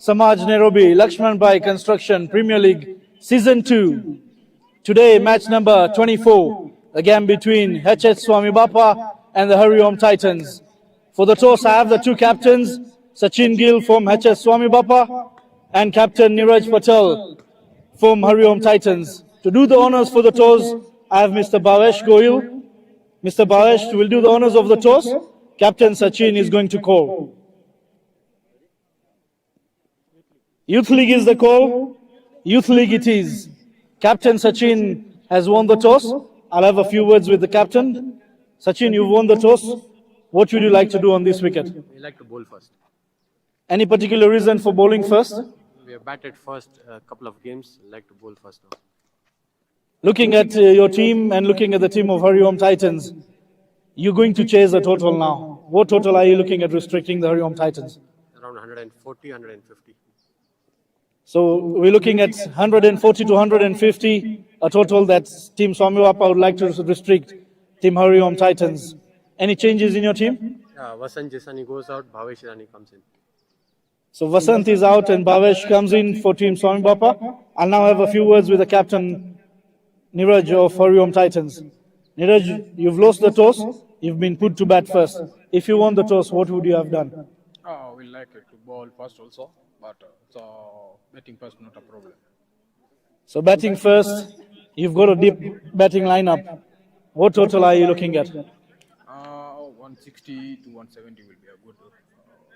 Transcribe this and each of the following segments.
Samaj Nairobi, LAXMANBHAI Construction Premier League Season 2. Today, match number 24, a game between HS SWAMIBAPA and the HARIOM TITANS. For the toss, I have the two captains, Sachin Gill from HS SWAMIBAPA and Captain Neeraj Patel from HARIOM TITANS. To do the honors for the toss, I have Mr. Bhavesh Goyal. Mr. Bhavesh will do the honors of the toss. Captain Sachin is going to call. Youth League is the call. Youth League it is. Captain Sachin has won the toss. I'll have a few words with the captain. Sachin, you've won the toss. What would you like to do on this wicket? We like to bowl first. Any particular reason for bowling first? We have batted first a couple of games. We like to bowl first now. Looking at your team and looking at the team of HARIOM Titans, you're going to chase a total now. What total are you looking at restricting the HARIOM Titans? Around 140, 150. So we're looking at 140 to 150, a total that Team SWAMIBAPA would like to restrict Team HARIOM Titans. Any changes in your team? Yeah, Vasant Jisani goes out, Bhavesh Irani comes in. So Vasant is out and Bhavesh comes in for Team SWAMIBAPA. I'll now have a few words with the captain, Neeraj of HARIOM Titans. Neeraj, you've lost the toss. You've been put to bat first. If you won the toss, what would you have done? We like it to bowl first also, but batting first not a problem. So batting first, you've got a deep batting lineup. What total are you looking at? 160 to 170 will be a good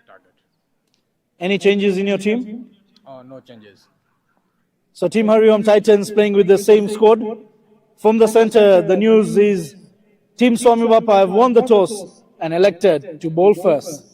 target. Any changes in your team? No changes. So Team HARIOM Titans playing with the same squad. From the center, the news is Team SWAMIBAPA have won the toss and elected to bowl first.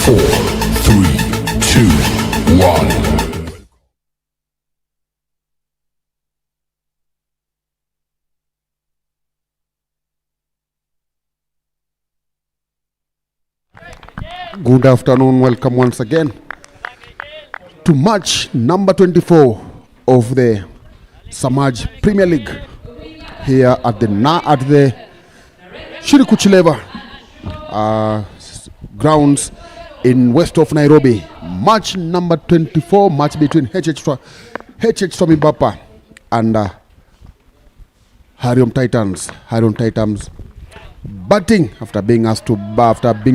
4, 3, 2, 1. Good afternoon, welcome once again to match number 24 of the Samaj Premier League here at the Shirikuchileva grounds in west of Nairobi. Match number 24, match between SWAMIBAPA and HARIOM Titans. HARIOM Titans batting after being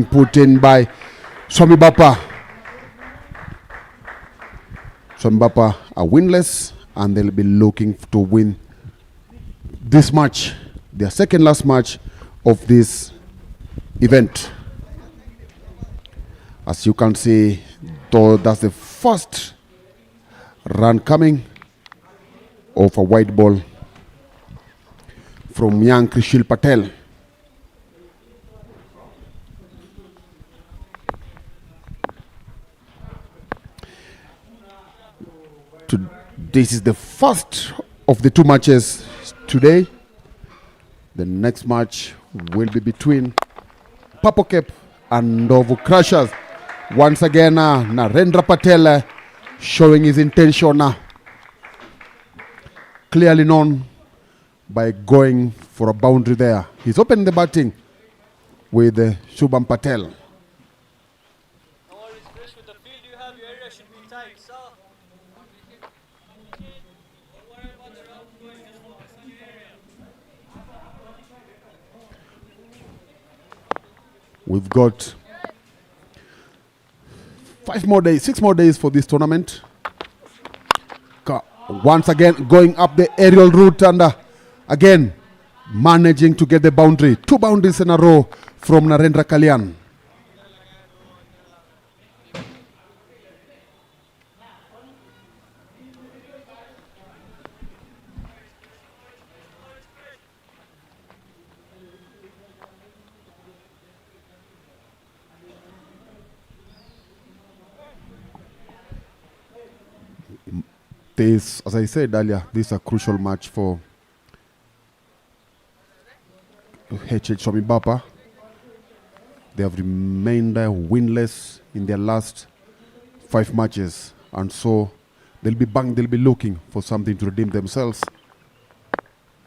put in by SWAMIBAPA. SWAMIBAPA are winless and they'll be looking to win this match, their second last match of this event. As you can see, though, that's the first run coming of a white ball from young Patel. This is the first of the two matches today. The next match will be between Purple Cape and Ndovu Crushers. Once again, Narendra Patel showing his intention, clearly known by going for a boundary there. He's opening the batting with Shubham Patel. We've got 6 more days for this tournament. Once again, going up the aerial route and again managing to get the boundary. 2 boundaries in a row from Narendra Kalyan. This, as I said earlier, this is a crucial match for SWAMIBAPA. They have remained winless in their last 5 matches, and so they'll be looking for something to redeem themselves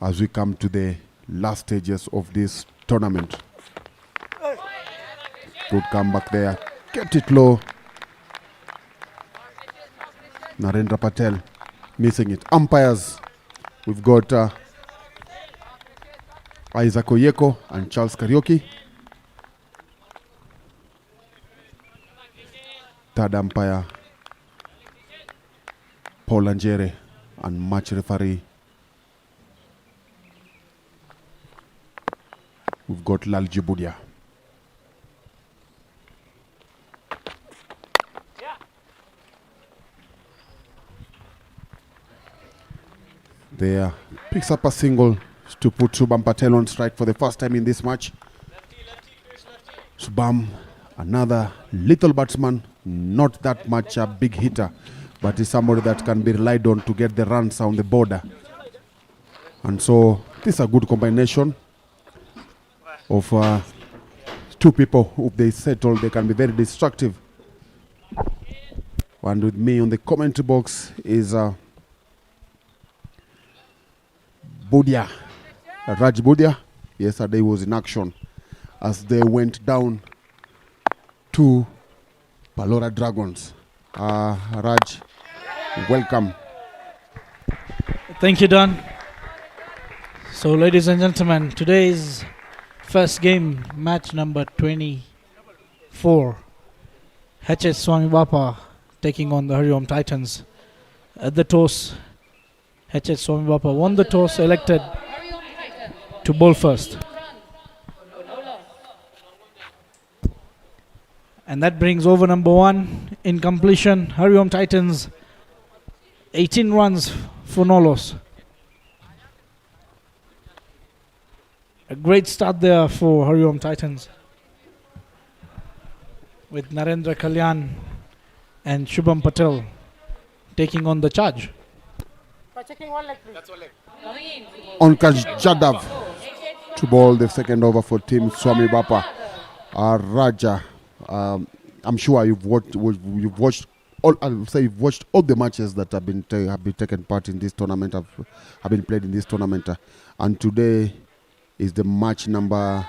as we come to the last stages of this tournament. Good comeback there, kept it low. Narendra Patel missing it. Umpires, we've got Isaac Oyeko and Charles Karaoke. Third umpire, Paul Angere, and match referee, we've got Lalji Budia. There picks up a single to put Shubham Patel on strike for the first time in this match. Shubham, another little batsman, not that much a big hitter, but is somebody that can be relied on to get the runs on the border. And so this is a good combination of 2 people. If they settle, they can be very destructive. And with me on the commentary box is Budia, Raj Budia. Yesterday was in action as they went down to Palora Dragons. Raj, welcome. Thank you, Don. So, ladies and gentlemen, today's first game, match number 24. SWAMIBAPA taking on the HARIOM Titans. At the toss, SWAMIBAPA won the toss, elected to bowl first. And that brings over number 1 in completion. HARIOM Titans, 18 runs for no loss. A great start there for HARIOM Titans. with Narendra Kalyan and Shubham Patel taking on the charge. Onkar Jadav to bowl the second over for team SWAMIBAPA. Raja, I'm sure you've watched all. I'll say you've watched all the matches that have been taken part in this tournament. Have been played in this tournament, and today is the match number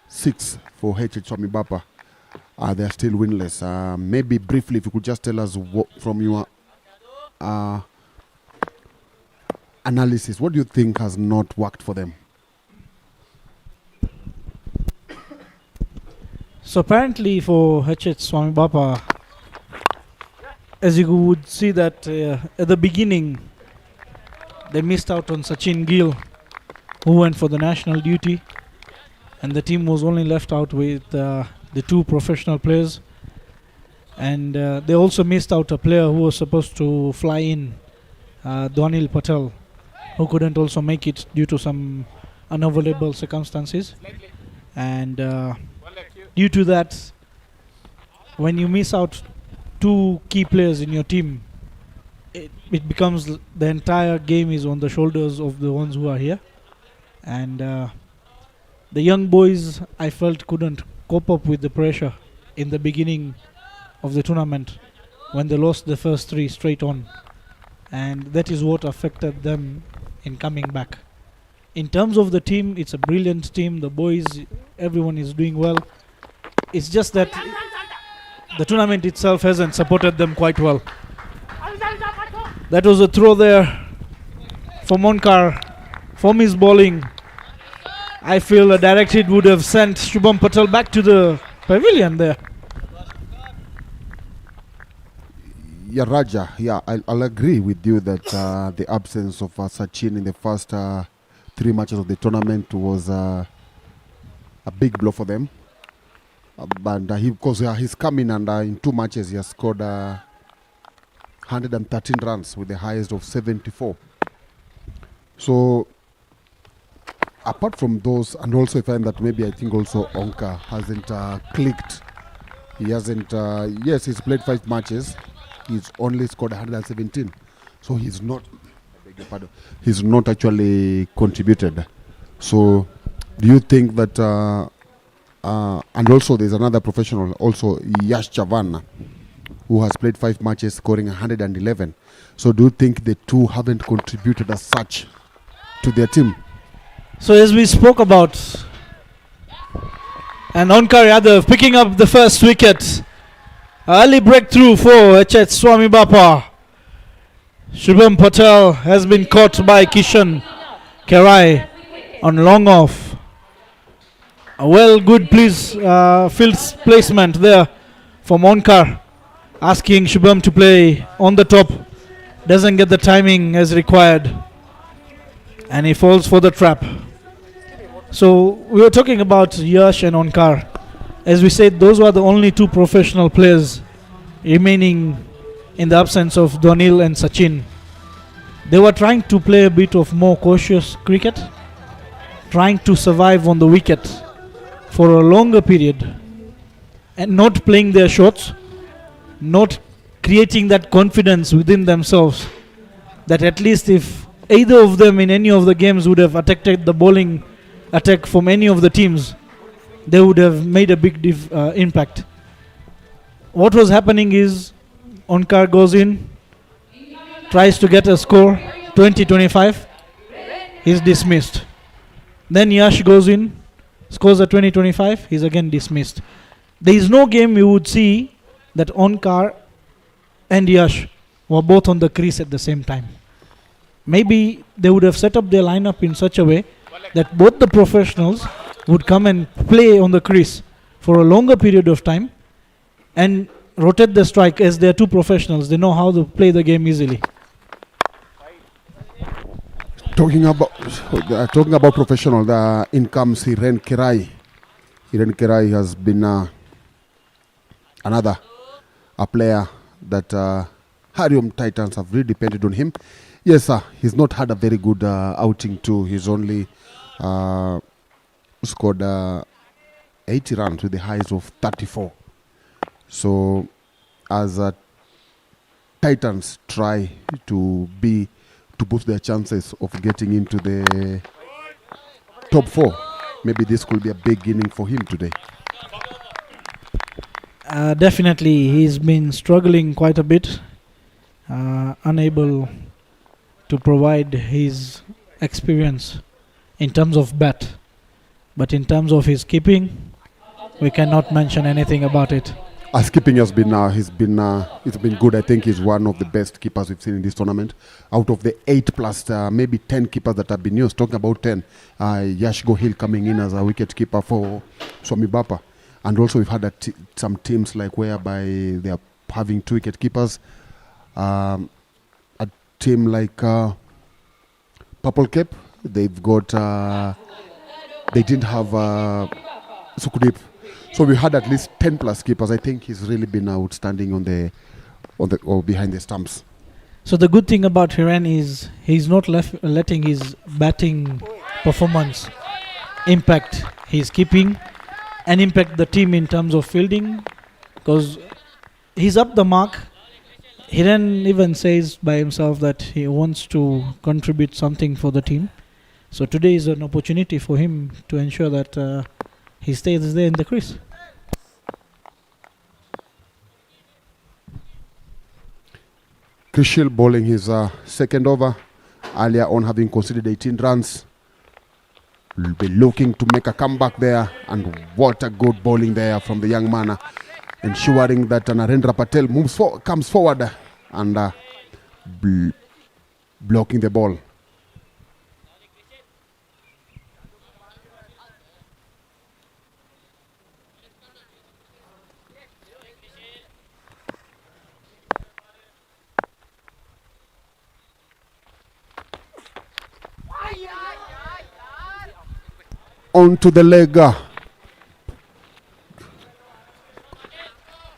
6 for HH SWAMIBAPA. They are still winless. Maybe briefly, if you could just tell us from your analysis, what do you think has not worked for them? So apparently for HH SWAMIBAPA, as you would see that at the beginning, they missed out on Sachin Gill, who went for the national duty, and the team was only left out with the 2 professional players. And they also missed out a player who was supposed to fly in, Dwanil Patel, who couldn't also make it due to some unavoidable circumstances. And due to that, when you miss out 2 key players in your team, it becomes the entire game is on the shoulders of the ones who are here. And the young boys, I felt, couldn't cope up with the pressure in the beginning of the tournament when they lost the first 3 straight on, and that is what affected them in coming back. In terms of the team, it's a brilliant team. The boys, everyone is doing well. It's just that the tournament itself hasn't supported them quite well. That was a throw there for Onkar. From his bowling, I feel a direct hit would have sent Shubham Patel back to the pavilion there. Yeah, Raja, I'll agree with you that the absence of Sachin in the first 3 matches of the tournament was a big blow for them. But he's come in and in 2 matches he has scored 113 runs with the highest of 74. So apart from those, and also I find that maybe I think also Onkar hasn't clicked. He hasn't. Yes, he's played 5 matches. He's only scored 117. So he's not. I beg your pardon. He's not actually contributed. So do you think that? And also there's another professional, also Yash Chavan, who has played 5 matches, scoring 111. So do you think the 2 haven't contributed as such to their team? So as we spoke about, and Onkar Yadav picking up the first wicket. Early breakthrough for HH SWAMIBAPA. Shubham Patel has been caught by Kishan Kerai on long off. A good field placement there from Onkar, asking Shubham to play on the top. Doesn't get the timing as required, and he falls for the trap. So we were talking about Yash and Onkar. As we said, those were the only 2 professional players remaining in the absence of Dwanil and Sachin. They were trying to play a bit of more cautious cricket, trying to survive on the wicket for a longer period, and not playing their shots, not creating that confidence within themselves that at least if either of them in any of the games would have attacked the bowling attack from any of the teams, they would have made a big impact. What was happening is Onkar goes in, tries to get a score, 20-25, he's dismissed. Then Yash goes in, scores a 20-25, he's again dismissed. There is no game you would see that Onkar and Yash were both on the crease at the same time. Maybe they would have set up their lineup in such a way that both the professionals would come and play on the crease for a longer period of time and rotate the strike. As they are 2 professionals, they know how to play the game easily. Talking about professional, in comes Hiren Kerai. Hiren Kerai has been another player that HARIOM Titans have really depended on him. Yes, sir, he's not had a very good outing too. He's only scored 80 runs with the highs of 34. So as Titans try to boost their chances of getting into the top 4, maybe this could be a big inning for him today. Definitely, he's been struggling quite a bit, unable to provide his experience in terms of bat. But in terms of his keeping, we cannot mention anything about it. Keeping has been it's been good. I think he's one of the best keepers we've seen in this tournament. Out of the 8 plus maybe 10 keepers that have been used, talking about 10, Yash Gohil coming in as a wicket keeper for SWAMIBAPA. And also we've had some teams like whereby they are having 2 wicket keepers. A team like Purple Cape, they've got they didn't have Sukudip. So we had at least 10 plus keepers. I think he's really been outstanding on the or behind the stumps. So the good thing about Hiren is he's not letting his batting performance impact his keeping and impact the team in terms of fielding, because he's up the mark. Hiren even says by himself that he wants to contribute something for the team. So today is an opportunity for him to ensure that he stays there in the crease. Krishil bowling his second over, earlier on having conceded 18 runs. Will be looking to make a comeback there, and what a good bowling there from the young man, ensuring that Narendra Patel comes forward and blocking the ball. Onto the leg.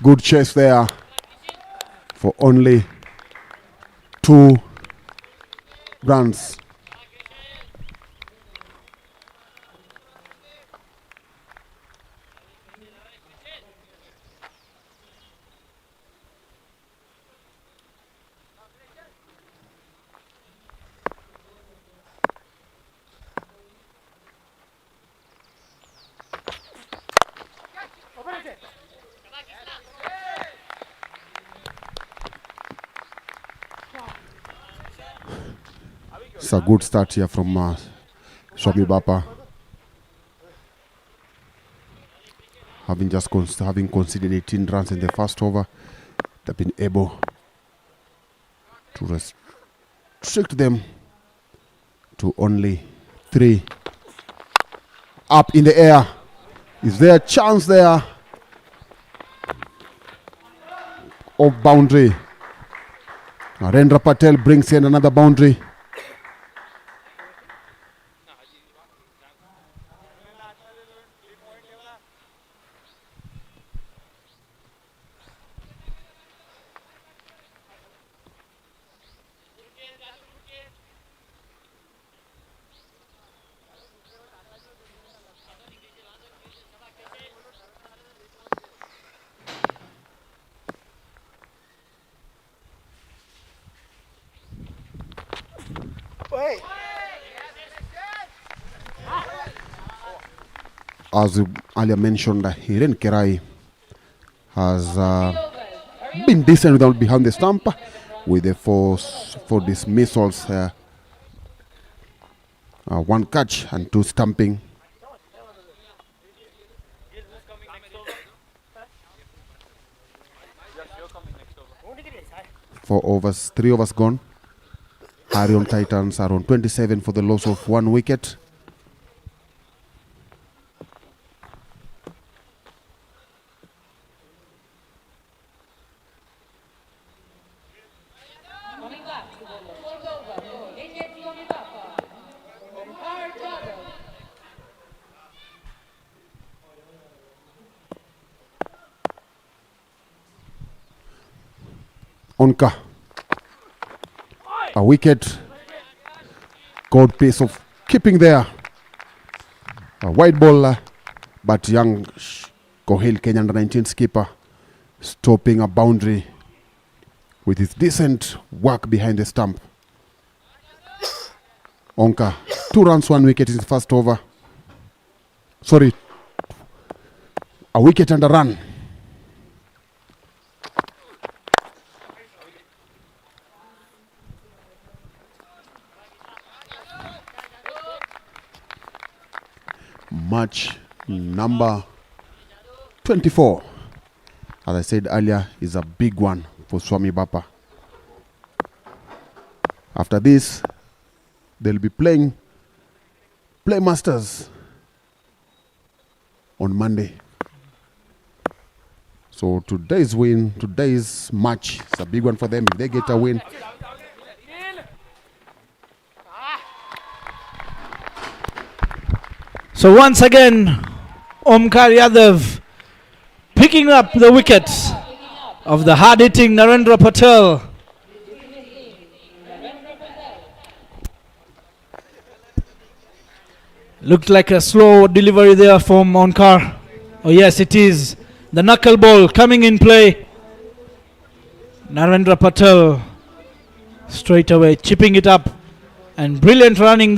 Good chase there for only 2 runs. It's a good start here from SWAMIBAPA, having conceded 18 runs in the first over. They've been able to restrict them to only 3. Up in the air. Is there a chance there of boundary? Narendra Patel brings in another boundary. As earlier mentioned, Hiren Kerai has been decent without behind the stump with the 4 dismissals, 1 catch and 2 stumping. 4 overs, 3 overs gone. HARIOM Titans are on 27 for the loss of 1 wicket. Onka, a wicket, good piece of keeping there, a wide ball, but young Kohil, Kenya under 19 skipper, stopping a boundary with his decent work behind the stump. Onka, 2 runs, 1 wicket in the first over. Sorry, a wicket and a run. Match number 24, as I said earlier, is a big one for SWAMIBAPA. After this, they'll be playing Playmasters on Monday. So today's match is a big one for them. If they get a win, So once again, Omkar Yadav picking up the wickets of the hard-hitting Narendra Patel. Looked like a slow delivery there from Omkar. Oh yes, it is. The knuckleball coming in play. Narendra Patel straight away chipping it up. And brilliant running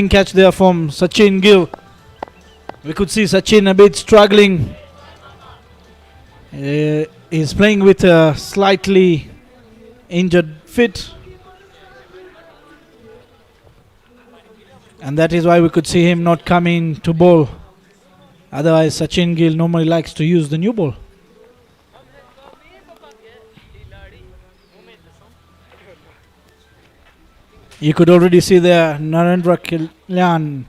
catch there from Sachin Gill. We could see Sachin a bit struggling. He's playing with a slightly injured foot. And that is why we could see him not coming to bowl. Otherwise, Sachin Gill normally likes to use the new ball. You could already see there Narendra Kalyan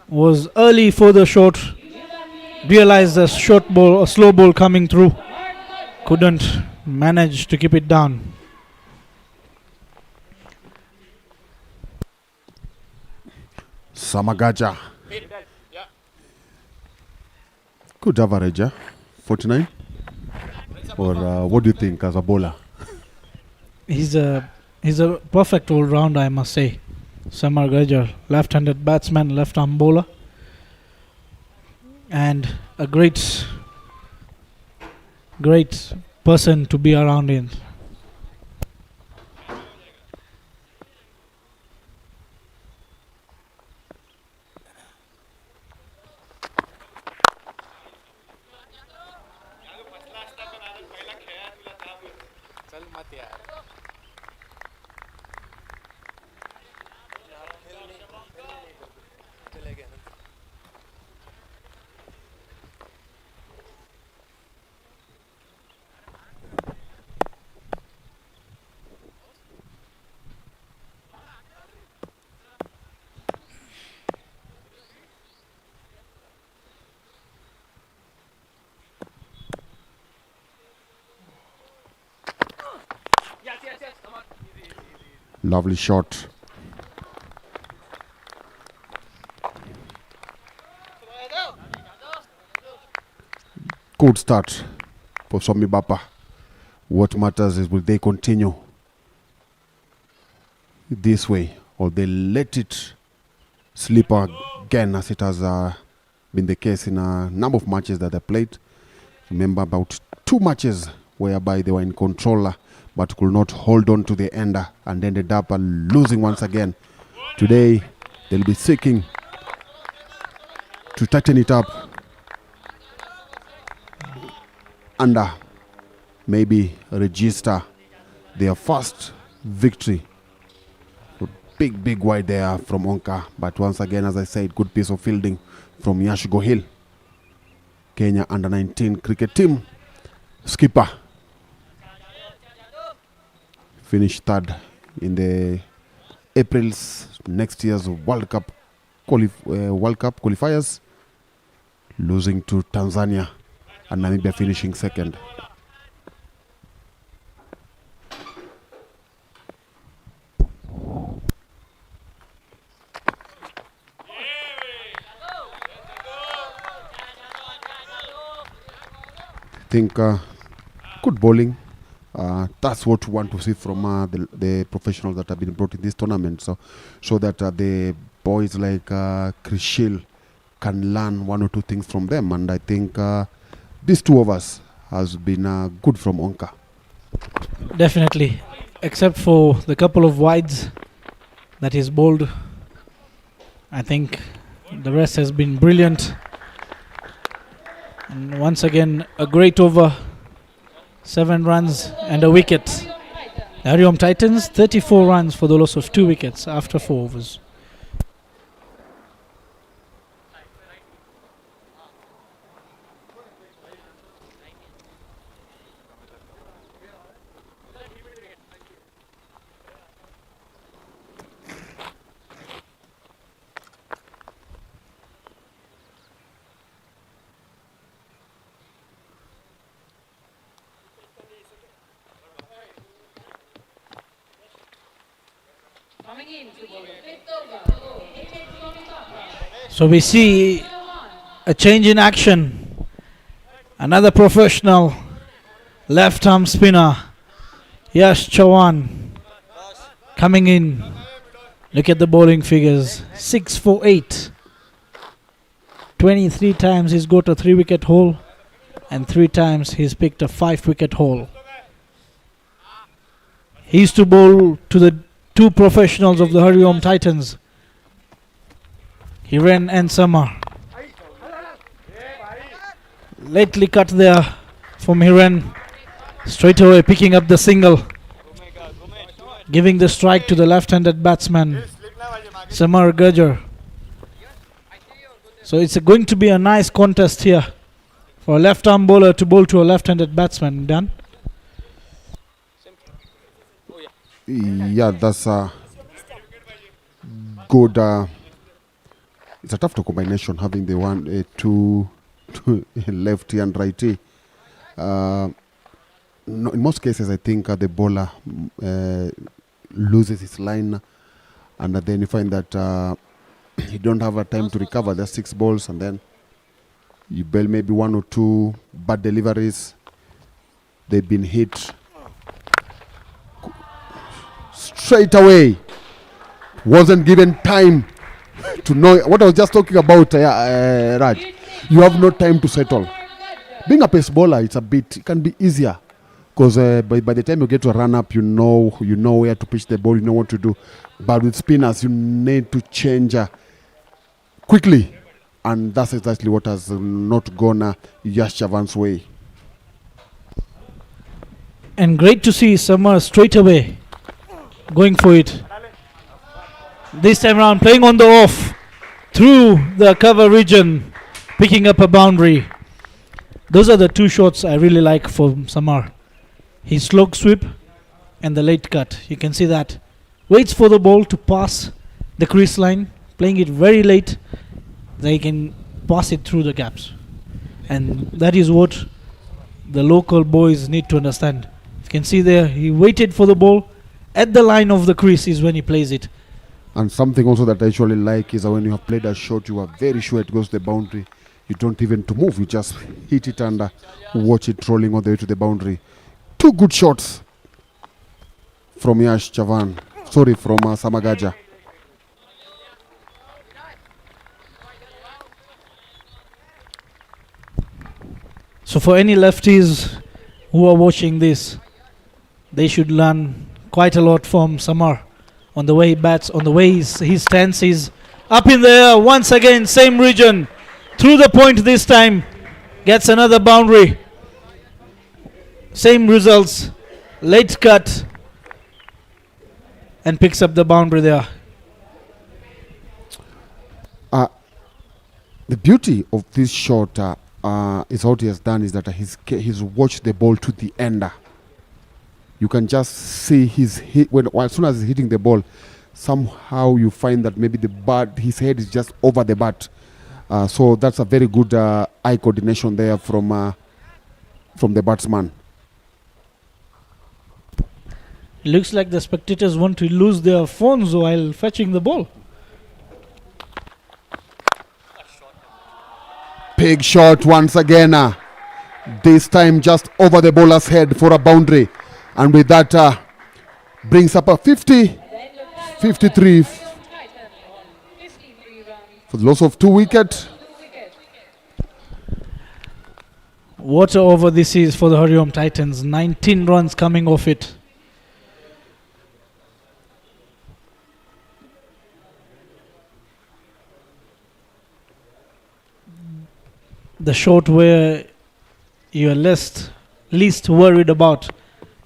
was early for the shot. Realized the short ball, a slow ball coming through. Couldn't manage to keep it down. Samagaja. Good average, 49? Or what do you think as a bowler? He's a perfect all-rounder, I must say. Samar Gajar, left-handed batsman, left-arm bowler. And a great person to be around in. Lovely shot. Good start for SWAMIBAPA. What matters is will they continue this way or they let it slip again, as it has been the case in a number of matches that they played. Remember about 2 matches whereby they were in control but could not hold on to the ender and ended up losing once again. Today, they'll be seeking to tighten it up and maybe register their first victory. Big wide there from Onka. But once again, as I said, good piece of fielding from Yash Gohil, Kenya under-19 cricket team skipper. Finished 3rd in the April's next year's World Cup qualifiers, losing to Tanzania, and Namibia finishing 2nd. I think good bowling. That's what we want to see from the professionals that have been brought in this tournament, so that the boys like Krishil can learn 1 or 2 things from them. And I think these 2 of us has been good from Onka. Definitely, except for the couple of wides that he's bowled. I think the rest has been brilliant. And once again, a great over. 7 runs and a wicket. The HARIOM Titans, 34 runs for the loss of 2 wickets after 4 overs. So we see a change in action. Another professional left arm spinner, Yash Chawan, coming in. Look at the bowling figures. 6 for 8. 23 times he's got a 3-wicket haul, and 3 times he's picked a 5-wicket haul. He used to bowl to the 2 professionals of the HARIOM Titans, Hiren and Samar. Lately cut there from Hiren, straight away picking up the single, giving the strike to the left-handed batsman Samar Gurjar. So it's going to be a nice contest here for a left-arm bowler to bowl to a left-handed batsman. Dan? Yeah, that's a good. It's a tough combination having the two lefty and righty. No, in most cases, I think the bowler loses his line, and then you find that you don't have a time to recover. There's 6 balls, and then you bail maybe 1 or 2 bad deliveries. They've been hit straight away. Wasn't given time to know what I was just talking about, Raj. You have no time to settle. Being a pace bowler, it can be easier because by the time you get to a run up, you know where to pitch the ball, you know what to do. But with spinners, you need to change quickly, and that's exactly what has not gone Yash Chavan's way. And great to see Samar straight away going for it. This time around, playing on the off through the cover region, picking up a boundary. Those are the 2 shots I really like for Samar. His slog sweep and the late cut. You can see that. Waits for the ball to pass the crease line, playing it very late. They can pass it through the gaps. And that is what the local boys need to understand. You can see there, he waited for the ball. At the line of the crease is when he plays it. And something also that I actually like is that when you have played a shot, you are very sure it goes to the boundary. You don't even to move. You just hit it and watch it rolling all the way to the boundary. 2 good shots from Yash Chavan. Sorry, from Samagaja. So for any lefties who are watching this, they should learn quite a lot from Samar on the way he bats, on the way his stance is up in the air. Once again, same region, through the point this time, gets another boundary. Same results, late cut, and picks up the boundary there. The beauty of this shot is what he has done is that he's watched the ball to the ender. You can just see his hit as soon as he's hitting the ball, somehow you find that maybe his head is just over the bat. So that's a very good eye coordination there from the batsman. Looks like the spectators want to lose their phones while fetching the ball. Big shot once again. This time just over the bowler's head for a boundary. And with that, brings up a 53 for the loss of 2 wickets. What a over this is for the Hariom Titans. 19 runs coming off it. The shot where you are least worried about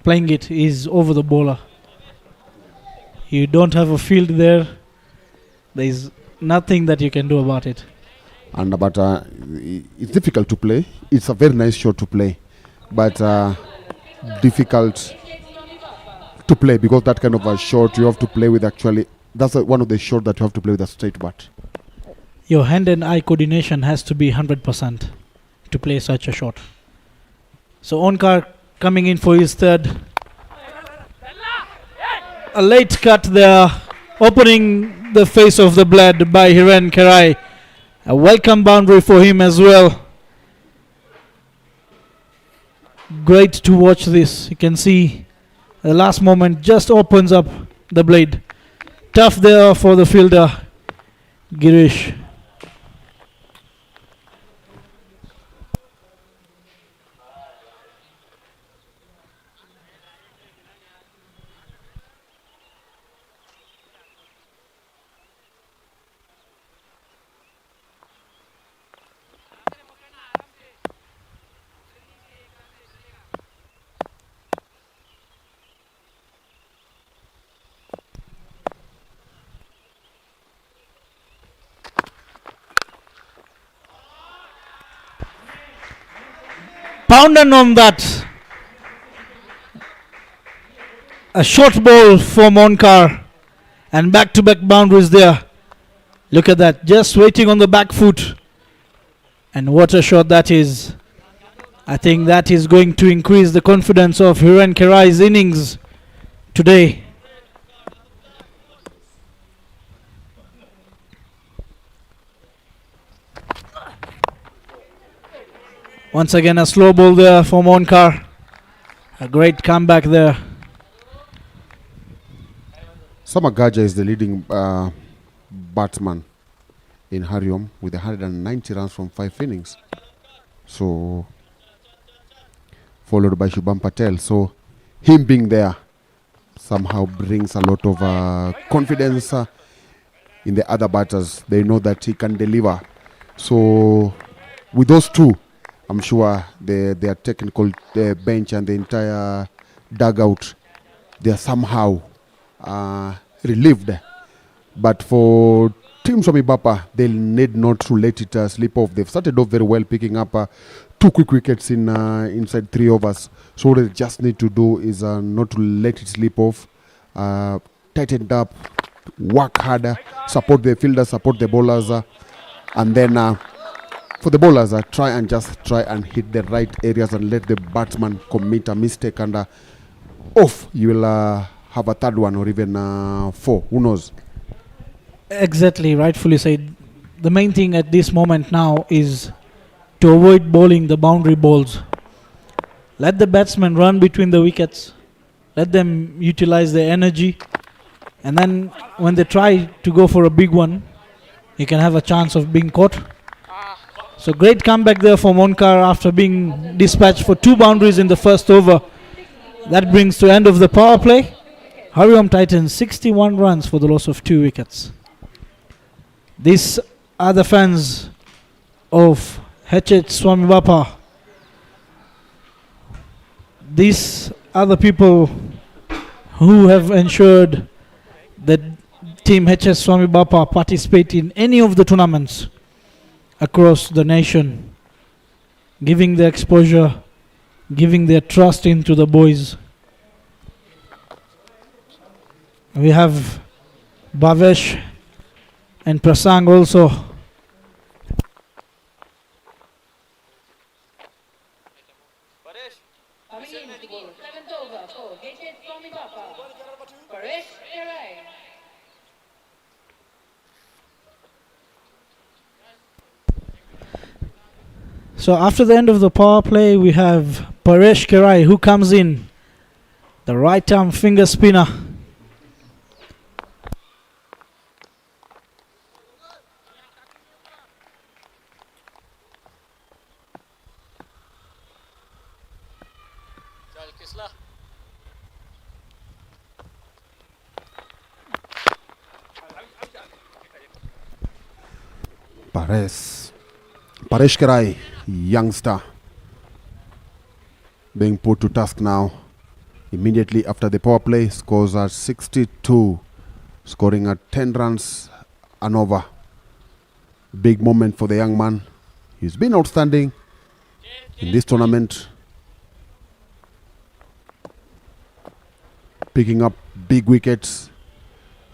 playing it is over the bowler. You don't have a field there. There is nothing that you can do about it. And but it's difficult to play. It's a very nice shot to play, but difficult to play because that kind of a shot you have to play with. Actually, that's one of the shots that you have to play with a straight bat. Your hand and eye coordination has to be 100% to play such a shot. So Onkar coming in for his third. A late cut there, opening the face of the blade by Hiren Kerai. A welcome boundary for him as well. Great to watch this. You can see the last moment just opens up the blade. Tough there for the fielder, Girish. Pounding on that. A short ball for Monkar. And back-to-back boundaries there. Look at that. Just waiting on the back foot. And what a shot that is. I think that is going to increase the confidence of Hiren Kerai's innings today. Once again a slow ball there for Monkar. A great comeback there. Samagaja is the leading batsman in Hariom with 190 runs from 5 innings. So followed by Shubham Patel. So him being there somehow brings a lot of confidence in the other batters. They know that he can deliver. So with those two, I'm sure their technical bench and the entire dugout, they are somehow relieved. But for Team SWAMIBAPA, they'll need not to let it slip off. They've started off very well, picking up 2 quick wickets in inside 3 overs. So what they just need to do is not to let it slip off, tighten it up, work harder, support the fielders, support the bowlers, and then for the bowlers, try and hit the right areas and let the batsman commit a mistake, and off you will have a third one or even 4. Who knows? Exactly, rightfully said. The main thing at this moment now is to avoid bowling the boundary balls. Let the batsmen run between the wickets. Let them utilize their energy. And then when they try to go for a big one, you can have a chance of being caught. So great comeback there for Monkar after being dispatched for 2 boundaries in the first over. That brings to end of the power play. Hariom Titans 61 runs for the loss of 2 wickets. These are the fans of HH SWAMIBAPA. These are the people who have ensured that Team HS SWAMIBAPA participate in any of the tournaments across the nation, giving their exposure, giving their trust into the boys. We have Bhavesh and Prasang also. So after the end of the power play, we have Paresh Kerai who comes in, the right arm finger spinner. Paresh Karai, youngster, being put to task now. Immediately after the power play, scores at 62, scoring at 10 runs and over. Big moment for the young man. He's been outstanding in this tournament, picking up big wickets,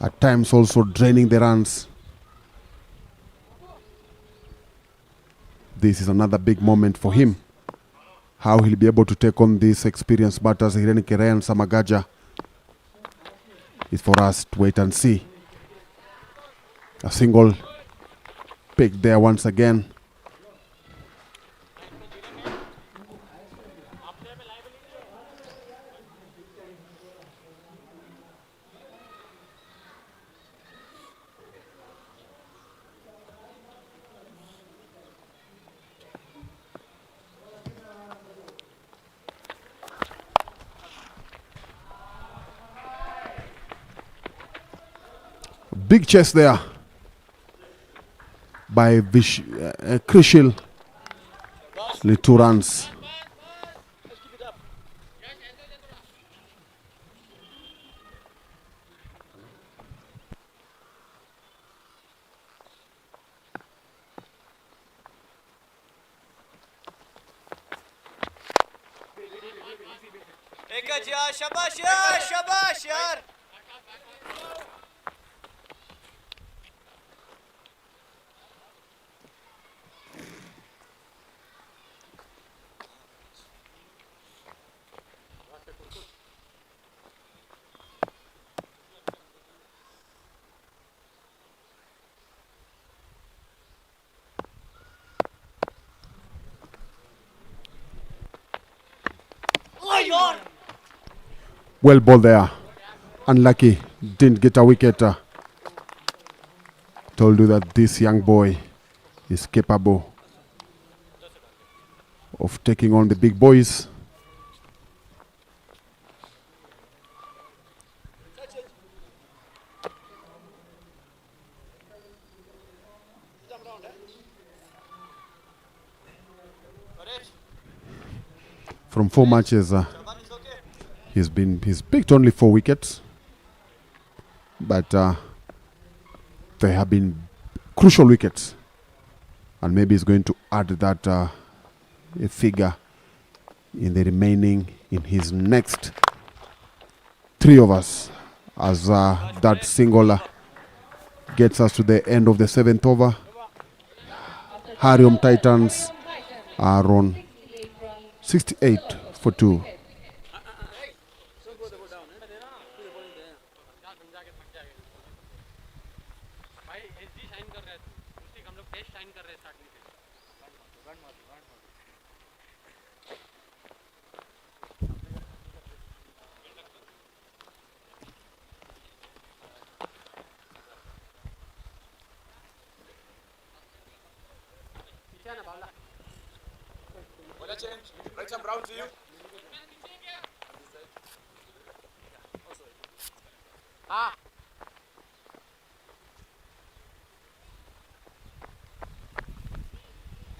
at times also draining the runs. This is another big moment for him. How he'll be able to take on these experienced batters, Hiren Kere and Samagaja, is for us to wait and see. A single pick there once again. Big chase there by Krishil. Only 2 runs. शाबाश यार शाबाश यार Well ball there. Unlucky. Didn't get a wicket. Told you that this young boy is capable of taking on the big boys. From 4 matches, he's picked only 4 wickets, but they have been crucial wickets, and maybe he's going to add that a figure in the remaining in his next 3 overs, as that single gets us to the end of the 7th over. HARIOM Titans are on 68 for 2.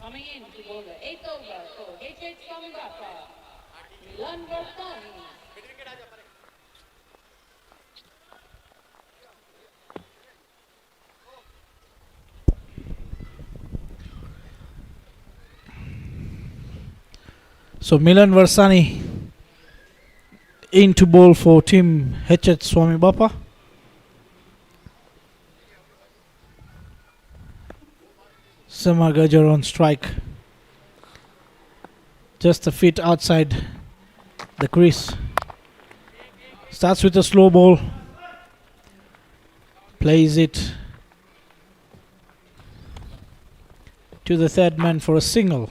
Coming in to bowl the 8th over for SWAMIBAPA, Milan Varsani. So Milan Varsani in to bowl for team SWAMIBAPA. Samar Gajar on strike, just a feet outside the crease. Starts with a slow ball, plays it to the third man for a single.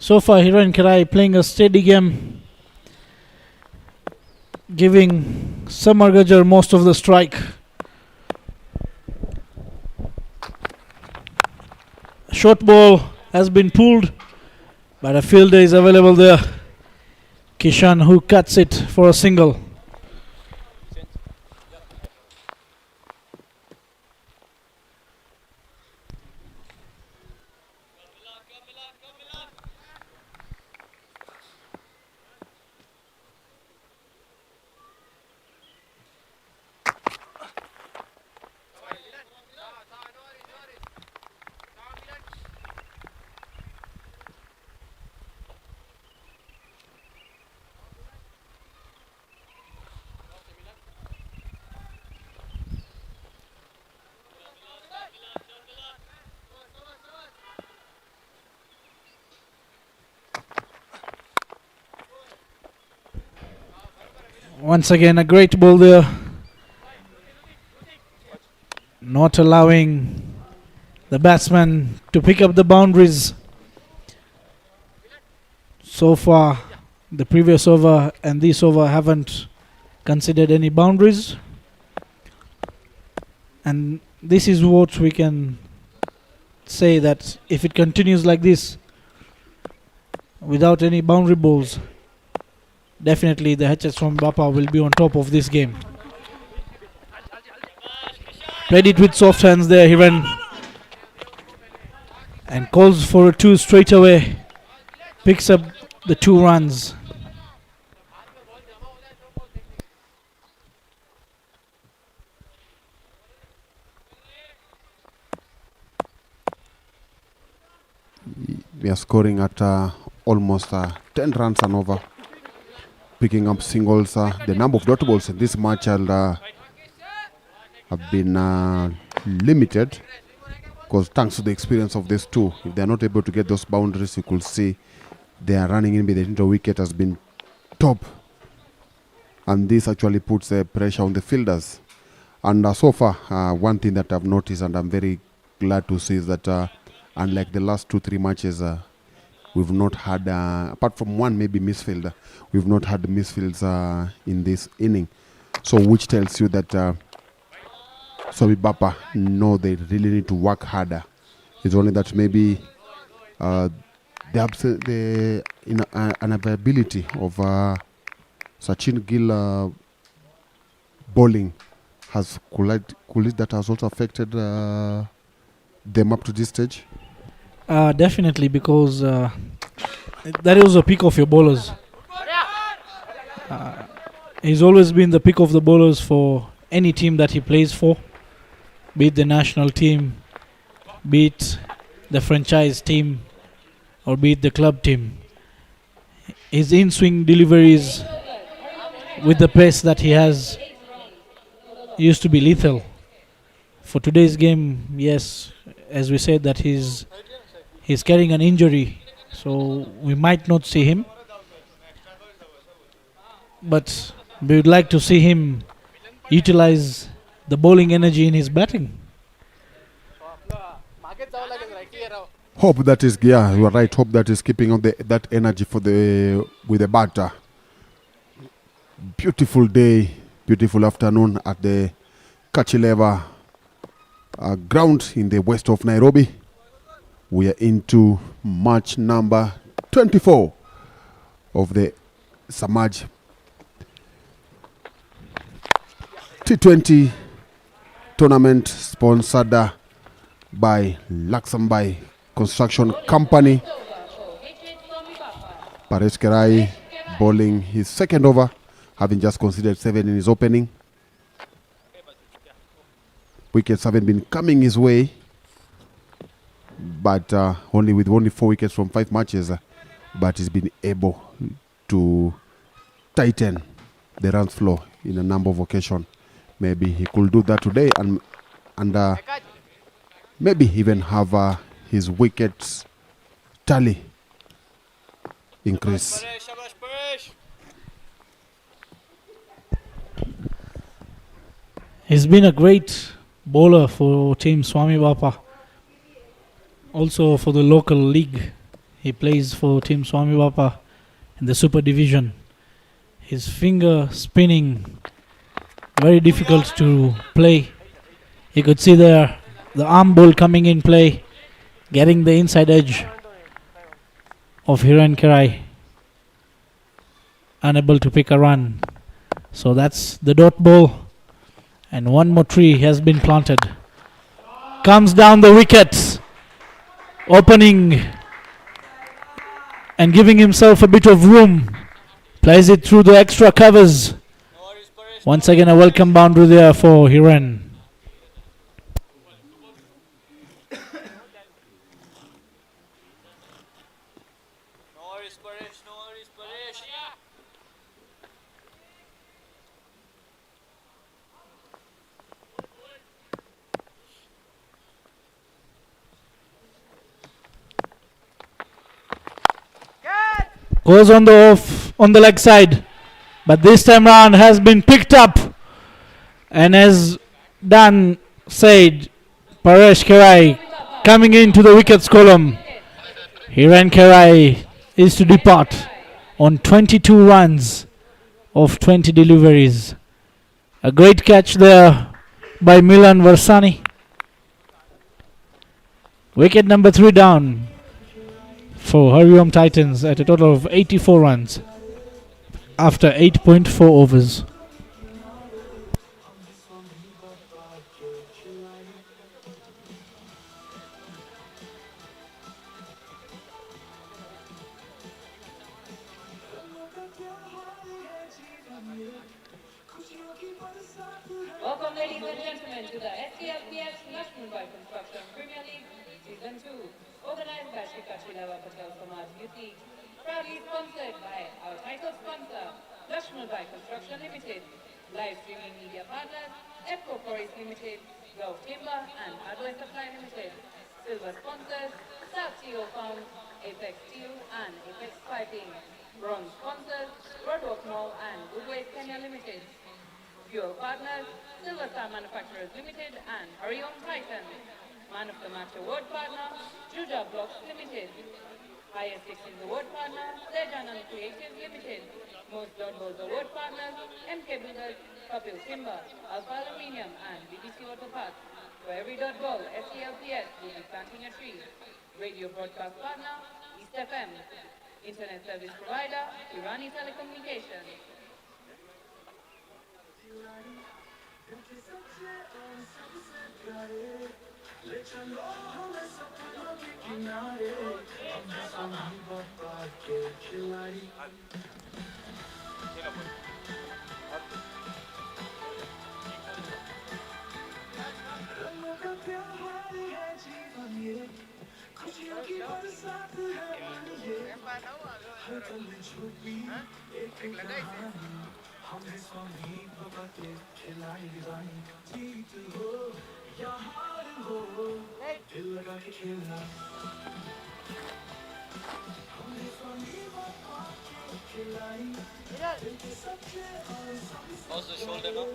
So far Hiren Kirai playing a steady game, giving Samar Gajar most of the strike. Short ball has been pulled, but a fielder is available there. Kishan who cuts it for a single. Once again, a great ball there. Not allowing the batsman to pick up the boundaries. So far, the previous over and this over haven't considered any boundaries. And this is what we can say, that if it continues like this, without any boundary balls, definitely the HS SWAMIBAPA will be on top of this game. Played it with soft hands there, Hiran. And calls for a 2 straight away. Picks up the 2 runs. We are scoring at almost 10 runs and over. Picking up singles. The number of dot balls in this match have been limited, because thanks to the experience of these two, if they are not able to get those boundaries, you could see they are running in, the into wicket has been top, and this actually puts pressure on the fielders. And so far, one thing that I've noticed, and I'm very glad to see, is that unlike the last 2-3 matches, we've not had, apart from one maybe misfield, we've not had misfields in this inning. So which tells you that SWAMIBAPA know they really need to work harder. It's only that maybe the unavailability of Sachin Gill bowling has that has also affected them up to this stage. Definitely, because that is a pick of your bowlers. He's always been the pick of the bowlers for any team that he plays for, be it the national team, be it the franchise team, or be it the club team. His in-swing deliveries with the pace that he has used to be lethal. For today's game, yes, as we said, that he's carrying an injury, so we might not see him. But we would like to see him utilize the bowling energy in his batting. Hope that is, yeah, you are right. Hope that is keeping on that energy with the batter. Beautiful day, beautiful afternoon at the Kachileva ground in the west of Nairobi. We are into match number 24 of the Samaj T20 tournament, sponsored by LAXMANBHAI Construction Company. Paresh Kerai bowling his second over, having just conceded 7 in his opening. Wickets haven't been coming his way, but only 4 wickets from 5 matches, but he's been able to tighten the runs flow in a number of occasions. Maybe he could do that today, and maybe even have his wickets tally increase. He's been a great bowler for Team SWAMIBAPA. Also for the local league, he plays for Team SWAMIBAPA in the Super Division. His finger spinning, very difficult to play. You could see there the arm ball coming in play, getting the inside edge of Hiran Kerai. unable to pick a run. So that's the dot ball, and one more tree has been planted. Comes down the wickets, opening and giving himself a bit of room. Plays it through the extra covers. Once again a welcome boundary there for Hiren. Goes on the leg side, but this time round has been picked up, and as Dan said, Paresh Kerai coming into the wickets column. Hiren Kerai is to depart on 22 runs of 20 deliveries. A great catch there by Milan Varsani. Wicket number 3 down for Hariom Titans at a total of 84 runs after 8.4 overs. Welcome, ladies and gentlemen, to the SCLPS LAXMANBHAI Construction Premier League Season 2, organized by Patel Samaj Youth League, proudly sponsored by our title sponsor, LAXMANBHAI Construction Limited, live streaming media partners, EPCO Quarries Limited, Gulf Timber and Hardware Supply Limited, silver sponsors, South Steel Farm, Apex Steel and Apex Piping, bronze sponsors, Broadwalk Mall and Goodways Kenya Limited, fuel partners, Silver Star Manufacturers Limited and Hariom Titans. Man of the Match Award partner, Juja Blocks Limited. Highest Sixes Award partner, Sejanan Creative Limited. Most Dot Balls Award partners, MK Builders, Patel Timber, Alpha Aluminium and BBC Auto Parts. For every dot ball, SCLPS will be planting a tree. Radio broadcast partner, East FM. Internet service provider, Irani Telecommunications. How's the shoulder now?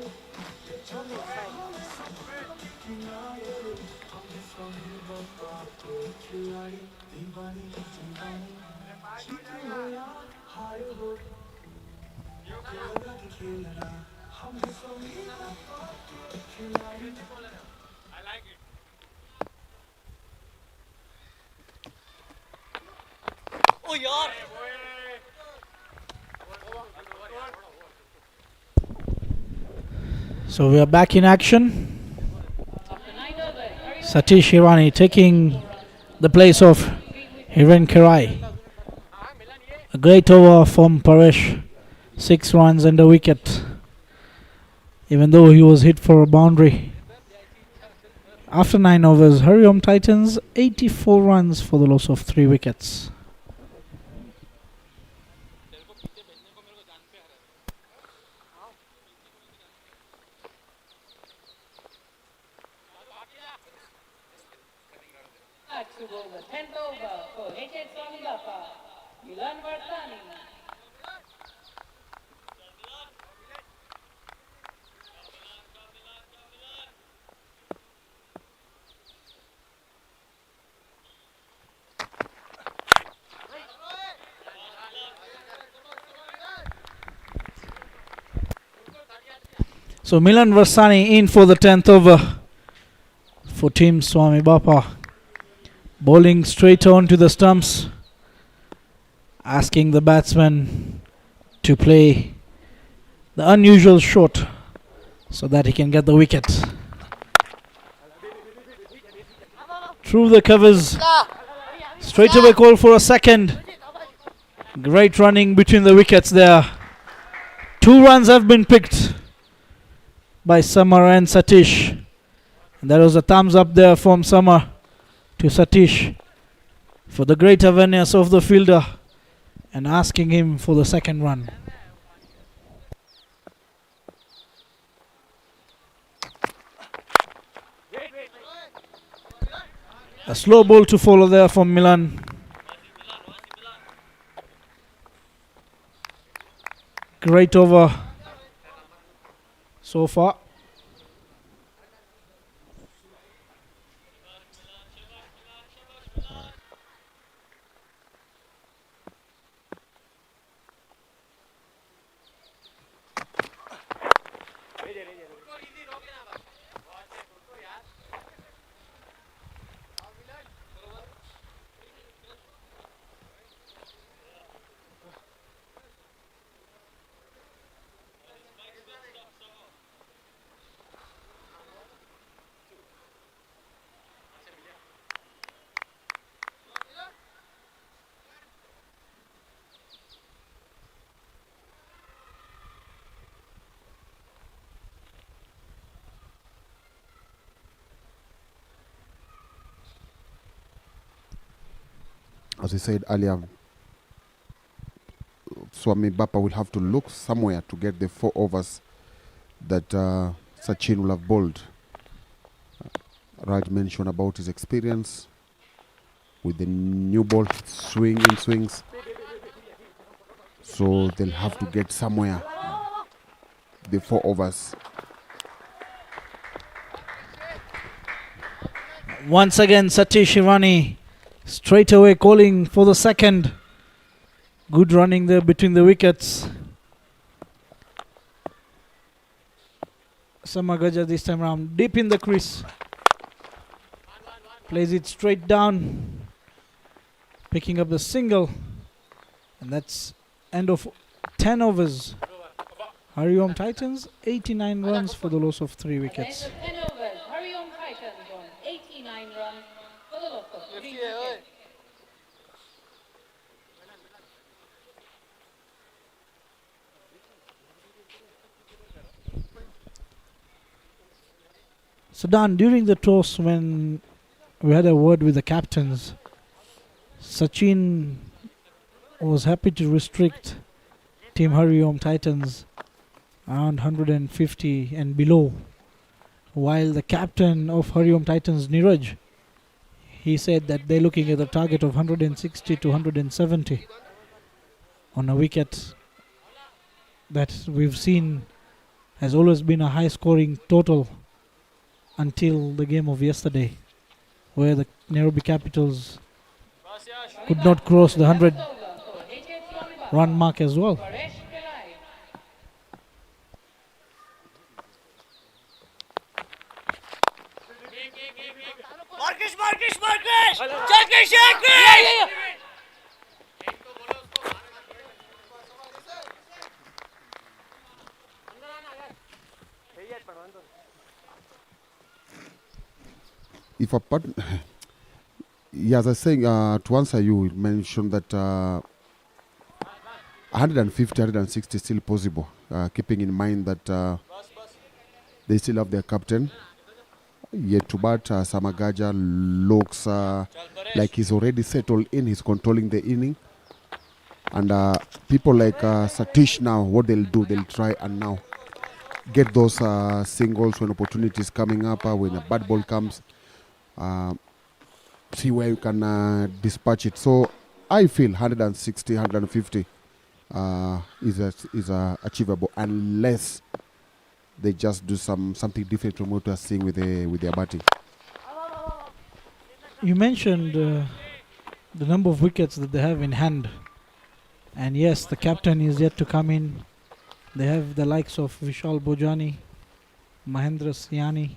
Oh yaar! So we are back in action. Satish Hirani taking the place of Hiren Kerai. A great over from Paresh. 6 runs and a wicket, even though he was hit for a boundary. After 9 overs, Hariom Titans 84 runs for the loss of 3 wickets. To go the 10th over for SWAMIBAPA, Milan Varsani. So Milan Varsani in for the 10th over for Team SWAMIBAPA. Bowling straight on to the stumps, asking the batsman to play the unusual shot so that he can get the wicket. Through the covers, straight away call for a second. Great running between the wickets there. 2 runs have been picked by Samar and Satish. And there was a thumbs up there from Samar to Satish for the great awareness of the fielder and asking him for the second run. A slow ball to follow there from Milan. Great over so far. As I said earlier, SWAMIBAPA will have to look somewhere to get the 4 overs that Sachin will have bowled. Raj mentioned about his experience with the new ball, swings. So they'll have to get somewhere the 4 overs. Once again, Satish Irani straight away calling for the second. Good running there between the wickets. Samagaja this time around deep in the crease. Plays it straight down. Picking up the single. And that's end of 10 overs. Hariom Titans 89 runs for the loss of 3 wickets. End of 10 overs, Hariom Titans on 89 runs for the loss of 3 wickets. So Dan, during the toss when we had a word with the captains, Sachin was happy to restrict Team Hariom Titans around 150 and below, while the captain of Hariom Titans, Neeraj, he said that they're looking at a target of 160 to 170 on a wicket that we've seen has always been a high scoring total until the game of yesterday, where the Nairobi Capitals could not cross the 100 run mark as well. Marcus! Shake! If a part, yeah, as I was saying, to answer you, you mentioned that 150, 160 is still possible, keeping in mind that they still have their captain. Yet to bat, Samagaja looks like he's already settled in, he's controlling the inning. And people like Satish now, what they'll do, they'll try and now get those singles when opportunities coming up, when a bad ball comes. See where you can dispatch it. So I feel 160, 150 is achievable, unless they just do something different from what we are seeing with their batting. You mentioned the number of wickets that they have in hand, and yes, the captain is yet to come in. They have the likes of Vishal Bojani, Mahendra Siani,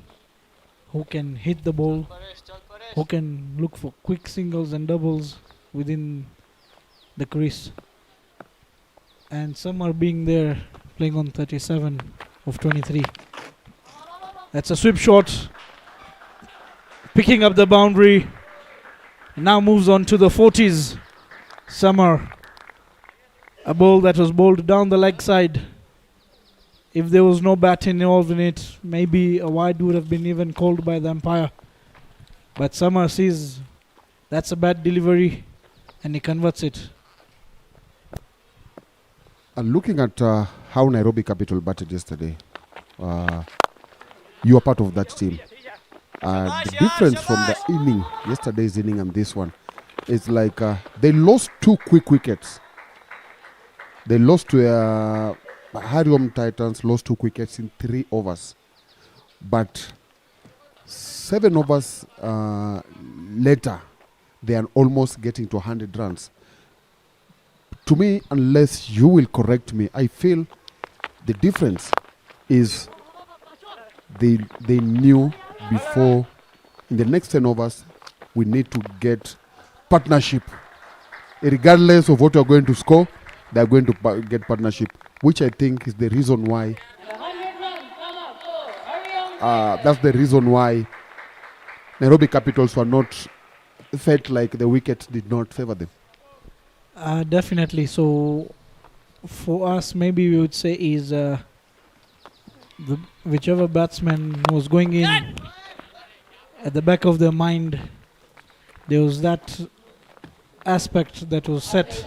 who can hit the ball, who can look for quick singles and doubles within the crease. and some are being there playing on 37 of 23. That's a sweep shot, picking up the boundary, now moves on to the 40s. Summer, a ball that was bowled down the leg side. If there was no bat involved in it, maybe a wide would have been even called by the umpire. But Summer sees that's a bad delivery and he converts it. Looking at how Nairobi Capital batted yesterday, you are part of that team. The difference from the inning, yesterday's inning and this one, is like they lost 2 quick wickets. They lost to HARIOM Titans, lost 2 wickets in 3 overs. But 7 overs later, they are almost getting to 100 runs. To me, unless you will correct me, I feel the difference is they knew before in the next 10 overs we need to get partnership. Regardless of what you're going to score, they're going to get partnership, which I think is the reason why. That's the reason why Nairobi Capitals were not felt like the wicket did not favor them. Definitely. So for us, maybe we would say is whichever batsman was going in, at the back of their mind, there was that aspect that was set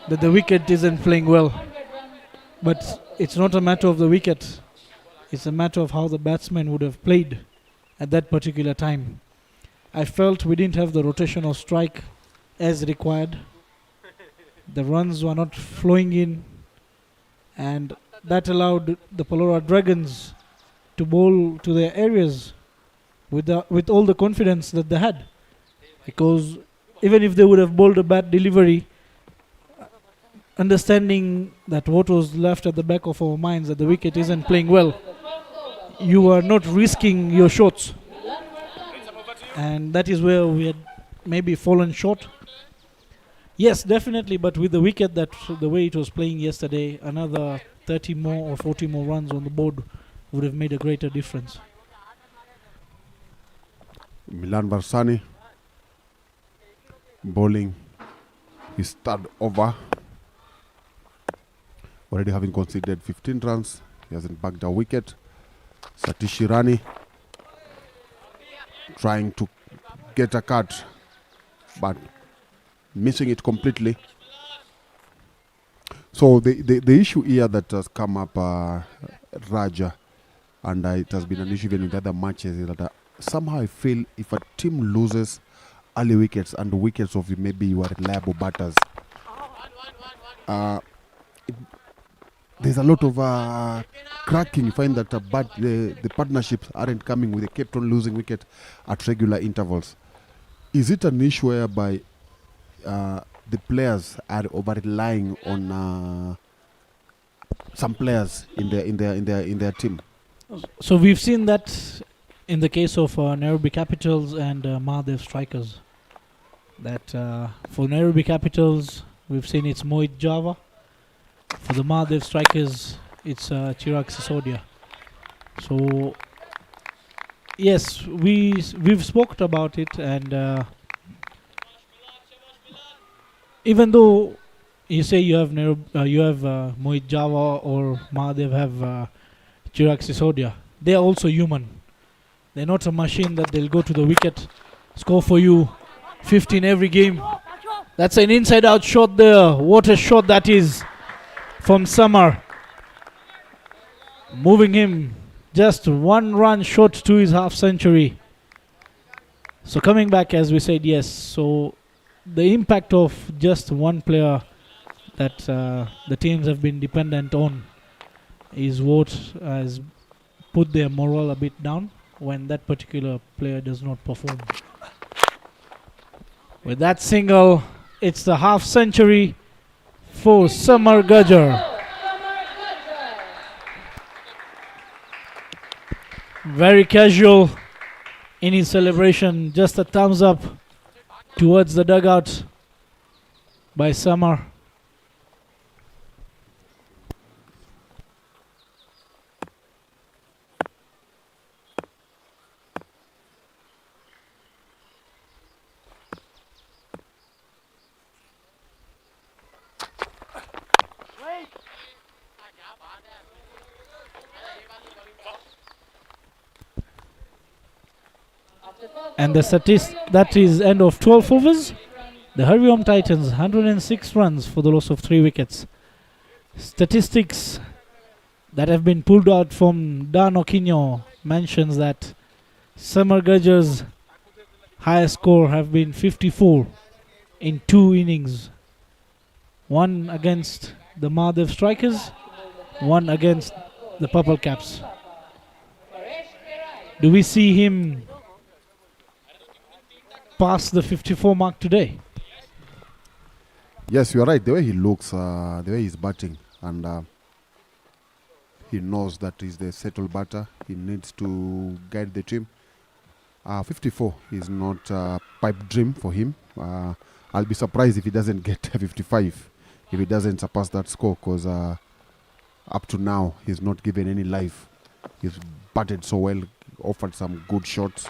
that the wicket isn't playing well. But it's not a matter of the wicket. It's a matter of how the batsman would have played at that particular time. I felt we didn't have the rotational strike as required. The runs were not flowing in, and that allowed the Palora Dragons to bowl to their areas with all the confidence that they had. Because even if they would have bowled a bad delivery, understanding that what was left at the back of our minds, that the wicket isn't playing well, you are not risking your shots. And that is where we had maybe fallen short. Yes, definitely, but with the wicket that the way it was playing yesterday, another 30 more or 40 more runs on the board would have made a greater difference. Milan Barsani bowling his third over, already having conceded 15 runs. He hasn't bagged a wicket. Satish Irani trying to get a cut, but missing it completely. So the issue here that has come up, Raja, and it has been an issue even in the other matches, is that somehow I feel if a team loses early wickets and the wickets of maybe your reliable batters, there's a lot of cracking. You find that the partnerships aren't coming with. They kept on losing wicket at regular intervals. Is it an issue whereby the players are over relying on some players in their team? So we've seen that in the case of Nairobi Capitals and Mahadev Strikers. That for Nairobi Capitals, we've seen it's Mohit Java. For the Mahadev Strikers, it's Chirag Sisodia. So yes, we've spoken about it, and even though you say you have Mohit Java or Mahadev have Chirag Sisodia, they are also human. They're not a machine that they'll go to the wicket, score for you 15 every game. That's an inside-out shot there. What a shot that is from Summer. Moving him just 1 run short to his half century. So coming back, as we said, yes. So the impact of just one player that the teams have been dependent on is what has put their morale a bit down when that particular player does not perform. With that single, it's the half century for Summer Gujjar. Very casual in his celebration, just a thumbs up towards the dugout by Summer. And the that is end of 12 overs. The Hariom Titans 106 runs for the loss of 3 wickets. Statistics that have been pulled out from Dan Okinyo mentions that Samar Gajjar's highest score have been 54 in 2 innings. One against the Mahadev Strikers, one against the Purple Caps. Do we see him pass the 54 mark today? Yes, you are right. The way he looks, the way he's batting, and he knows that he's the settled batter. He needs to guide the team. 54 is not a pipe dream for him. I'll be surprised if he doesn't get 55, if he doesn't surpass that score, because up to now he's not given any life. He's batted so well, offered some good shots.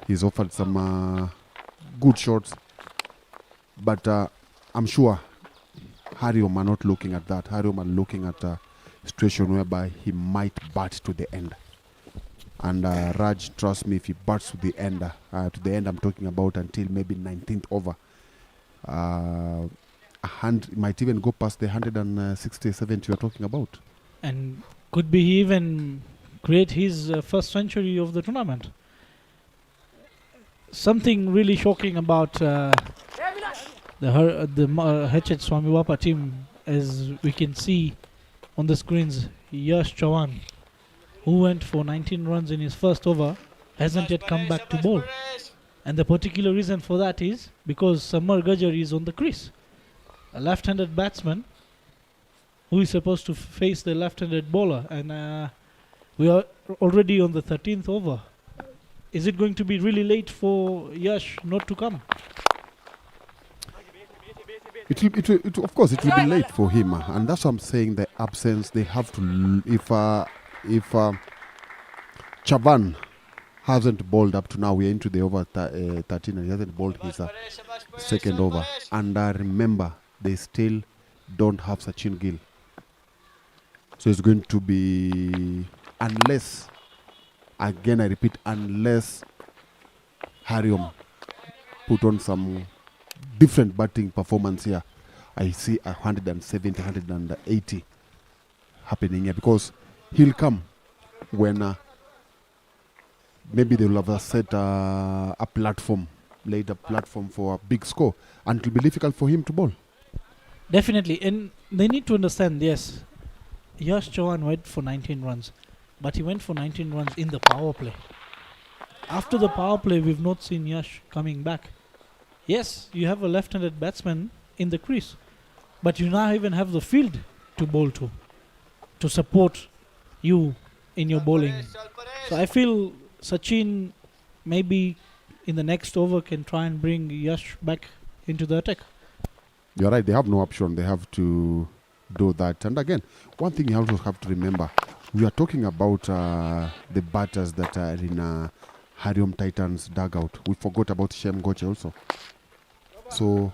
He's offered some good shots, but I'm sure Hariom are not looking at that. Hariom are looking at a situation whereby he might bat to the end. And Raj, trust me, if he bats to the end I'm talking about until maybe 19th over, might even go past the 160, 70 you're talking about. And could be he even create his first century of the tournament. Something really shocking about the HH SWAMIBAPA team, as we can see on the screens, Yash Chavan, who went for 19 runs in his first over, hasn't yet come back to bowl. And the particular reason for that is because Samar Gajjar is on the crease. A left-handed batsman who is supposed to face the left-handed bowler, and we are already on the 13th over. Is it going to be really late for Yash not to come? Of course, it will be late for him, and that's what I'm saying. The absence, they have to. If Chavan hasn't bowled up to now, we're into the over 13, and he hasn't bowled his second over. And remember, they still don't have Sachin Gill, so it's going to be, unless, again I repeat, unless Hariom put on some different batting performance here, I see 170, 180 happening here, because he'll come when maybe they will have set a platform, laid a platform for a big score, and it will be difficult for him to bowl. Definitely, and they need to understand, yes, Yash Chavan went for 19 runs, but he went for 19 runs in the power play. After the power play, we've not seen Yash coming back. Yes, you have a left-handed batsman in the crease, but you now even have the field to bowl to support you in your bowling. So I feel Sachin maybe in the next over can try and bring Yash back into the attack. You're right, they have no option. They have to do that. And again, one thing you also have to remember, we are talking about the batters that are in Hariom Titans dugout. We forgot about Shem Goche also. So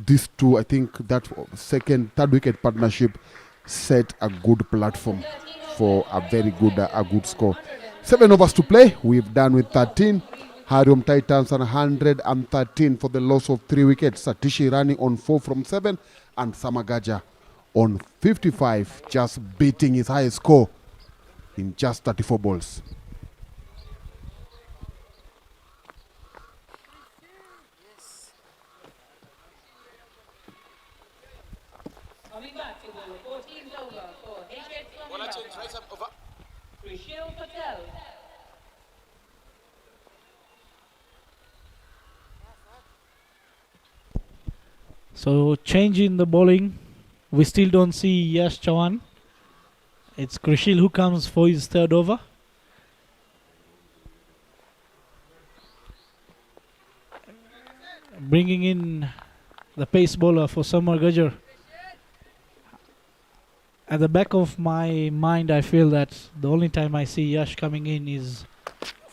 these two, I think that third wicket partnership set a good platform for a very good score. 7 overs to play. We've done with 13. Hariom Titans on 113 for the loss of 3 wickets. Satishi Rani on 4 from 7, and Samagaja on 55, just beating his highest score in just 34 balls. Coming back to the 14th over for HH Patel. So change in the bowling. We still don't see Yash Chavan. It's Krishil who comes for his third over. Bringing in the pace bowler for Samar Gajjar. At the back of my mind, I feel that the only time I see Yash coming in is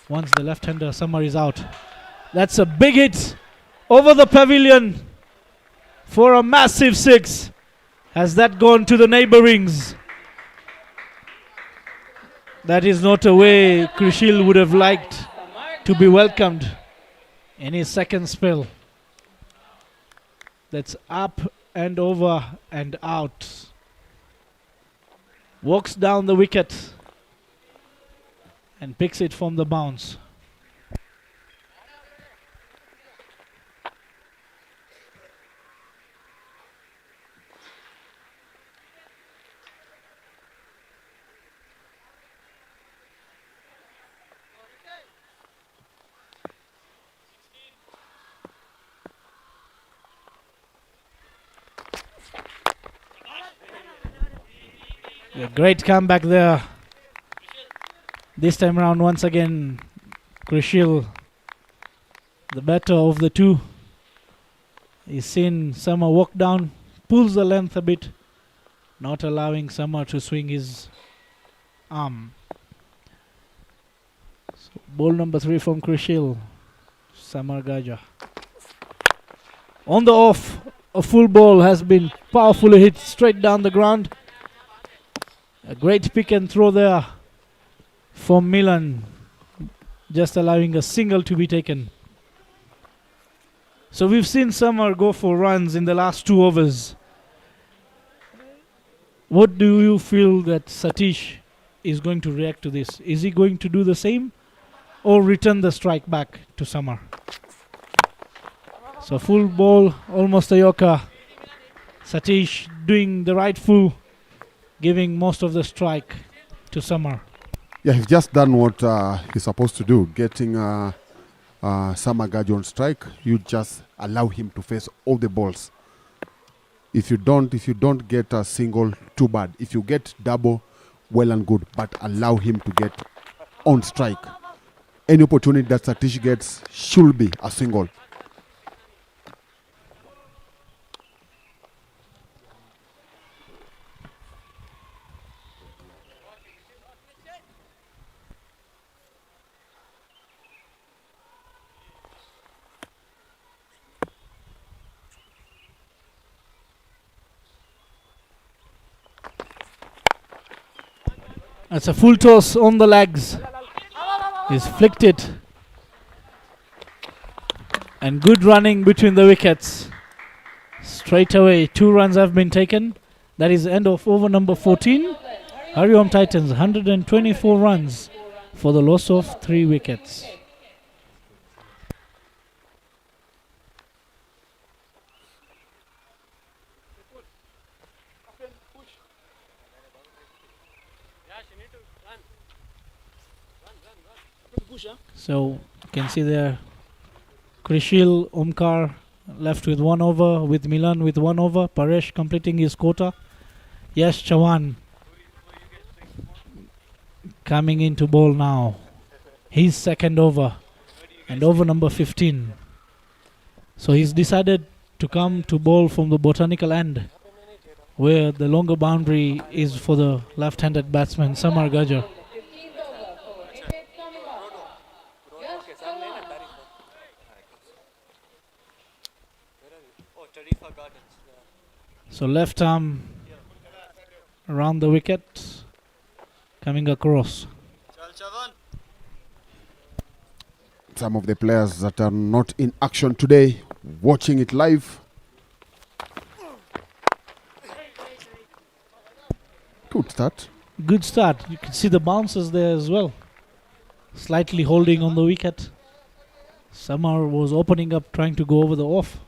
once the left-hander Samar is out. That's a big hit over the pavilion for a massive 6. Has that gone to the neighborings? That is not a way Krishil would have liked to be welcomed in his second spell. That's up and over and out. Walks down the wicket and picks it from the bounce. A great comeback there. This time around, once again, Krishil, the better of the two. He's seen Summer walk down, pulls the length a bit, not allowing Summer to swing his arm. So ball number 3 from Krishil, Samar Gaja. On the off, a full ball has been powerfully hit straight down the ground. A great pick and throw there from Milan, just allowing a single to be taken. So we've seen Samar go for runs in the last 2 overs. What do you feel that Satish is going to react to this? Is he going to do the same or return the strike back to Samar? So full ball, almost a yorker. Satish doing the rightful, giving most of the strike to Samar. Yeah, he's just done what he's supposed to do, getting Samar Gaja on strike. You just allow him to face all the balls. If you don't get a single, too bad. If you get double, well and good, but allow him to get on strike. Any opportunity that Satish gets should be a single. That's a full toss on the legs. He's flicked it. And good running between the wickets. Straight away, 2 runs have been taken. That is end of over number 14. Hariom Titans, 124 runs for the loss of 3 wickets. So you can see there Krishil, Omkar left with 1 over, with Milan with 1 over, Paresh completing his quota. Yash Chawan coming into ball now. His second over and over number 15. So he's decided to come to ball from the botanical end, where the longer boundary is for the left-handed batsman Samar Gaja. So left arm around the wicket, coming across. Some of the players that are not in action today, watching it live. Good start. Good start. You can see the bounces there as well. Slightly holding on the wicket. Samar was opening up, trying to go over the off.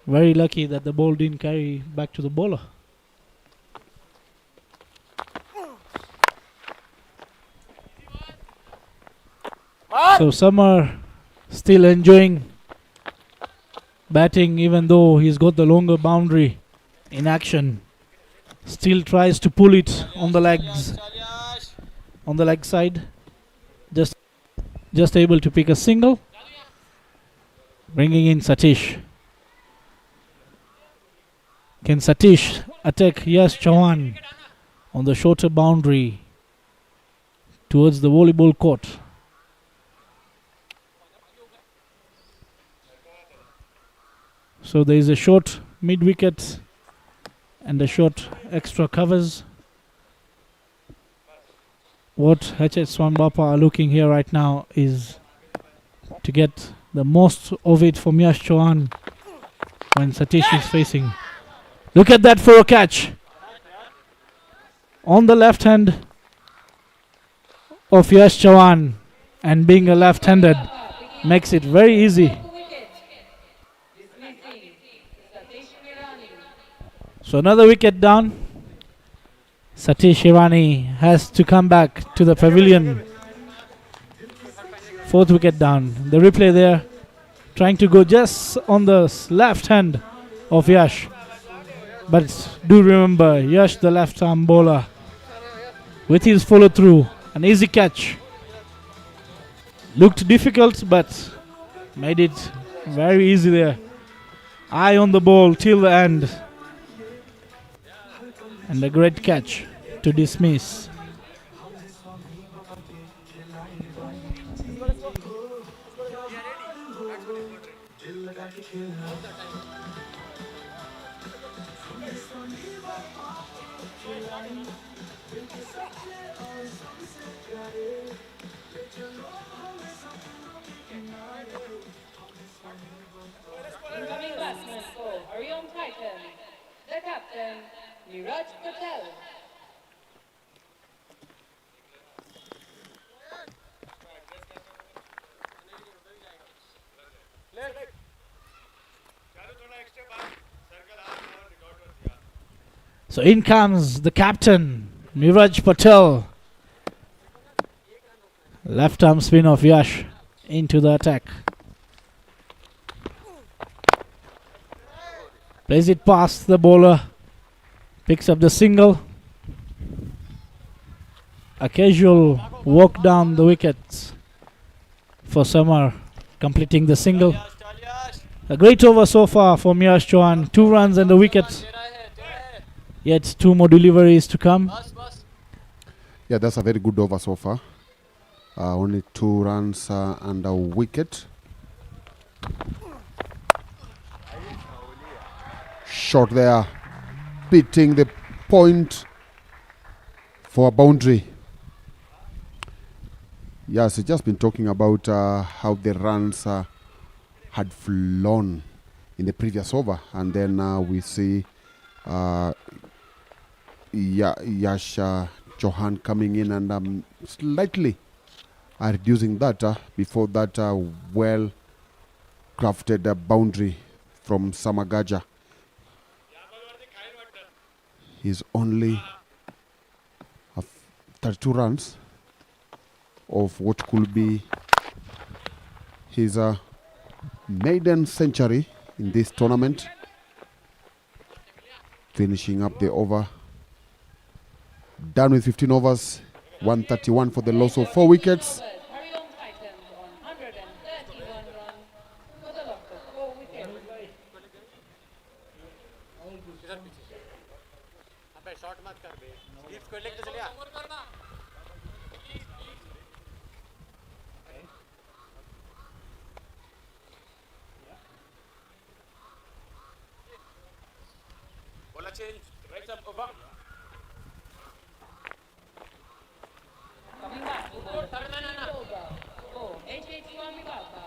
Very lucky that the ball didn't carry back to the bowler. So Samar still enjoying batting, even though he's got the longer boundary in action. Still tries to pull it on the legs, on the leg side. Just able to pick a single. Bringing in Satish. Can Satish attack Yash Chawan on the shorter boundary towards the volleyball court? So there is a short mid-wicket and a short extra covers. what HH SWAMIBAPA are looking here right now is to get the most of it from Yash Chauhan when Satish is facing. Look at that for a catch. On the left hand of Yash Chauhan, and being a left-handed makes it very easy. So another wicket down. Satish Irani has to come back to the pavilion. Fourth wicket down. The replay there, trying to go just on the left hand of Yash. But do remember, Yash, the left arm bowler, with his follow through, an easy catch. Looked difficult, but made it very easy there. Eye on the ball till the end. And a great catch to dismiss. Incoming batsman for HARIOM TITANS, the captain, Patel. So in comes the captain, Patel. Left arm spin of Yash into the attack. Plays it past the bowler. Picks up the single. A casual walk down the wickets for Samar, completing the single. A great over so far for Yash Chauhan. 2 runs and a wicket. Yet 2 more deliveries to come. Yeah, that's a very good over so far. Only 2 runs and a wicket. Shot there, beating the point for a boundary. Yes, we've just been talking about how the runs had flown in the previous over, and then we see Yash Chauhan coming in and slightly reducing that before that well crafted boundary from Samagaja. He's only 32 runs of what could be his maiden century in this tournament, finishing up the over. Done with 15 overs, 131 for the loss of 4 wickets. HARIOM TITANS on 131 runs for the loss of 4 wickets. Shot मत कर बे स्लीप्स को लेके चलिए बोला change right up over Coming back to the over for HH SWAMIBAPA,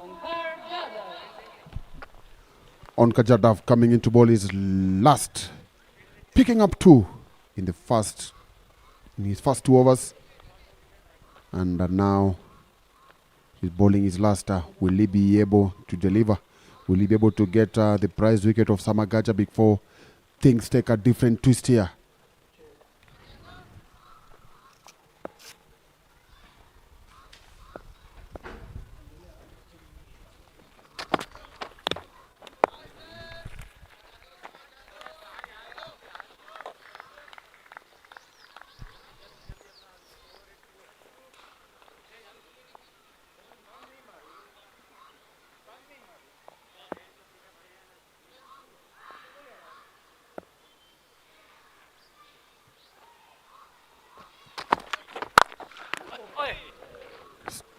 Onkar Jadhav. Onkar Jadhav coming into ball is last, picking up 2 in his first 2 overs, and now he's bowling his last. Will he be able to deliver? Will he be able to get the prize wicket of Samagaja before things take a different twist here?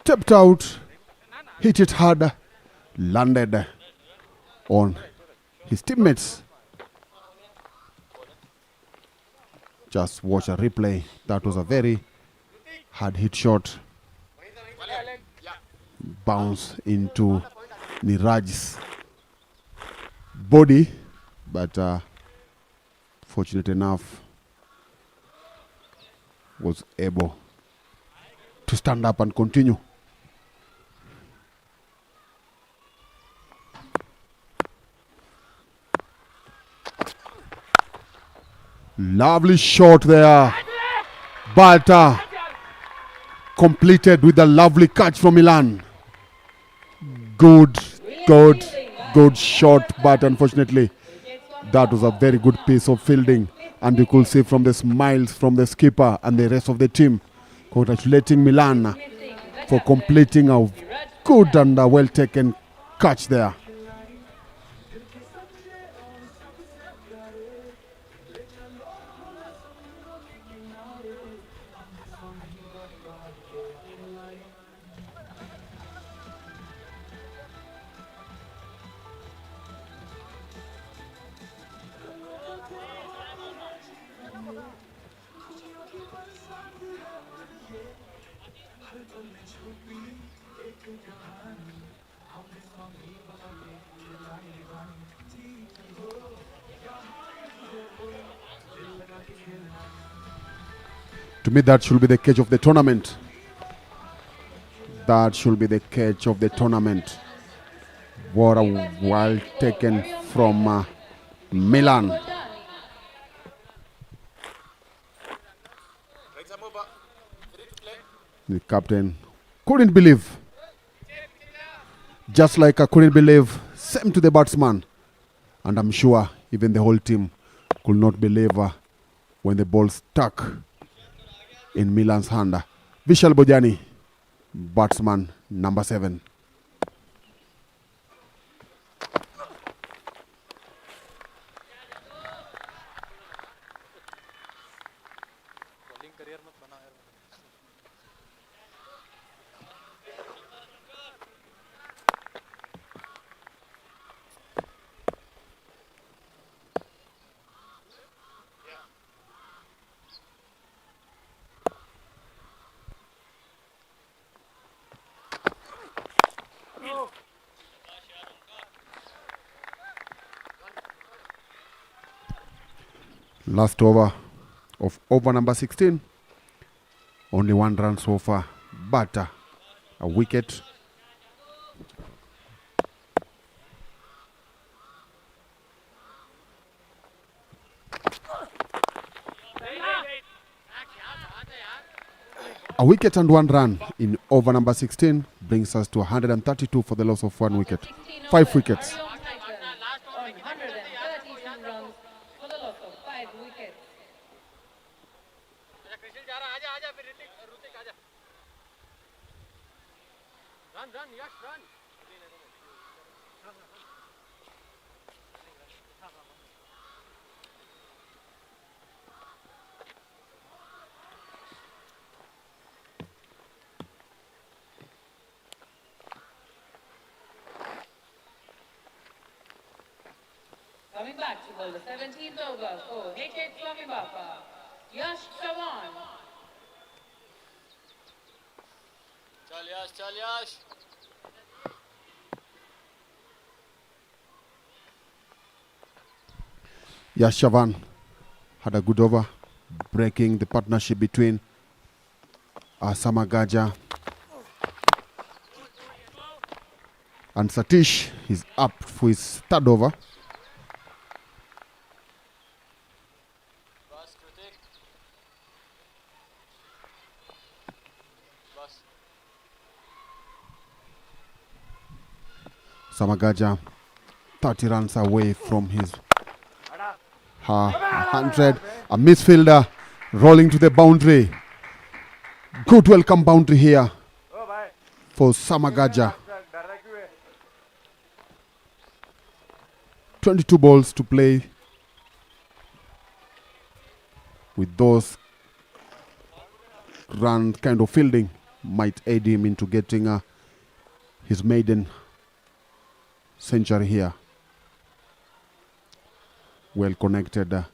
Stepped out, hit it hard, landed on his teammates. Just watch a replay. That was a very Hard hit shot. Bounce into Niraj's body, but fortunate enough was able to stand up and continue. Lovely shot there, but completed with a lovely catch from Milan. Good shot, but unfortunately that was a very good piece of fielding, and you could see from the smiles from the skipper and the rest of the team congratulating Milan for completing a good and well taken catch there. To me, that should be the catch of the tournament. That should be the catch of the tournament. What a well taken from Milan. The captain couldn't believe. Just like I couldn't believe, same to the batsman. And I'm sure even the whole team could not believe when the ball stuck in Milan's hand. Vishal Bojani, batsman number 7. Last over of over number 16. Only 1 run so far, but a wicket. A wicket and 1 run in over number 16 brings us to 132 for the loss of 1 wicket. 5 wickets. Coming back to bowl the 17th over for SWAMIBAPA, Yash Chavan. Chal Yash. Yash Chavan had a good over, breaking the partnership between Samagaja and Satish. He's up for his 3rd over. Samagaja 30 runs away from his 100. A misfielder rolling to the boundary. Good welcome boundary here for Samagaja. 22 balls to play. With those run kind of fielding might aid him into getting his maiden century here. Well connected.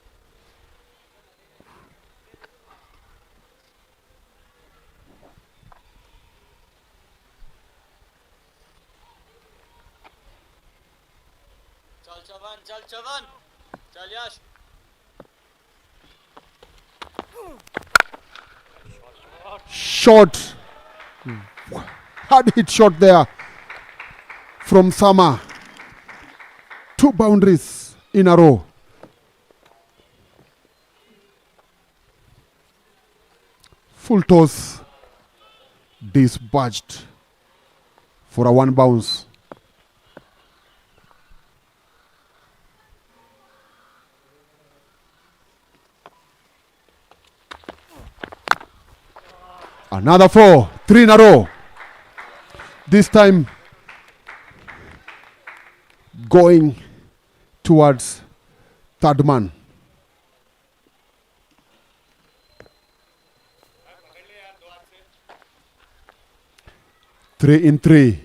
चल चवन चल यश Shot. Hard hit shot there from Sama. 2 boundaries in a row. Full toss. Dispatched for a 1 bounce. Another 4, 3 in a row. This time going towards third man. Three in 3.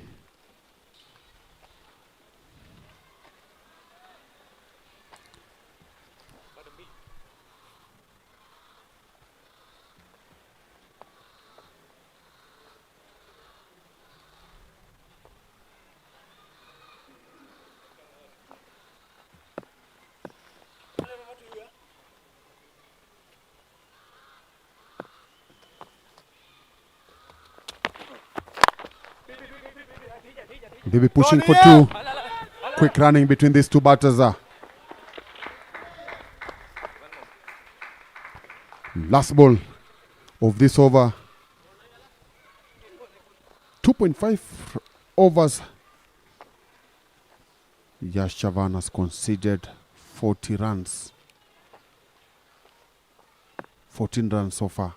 They'll be pushing for 2. Quick running between these two batters. Last ball of this over. 2.5 overs. Yash Chavan has conceded 40 runs. 14 runs so far.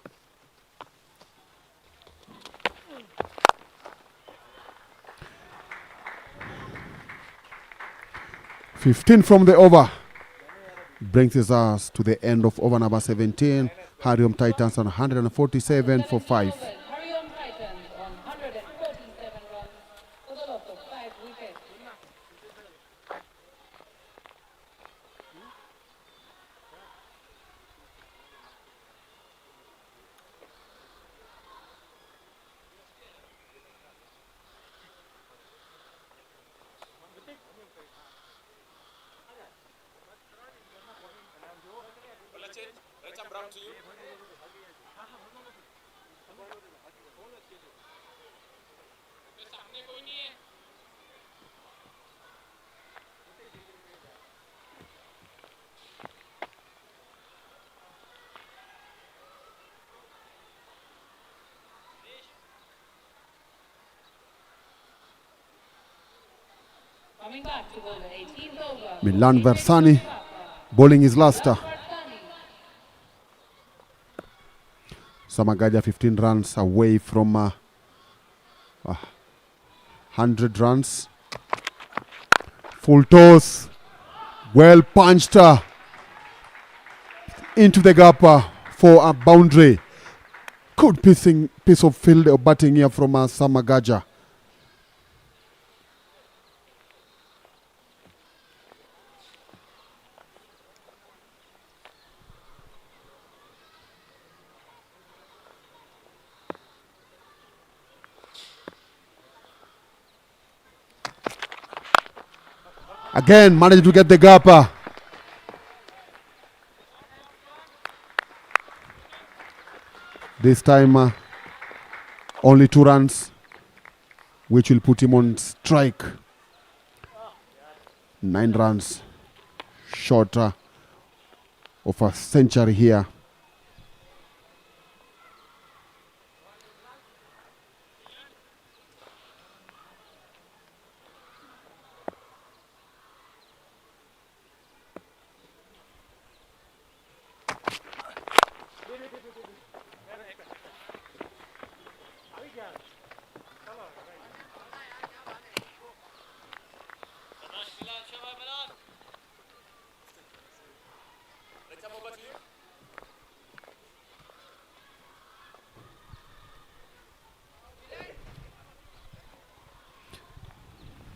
$15 from the over brings us to the end of over number 17. HARIOM Titans on 147 for 5. HARIOM Titans on 147 runs for the loss of 5 wickets. Coming back to bowl the 18th over. Milan Versani bowling his last. Samagaja 15 runs away from 100 runs. Full toss. Well punched into the gap for a boundary. Good piece of field batting here from Samagaja. Again, managed to get the gap. This time, only 2 runs, which will put him on strike. 9 runs, short of a century here.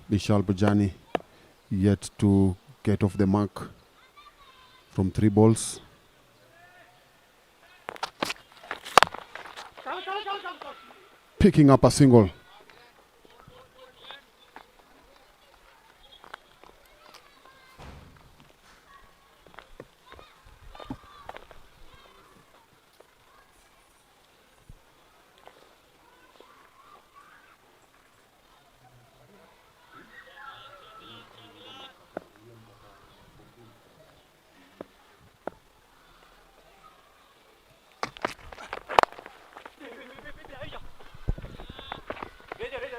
Vishal Bajani yet to get off the mark from 3 balls. Picking up a single.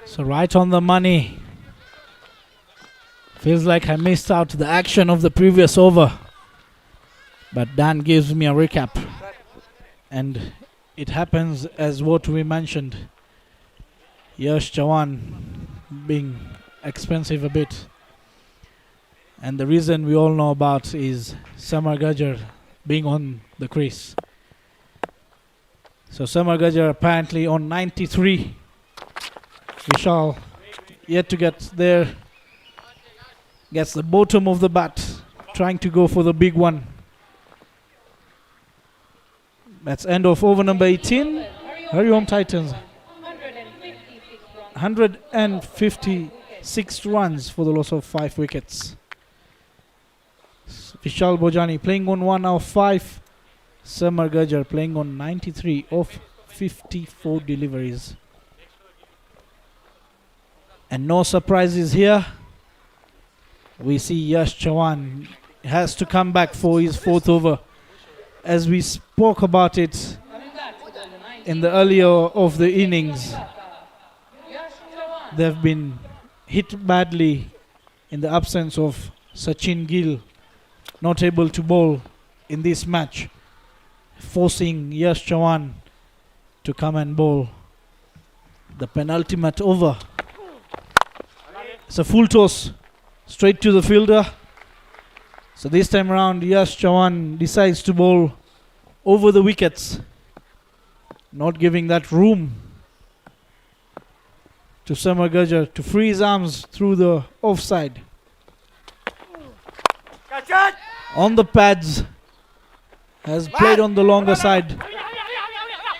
So right on the money. Feels like I missed out the action of the previous over. But Dan gives me a recap. And it happens as what we mentioned. Yash Chawan being expensive a bit. And the reason we all know about is Samar Gajar being on the crease. So Samar Gajar apparently on 93. Vishal yet to get there. Gets the bottom of the bat. Trying to go for the big one. That's end of over number 18. Hariom Titans. 156 runs for the loss of 5 wickets. Vishal Bojani playing on 1 out of 5. Samar Gajar playing on 93 of 54 deliveries. And no surprises here. We see Yash Chawan has to come back for his 4th over. As we spoke about it in the earlier of the innings, they've been hit badly in the absence of Sachin Gill, not able to bowl in this match, forcing Yash Chawan to come and bowl the penultimate over. It's a full toss straight to the fielder. So this time around, Yash Chawan decides to bowl over the wickets, not giving that room to Samar Gajar to free his arms through the offside. On the pads, has played on the longer side.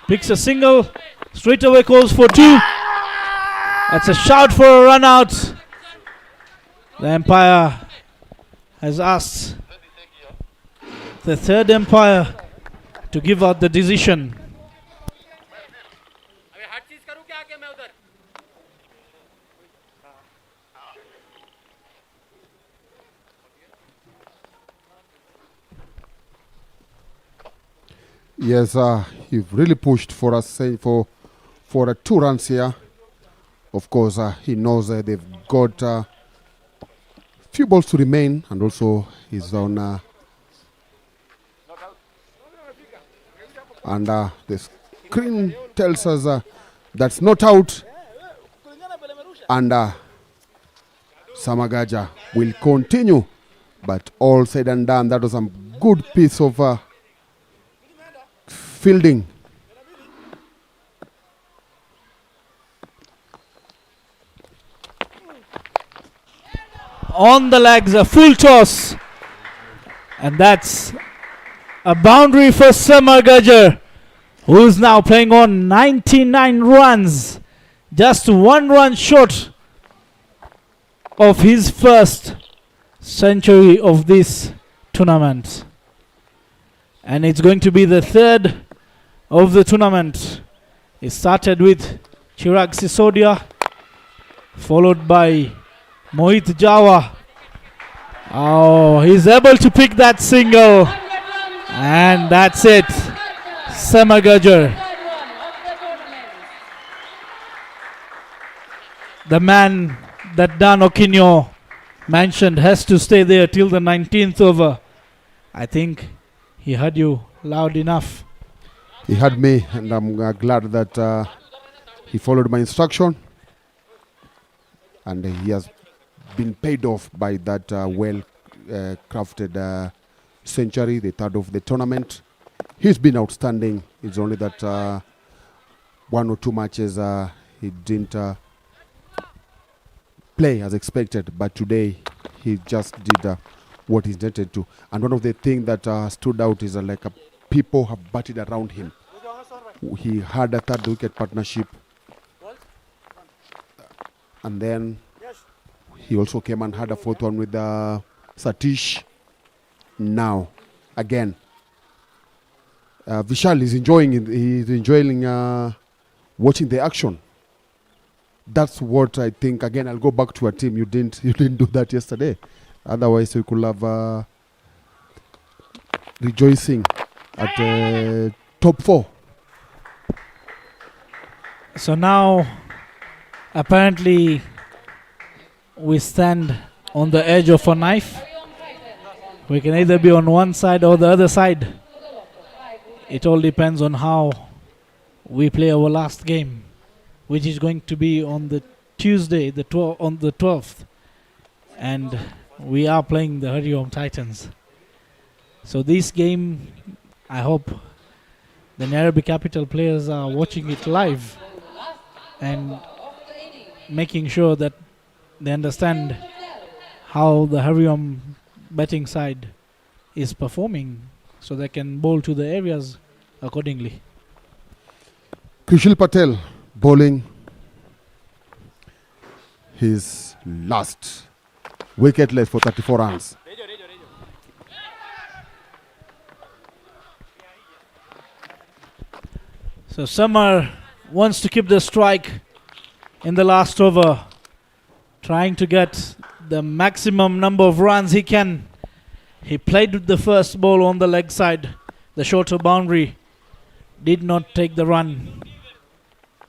Picks a single, straight away calls for 2. That's a shout for a run out. The umpire has asked the 3rd umpire to give out the decision. Yes, you've really pushed for us for 2 runs here. Of course, he knows they've got few balls to remain, and also he's on and the screen tells us that's not out, and Samar Gajar will continue. But all said and done, that was some good piece of fielding. On the legs, a full toss. And that's a boundary for Samar Gajar, who's now playing on 99 runs. Just 1 run short of his first century of this tournament. And it's going to be the 3rd of the tournament. It started with Chirag Sisodia, followed by Mohit Jawa. Oh, he's able to pick that single. And that's it. Samar Gajar, the man that Dan Okinyo mentioned, has to stay there till the 19th over. I think he heard you loud enough. He heard me, and I'm glad that he followed my instruction. And he has been paid off by that well-crafted century, the 3rd of the tournament. He's been outstanding. It's only that 1 or 2 matches he didn't play as expected, but today he just did what he intended to. And one of the things that stood out is people have batted around him. He had a 3rd wicket partnership, and then he also came and had a 4th one with Satish. Now, again, Vishal is enjoying it. He's enjoying watching the action. That's what I think. Again, I'll go back to a team. You didn't do that yesterday. Otherwise, we could have rejoicing at top 4. So now Apparently, we stand on the edge of a knife. We can either be on one side or the other side. It all depends on how we play our last game, which is going to be on the Tuesday, on the 12th. And we are playing the HARIOM Titans. So this game, I hope the NAIROBI Capital players are watching it live and making sure that they understand how the HARIOM betting side is performing so they can bowl to the areas accordingly. Krishil Patel bowling his last wicketless for 34 runs. So Summer wants to keep the strike in the last over, trying to get the maximum number of runs he can. He played with the first ball on the leg side, the shorter boundary, did not take the run.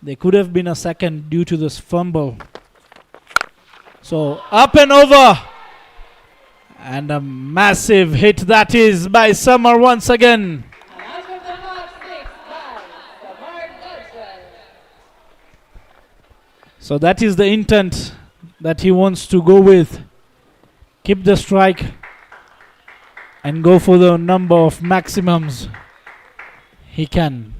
There could have been a second due to this fumble. So up and over, and a massive hit that is by Summer once again. So that is the intent that he wants to go with. Keep the strike and go for the number of maximums he can.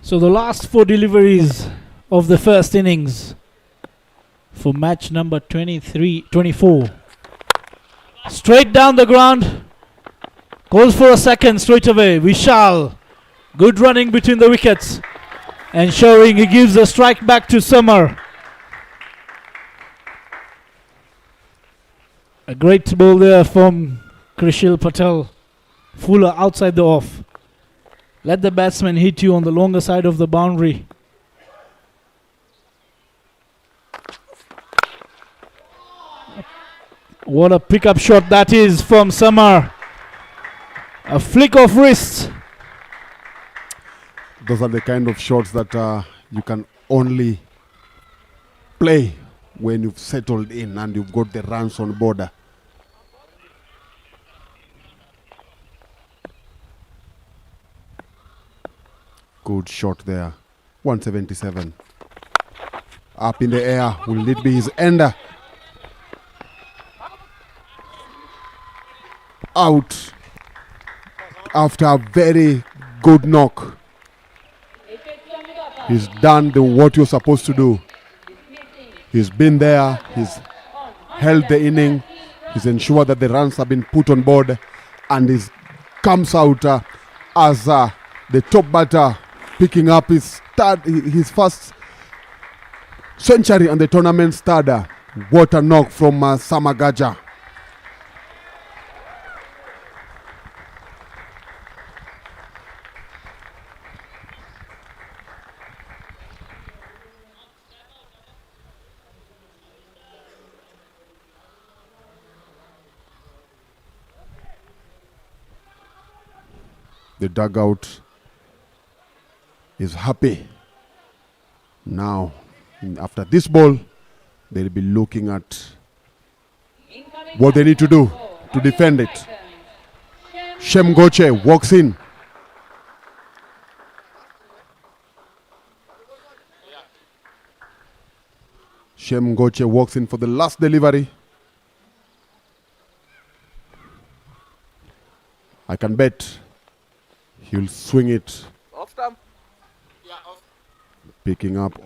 So the last 4 deliveries of the first innings for match number 24. Straight down the ground. Goes for a second straight away. Vishal. Good running between the wickets. Ensuring he gives the strike back to Summer. A great ball there from Krishil Patel. Fuller outside the off. Let the batsman hit you on the longer side of the boundary. What a pickup shot that is from Summer. A flick of wrist. Those are the kind of shots that you can only play when you've settled in and you've got the runs on board. Good shot there. 177. Up in the air. Will it be his ender? Out. After a very good knock. He's done what you're supposed to do. He's been there. He's held the inning. He's ensured that the runs have been put on board. And he comes out as the top batter, picking up his first century on the tournament starter. What a knock from Samagaja. The dugout is happy. Now, after this ball, they'll be looking at what they need to do to defend it. Shem Goche walks in. Shem Goche walks in for the last delivery. I can bet he'll swing it. Off stump. Picking up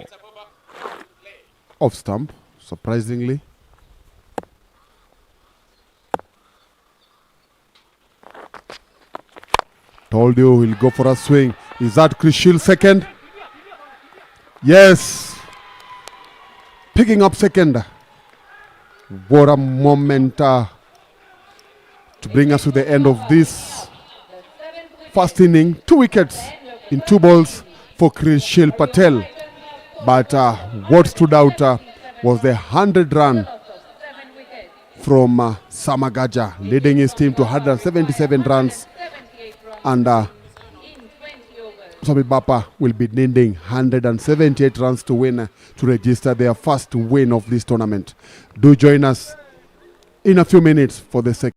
off stump, surprisingly. Told you he'll go for a swing. Is that Krishil second? Yes. Picking up second. What a moment to bring us to the end of this first inning. 2 wickets in 2 balls for Krishil Patel. But what stood out was the 100-run from Samagaja, leading his team to 177 runs. And SWAMIBAPA will be needing 178 runs to win to register their first win of this tournament. Do join us in a few minutes for the second.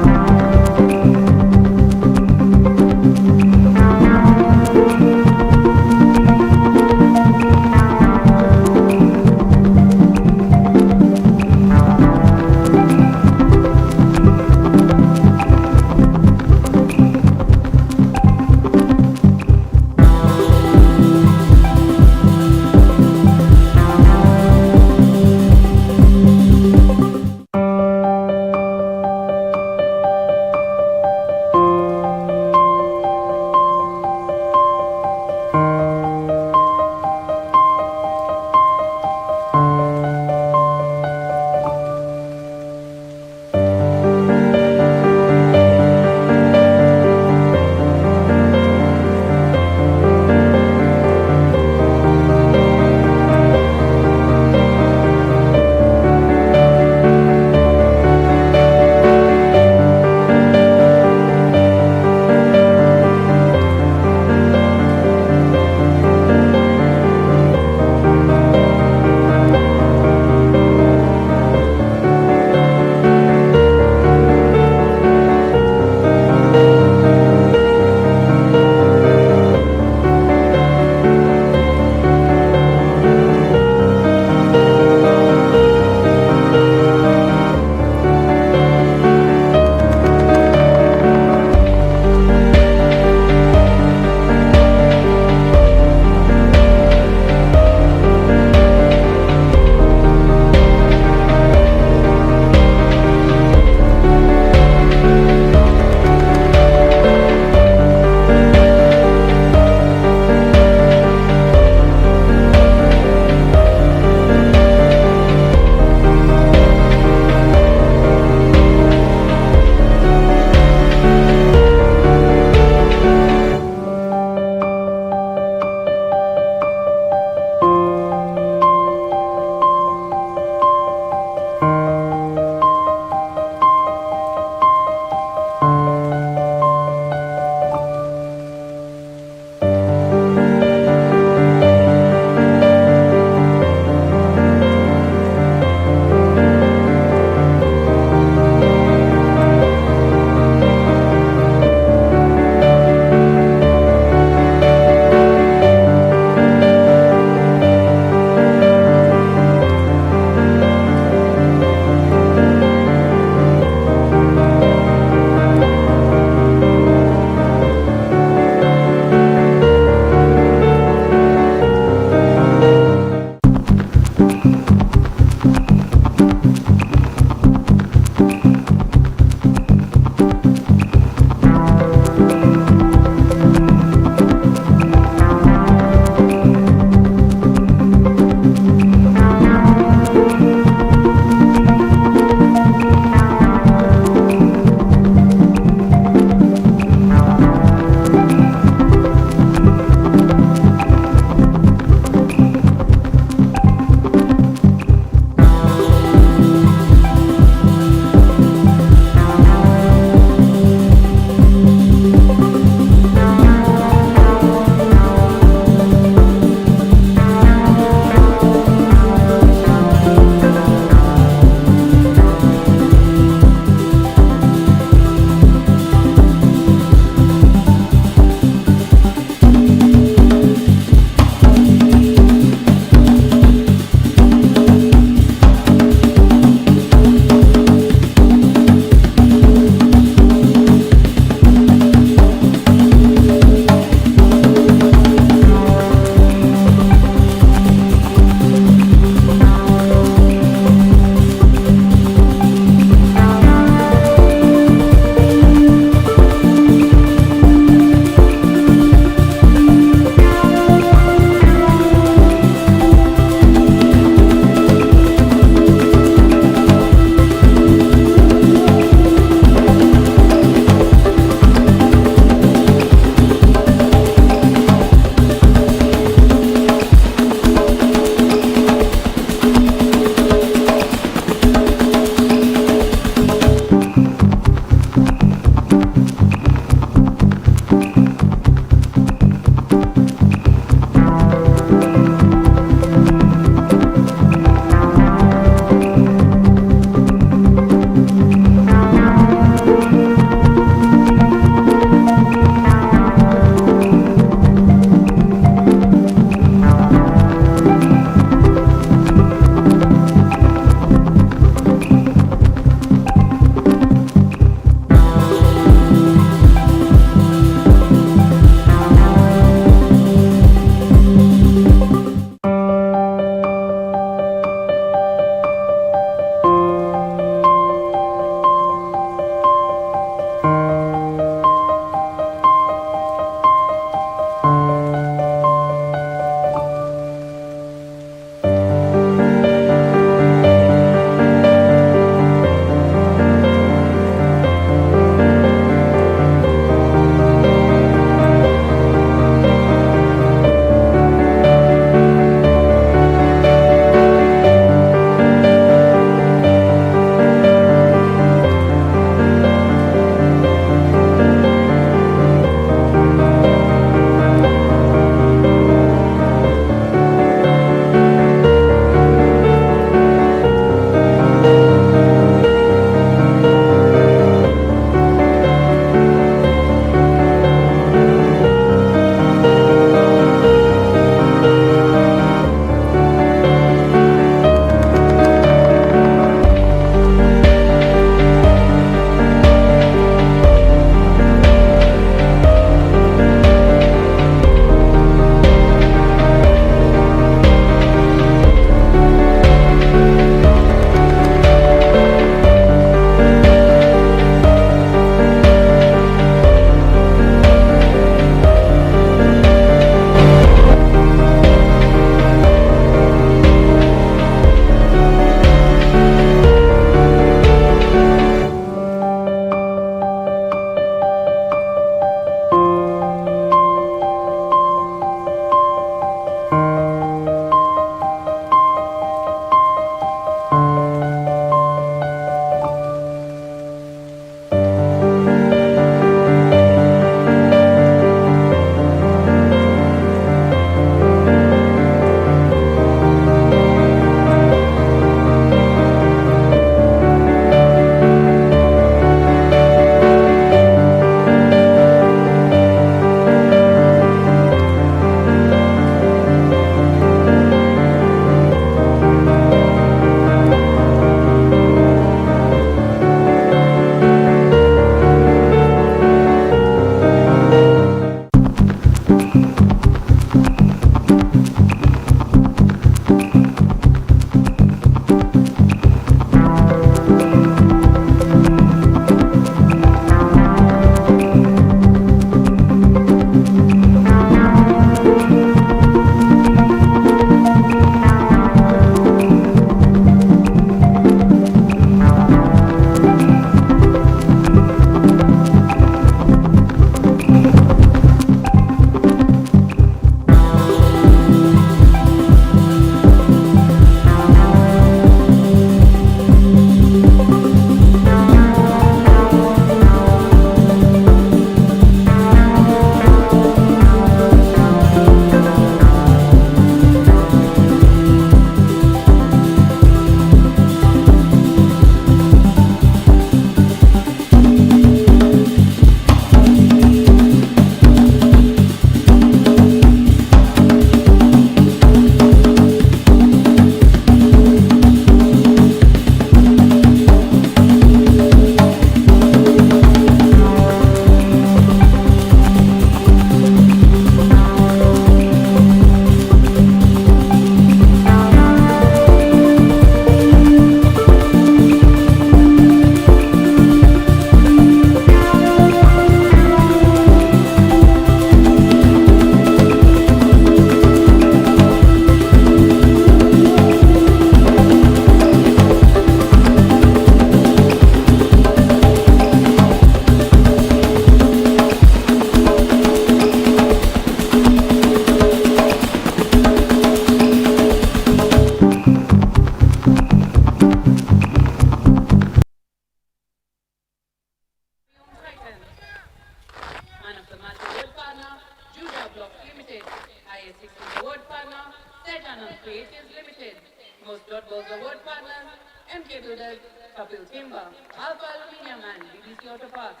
Highest 16 award partner, Set Anand Creatives Limited. Most dot balls award partners, MK Builders, Kapil Timber, Alpha Aluminium and BBC Auto Parts.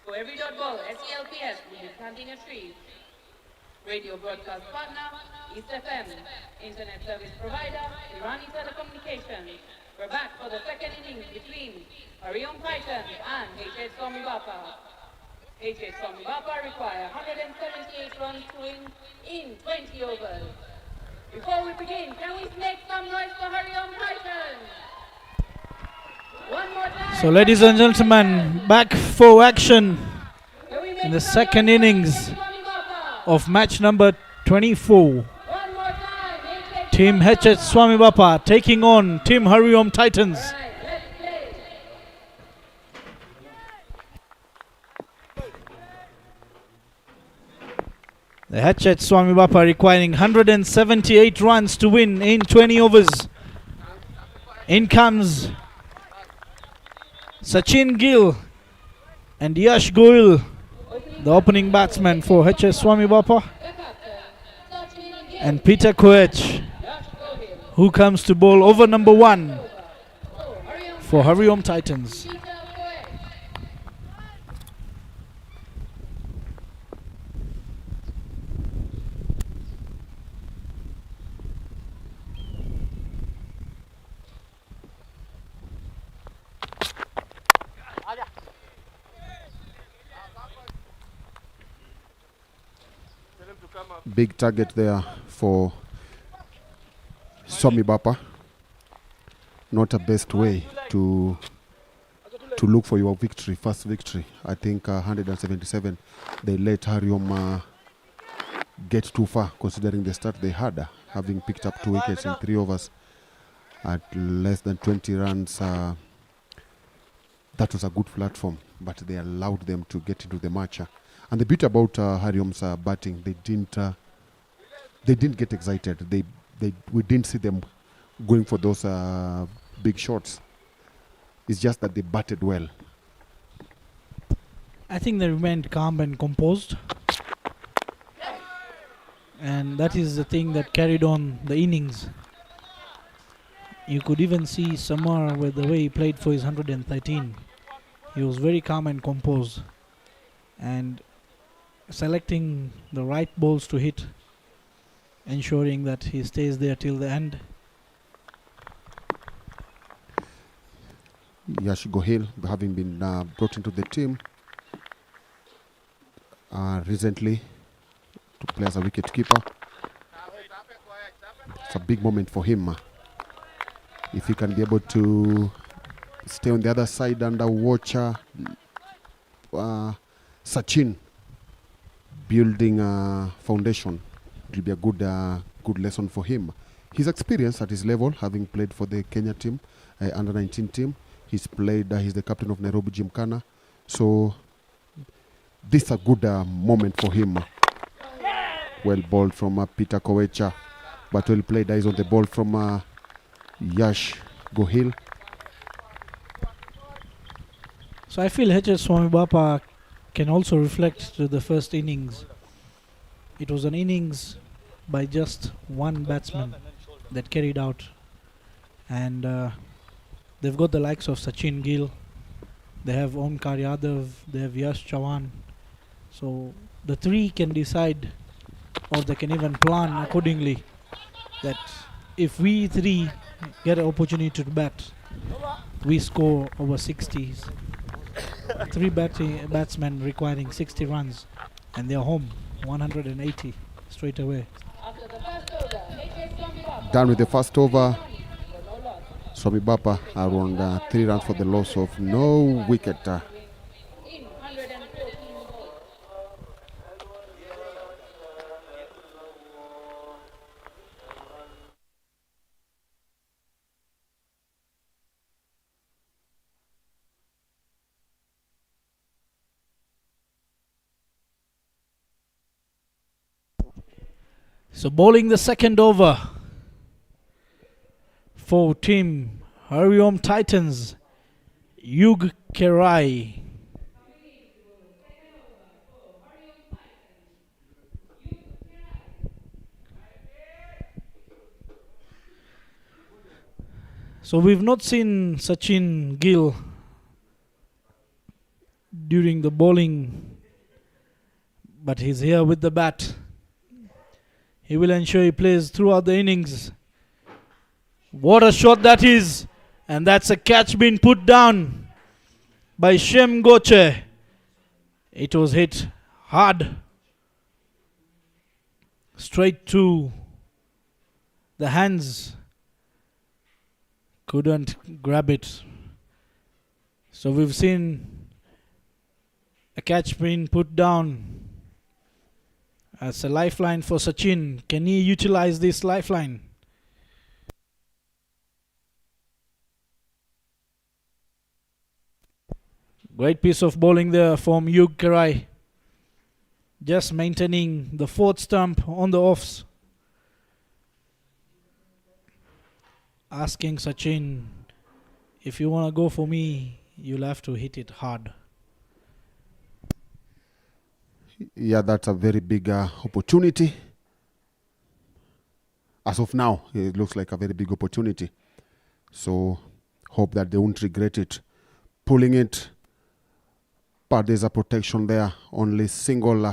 For every dot ball, SCLPS will be planting a tree. Radio broadcast partner, East FM. Internet service provider, Irani Telecommunications. We're back for the second innings between HARIOM Titans and HH SWAMIBAPA. HH SWAMIBAPA require 178 runs to win in 20 overs. Before we begin, can we make some noise for HARIOM Titans? One more time. So, ladies and gentlemen, back for action in the second innings of match number 24. Team HH SWAMIBAPA taking on Team HARIOM Titans. The HH SWAMIBAPA requiring 178 runs to win in 20 overs. In comes Sachin Gill and Yash Goyal, the opening batsman for HH SWAMIBAPA, and Peter Koech, who comes to bowl over number 1 for HARIOM Titans. Big target there for SWAMIBAPA. Not a best way to look for your victory, first victory. I think 177. They let HARIOM get too far, considering the start they had, having picked up 2 wickets in 3 overs at less than 20 runs. That was a good platform, but they allowed them to get into the match. And the beauty about HARIOM's batting, they didn't get excited. We didn't see them going for those big shots. It's just that they batted well. I think they remained calm and composed, and that is the thing that carried on the innings. You could even see Samar with the way he played for his 113. He was very calm and composed, and selecting the right balls to hit, ensuring that he stays there till the end. Yash Gohil, having been brought into the team recently to play as a wicket keeper. It's a big moment for him. If he can be able to stay on the other side and watch Sachin building a foundation, it will be a good lesson for him. His experience at his level, having played for the Kenya team, under 19 team, he's the captain of NAIROBI Gymkhana. So this is a good moment for him. Well bowled from Peter Koech, but well played eyes on the ball from Yash Gohil. So I feel HH SWAMIBAPA can also reflect to the first innings. It was an innings by just one batsman that carried out, and they've got the likes of Sachin Gill, they have Omkar Yadav, they have Yash Chavan. So the three can decide, or they can even plan accordingly, that if we three get an opportunity to bat, we score over 60s. 3 batsmen requiring 60 runs, and they're home 180 straight away. Done with the first over. SWAMIBAPA around 3 runs for the loss of no wicket. So bowling the second over for Team HARIOM Titans, Yug Kerai. So we've not seen Sachin Gill during the bowling, but he's here with the bat. He will ensure he plays throughout the innings. What a shot that is! And that's a catch being put down by Shem Goche. It was hit hard, straight to the hands. Couldn't grab it. So we've seen a catch being put down as a lifeline for Sachin. Can he utilize this lifeline? Great piece of bowling there from Yug Karai. Just maintaining the fourth stump on the offs. Asking Sachin, if you want to go for me, you'll have to hit it hard. Yeah, that's a very big opportunity. As of now, it looks like a very big opportunity. So, hope that they won't regret it. Pulling it, but there's a protection there. Only single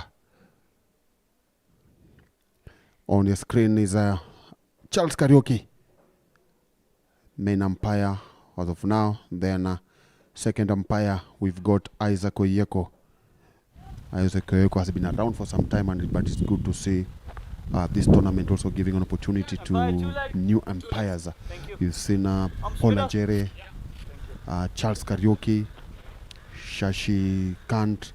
on your screen is Charles Karaoke, main umpire as of now. Then second umpire, we've got Isaac Oyeko. Isaac Oyeko has been around for some time, but it's good to see this tournament also giving an opportunity to new umpires. You've seen Paul Ajere, Charles Karaoke, Shashi Kant.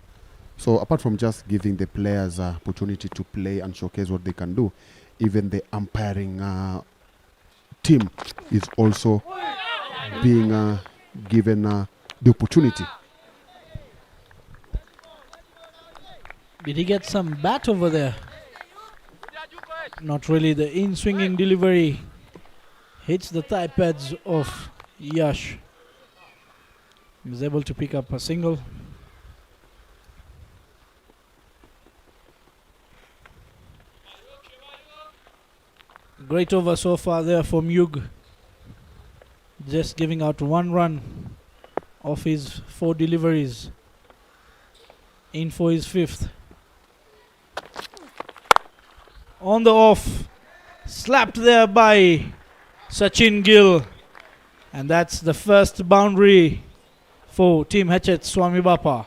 So apart from just giving the players opportunity to play and showcase what they can do, even the umpiring team is also being given the opportunity. Did he get some bat over there? Not really. The in-swinging delivery hits the thigh pads of Yash. He was able to pick up a single. Great over so far there from Yug. Just giving out 1 run of his 4 deliveries. In for his 5th. On the off. Slapped there by Sachin Gill. And that's the first boundary for Team HH SWAMIBAPA.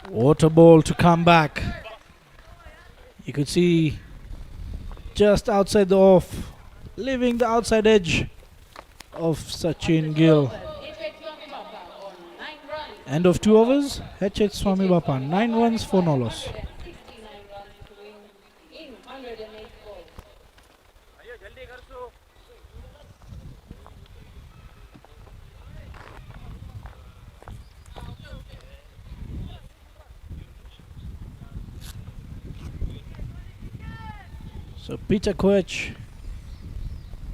Water ball to come back. You could see just outside the off, leaving the outside edge of Sachin Gill. End of 2 overs. HH SWAMIBAPA 9 runs for no loss. So Peter Koech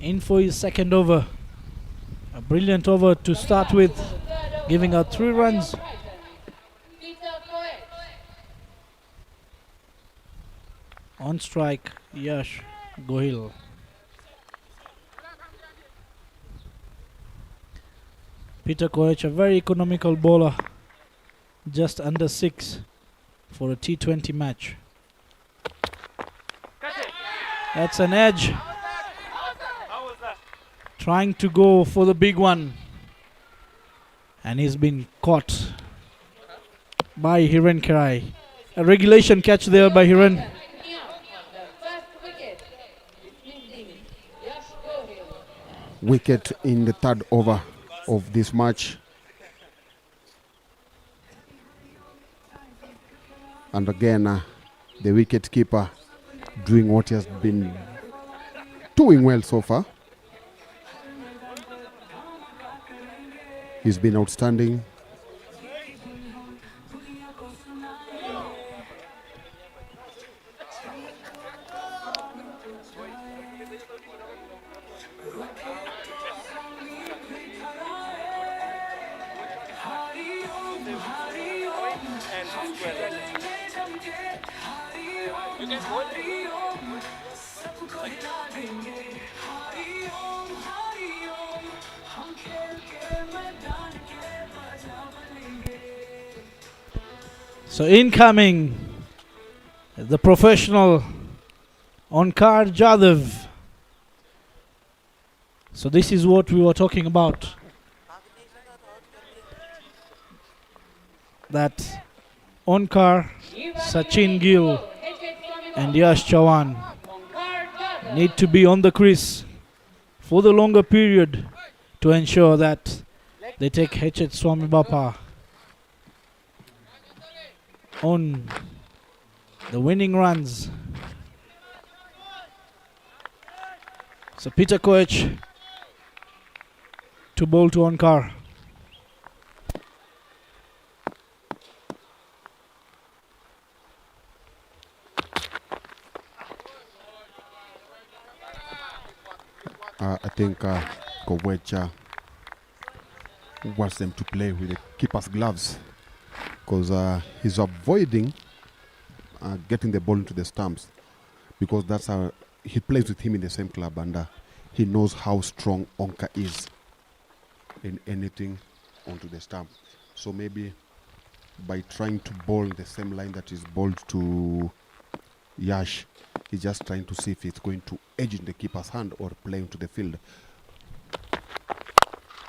in for his second over. A brilliant over to start with, giving out 3 runs. On strike, Yash Gohil. Peter Koech, a very economical bowler, just under 6 for a T20 match. That's an edge. Trying to go for the big one. And he's been caught by Hiren Karai. A regulation catch there by Hiren. Wicket in the 3rd over of this match. And again, the wicket keeper doing what he has been doing well so far. He's been outstanding. So incoming, the professional Onkar Jadhav. So this is what we were talking about. That Onkar, Sachin Gill and Yash Chavan need to be on the crease for the longer period to ensure that they take HH SWAMIBAPA on the winning runs. So Peter Koech to bowl to Onkar. I think Koech wants them to play with the keeper's gloves because he's avoiding getting the ball into the stumps because that's how he plays with him in the same club and he knows how strong Onka is in anything onto the stump. So maybe by trying to bowl the same line that is bowled to Yash, he's just trying to see if it's going to edge in the keeper's hand or play into the field.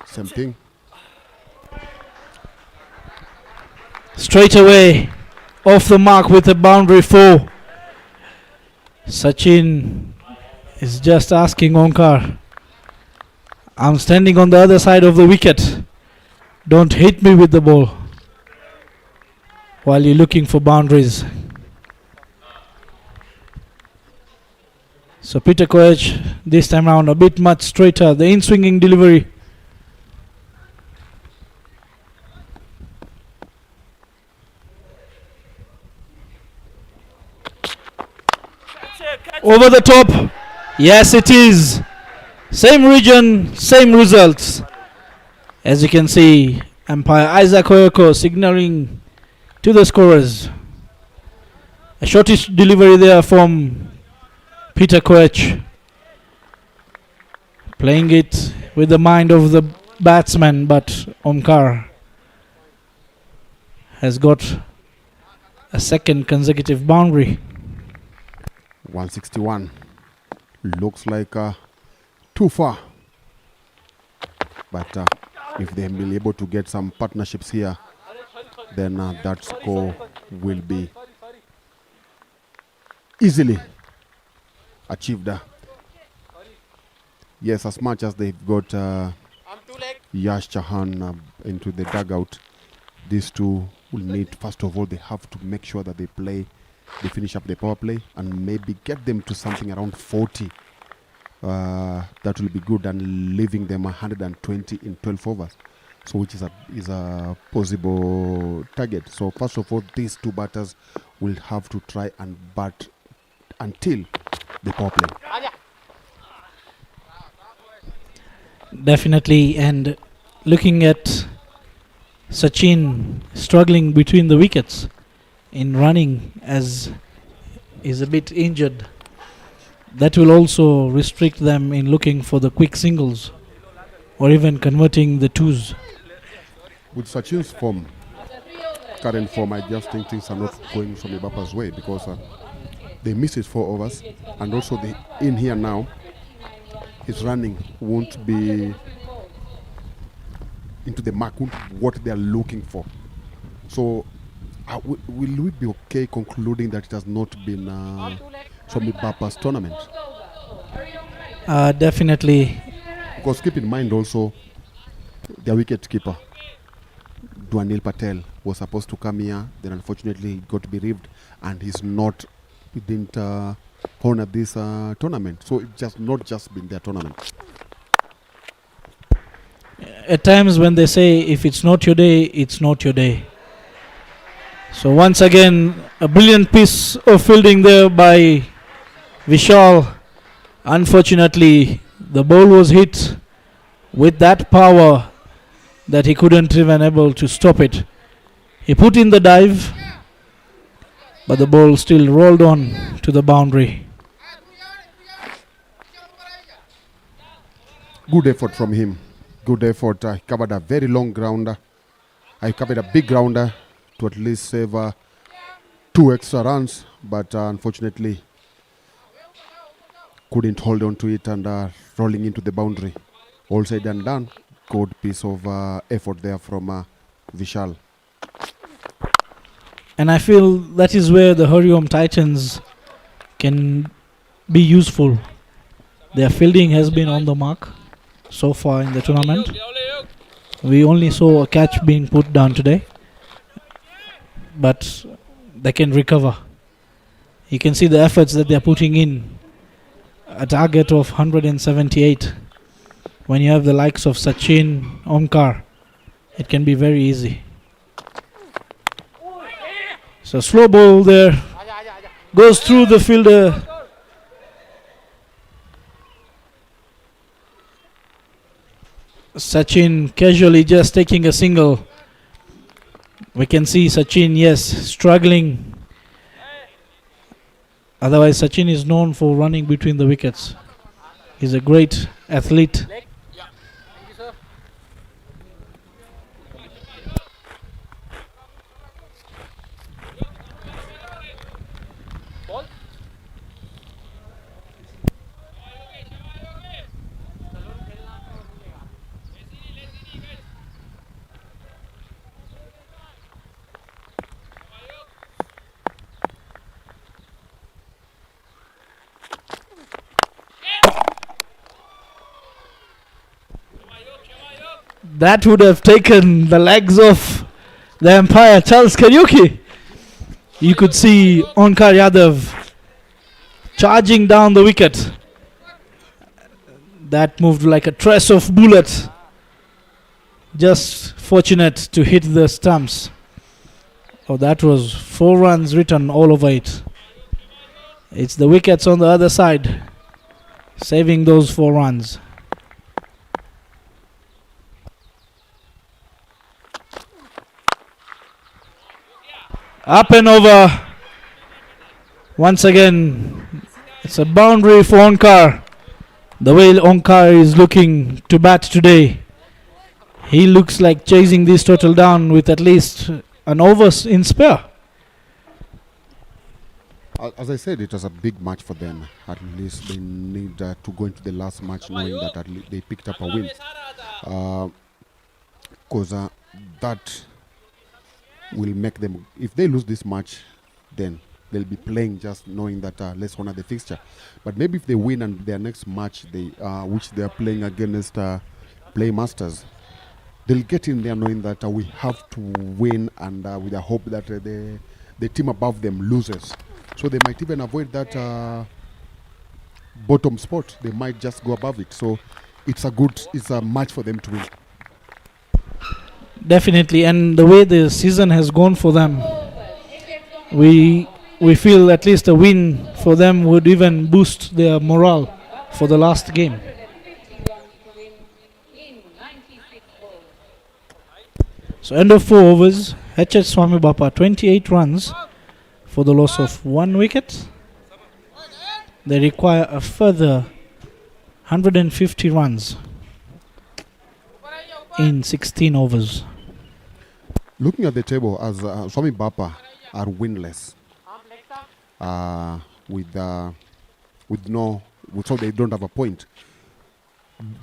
Same thing. Straight away off the mark with a boundary 4. Sachin is just asking Onkar, I'm standing on the other side of the wicket. Don't hit me with the ball while you're looking for boundaries. So Peter Koech this time around a bit much straighter. The in-swinging delivery. Over the top. Yes, it is. Same region, same results. As you can see, umpire Isaac Oyoko signaling to the scorers. A shortish delivery there from Peter Koech. Playing it with the mind of the batsman, but Onkar has got a second consecutive boundary. 161. Looks like too far. But if they've been able to get some partnerships here, then that score will be easily achieved. Yes, as much as they've got Yash Chahan into the dugout, these two will need, first of all, they have to make sure that they finish up the power play and maybe get them to something around 40. That will be good, and leaving them 120 in 12 overs, so which is a possible target. So first of all, these two batters will have to try and bat until the power play. Definitely, and looking at Sachin struggling between the wickets in running as is a bit injured, that will also restrict them in looking for the quick singles or even converting the twos. With Sachin's form, current form, I just think things are not going SWAMIBAPA's way because they missed his 4 overs, and also the in here now, his running won't be into the mark, what they are looking for. So will we be okay concluding that it has not been SWAMIBAPA's tournament? Definitely. Because keep in mind also, their wicket keeper, Dwanil Patel, was supposed to come here, then unfortunately he got bereaved, and he didn't honor this tournament. So it's just not just been their tournament. at times when they say if it's not your day, it's not your day. So once again, a brilliant piece of fielding there by Vishal. Unfortunately, the ball was hit with that power that he couldn't even able to stop it. He put in the dive, but the ball still rolled on to the boundary. Good effort from him. Good effort. He covered a very long grounder. I covered a big grounder to at least save 2 extra runs, but unfortunately couldn't hold on to it and rolling into the boundary. All said and done, good piece of effort there from Vishal. And I feel that is where the HARIOM Titans can be useful. Their fielding has been on the mark so far in the tournament. We only saw a catch being put down today, but they can recover. You can see the efforts that they are putting in. A target of 178. When you have the likes of Sachin, Omkar, it can be very easy. So slow ball there, goes through the fielder. Sachin casually just taking a single. We can see Sachin, yes, struggling. Otherwise, Sachin is known for running between the wickets. He's a great athlete. That would have taken the legs off the umpire, Charles Kariuki. You could see Onkar Yadav charging down the wicket. That moved like a trace of bullet. Just fortunate to hit the stumps. Oh, that was 4 runs written all over it. It's the wickets on the other side saving those 4 runs. Up and over. Once again, it's a boundary for Onkar. The way Onkar is looking to bat today, he looks like chasing this total down with at least an over in spare. As I said, it was a big match for them. At least they need to go into the last match knowing that at least they picked up a win. Because that will make them, if they lose this match, then they'll be playing just knowing that let's honor the fixture. But maybe if they win and their next match, which they are playing against Playmasters, they'll get in there knowing that we have to win and with the hope that the team above them loses. So they might even avoid that bottom spot. They might just go above it. So it's a match for them to win. Definitely, and the way the season has gone for them, we feel at least a win for them would even boost their morale for the last game. So end of 4 overs, HS SWAMIBAPA 28 runs for the loss of 1 wicket. They require a further 150 runs in 16 overs. Looking at the table, as SWAMIBAPA are winless, so they don't have a point.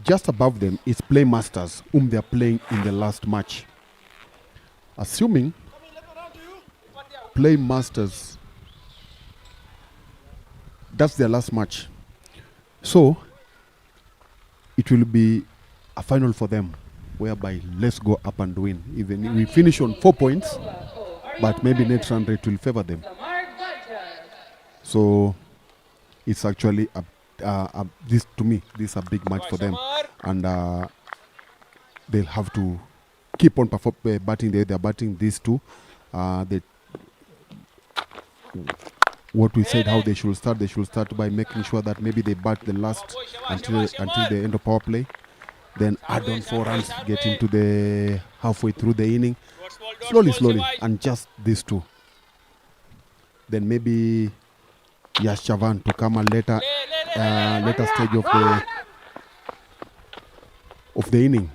Just above them is Playmasters, whom they are playing in the last match. Assuming Playmasters, that's their last match, so it will be a final for them, whereby let's go up and win. Even if we finish on 4 points, but maybe net run rate will favor them. So it's actually this, to me, this is a big match for them, and they'll have to keep on batting the way they're batting these two. What we said how they should start by making sure that maybe they bat the last until the end of power play, then add on 4 runs, get into the halfway through the inning, slowly, and just these two. Then maybe Yash Chavan to come a later stage of the inning.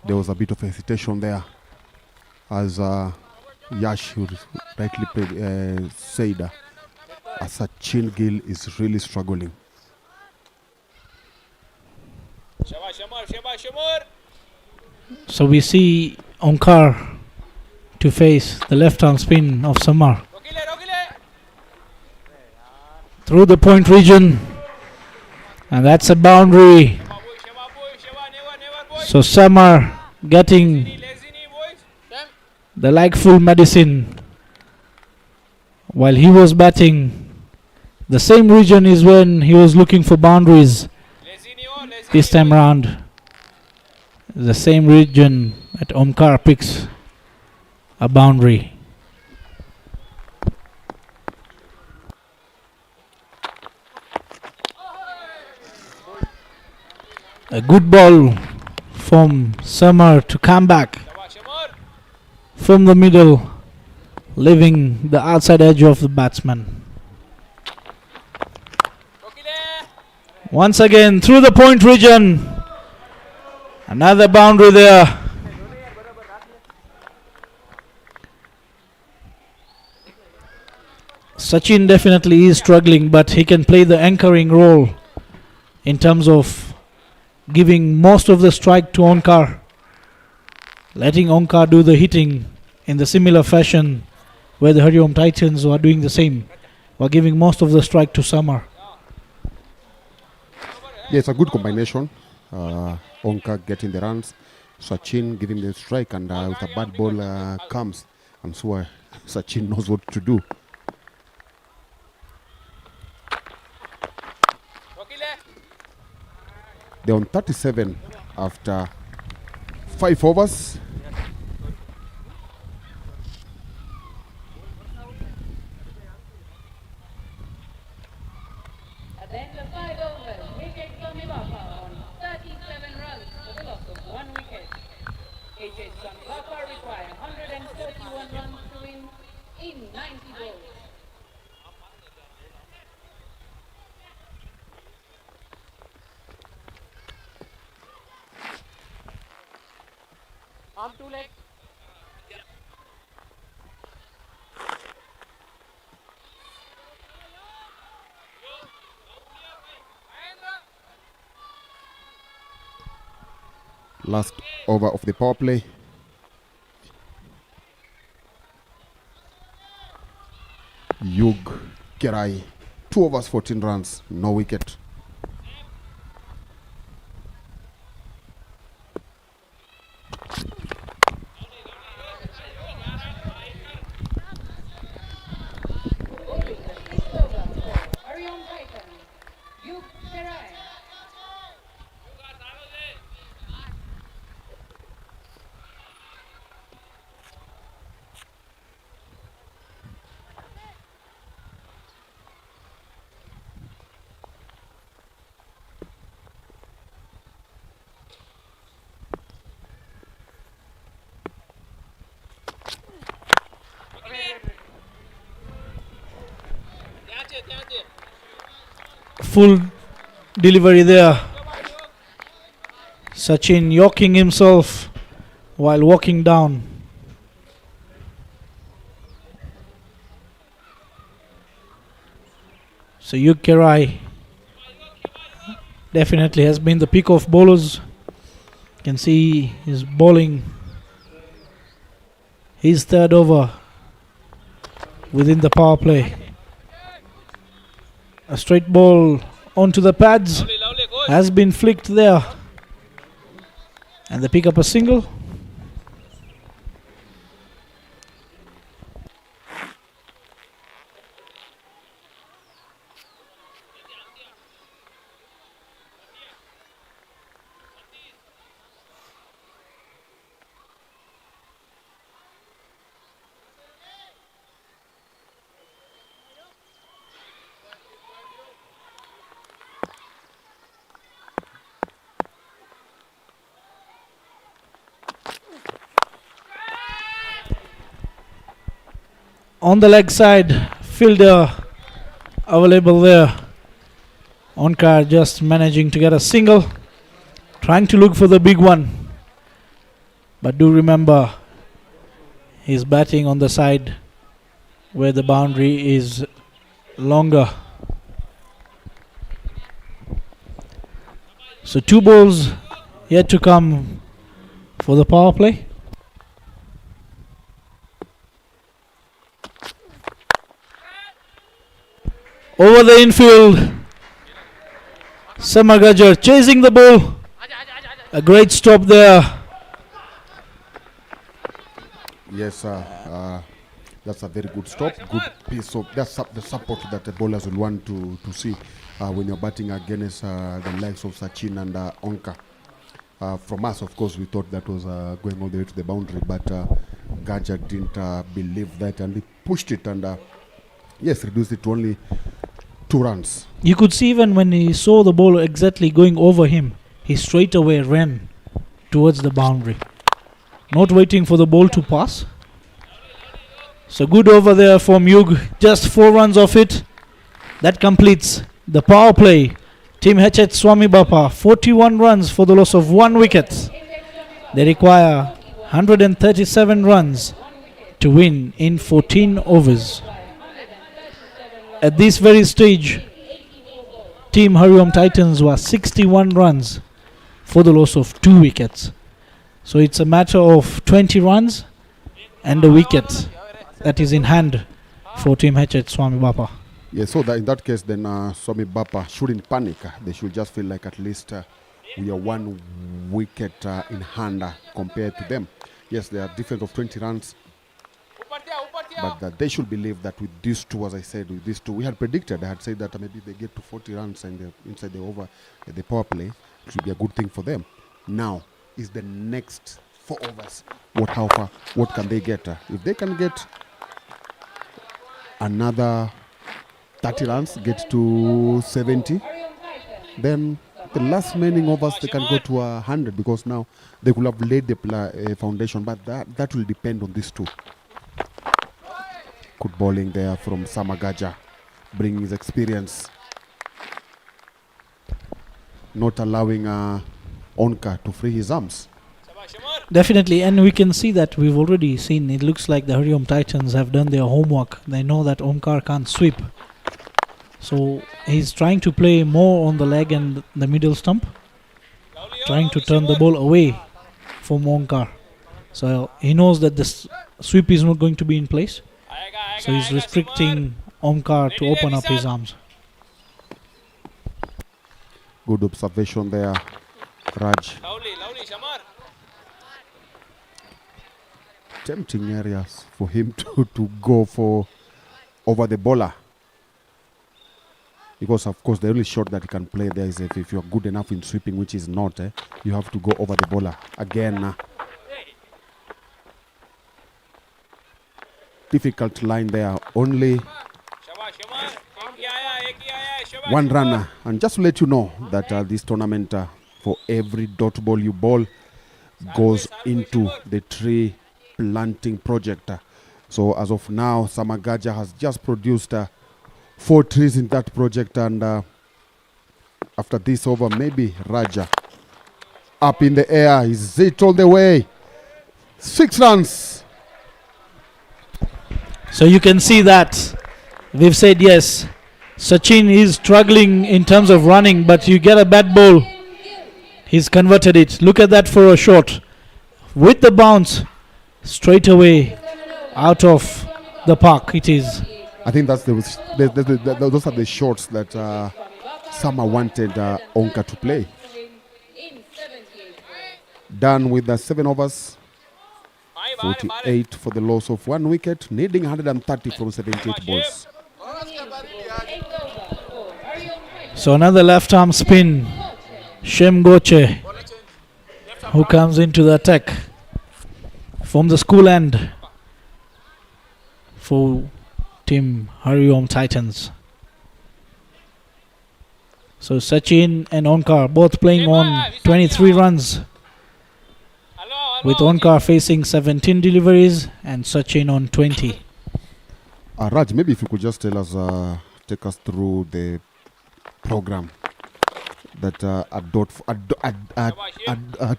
There was a bit of hesitation there, as Yash rightly said. Sachin Gill is really struggling. So we see Onkar to face the left-arm spin of Samar. Through the point region. And that's a boundary. So Samar getting the like-full medicine while he was batting. The same region is when he was looking for boundaries. This time round, the same region at Omkar picks a boundary. A good ball from Samar to come back from the middle, leaving the outside edge of the batsman. Once again through the point region. Another boundary there. Sachin definitely is struggling, but he can play the anchoring role in terms of giving most of the strike to Onkar, letting Onkar do the hitting in the similar fashion where the Hariom Titans were doing the same, were giving most of the strike to Samar. Yeah, it's a good combination. Onkar getting the runs, Sachin giving the strike, and with a bad ball comes. I'm sure Sachin knows what to do. They're on 37 after 5 overs. At the end of 5 overs, wicket SWAMIBAPA on 37 runs for the loss of 1 wicket. SWAMIBAPA require 131 runs to win in 90 balls. Arm 2 legs. Last over of the power play. Yug Kerai, 2 overs, 14 runs, no wicket. Hariom Titans, Yug Kerai. Full delivery there. Sachin yoking himself while walking down. So Yug Kerai definitely has been the pick of bowlers. You can see he's bowling his 3rd over within the power play. A straight ball onto the pads has been flicked there, and they pick up a single. On the leg side, fielder available there. Onkar just managing to get a single, trying to look for the big one. But do remember, he's batting on the side where the boundary is longer. So 2 balls yet to come for the power play. Over the infield, Samagajar chasing the ball. A great stop there. Yes, that's a very good stop. Good piece of that's the support that the bowlers will want to see when you're batting against the likes of Sachin and Onka. From us, of course, we thought that was going all the way to the boundary, but Gaja didn't believe that, and he pushed it and yes, reduced it to only 2 runs. You could see even when he saw the ball exactly going over him, he straight away ran towards the boundary, not waiting for the ball to pass. So good over there from Yug, just 4 runs off it. That completes the power play. Team HH SWAMIBAPA 41 runs for the loss of 1 wicket. They require 137 runs to win in 14 overs. At this very stage, Team HARIOM Titans were 61 runs for the loss of 2 wickets. So it's a matter of 20 runs and a wicket that is in hand for Team HH SWAMIBAPA. Yes, so that in that case, then SWAMIBAPA shouldn't panic. They should just feel like at least we are 1 wicket in hand compared to them. Yes, they are different of 20 runs. But they should believe that with these 2, as I said, with these 2, we had predicted. I had said that maybe they get to 40 runs and they're inside the over, the power play, it should be a good thing for them. Now is the next 4 overs. How far? What can they get? If they can get another 30 runs, get to 70, then the last remaining overs they can go to 100, because now they could have laid the foundation. But that will depend on these 2. Good bowling there from Samagaja, bringing his experience, not allowing Onka to free his arms. Definitely, and we can see that we've already seen, it looks like the HARIOM Titans have done their homework. They know that Omkar can't sweep. So he's trying to play more on the leg and the middle stump, trying to turn the ball away from Omkar. So he knows that the sweep is not going to be in place. So he's restricting Omkar to open up his arms. Good observation there, Raj. Tempting areas for him to go for over the bowler. Because of course the only shot that he can play there is if you are good enough in sweeping, which is not, you have to go over the bowler. Again, difficult line there. Only 1 runner. And just to let you know that this tournament, for every dot ball you bowl, goes into the tree planting project. So as of now, Samagaja has just produced 4 trees in that project, and after this over, maybe Raja up in the air. Is it all the way? 6 runs. So you can see that we've said yes, Sachin is struggling in terms of running, but you get a bad ball, he's converted it. Look at that for a shot with the bounce straight away out of the park. It is. I think that's those are the shots that Sama wanted Onka to play. Done with the 7 overs, 48 for the loss of 1 wicket, needing 130 from 78 balls. So another left arm spin, Shem Goche, who comes into the attack from the school end for Team HARIOM Titans. So Sachin and Onkar both playing on 23 runs, with Onkar facing 17 deliveries and Sachin on 20. Raj, maybe if you could just tell us, take us through the program that a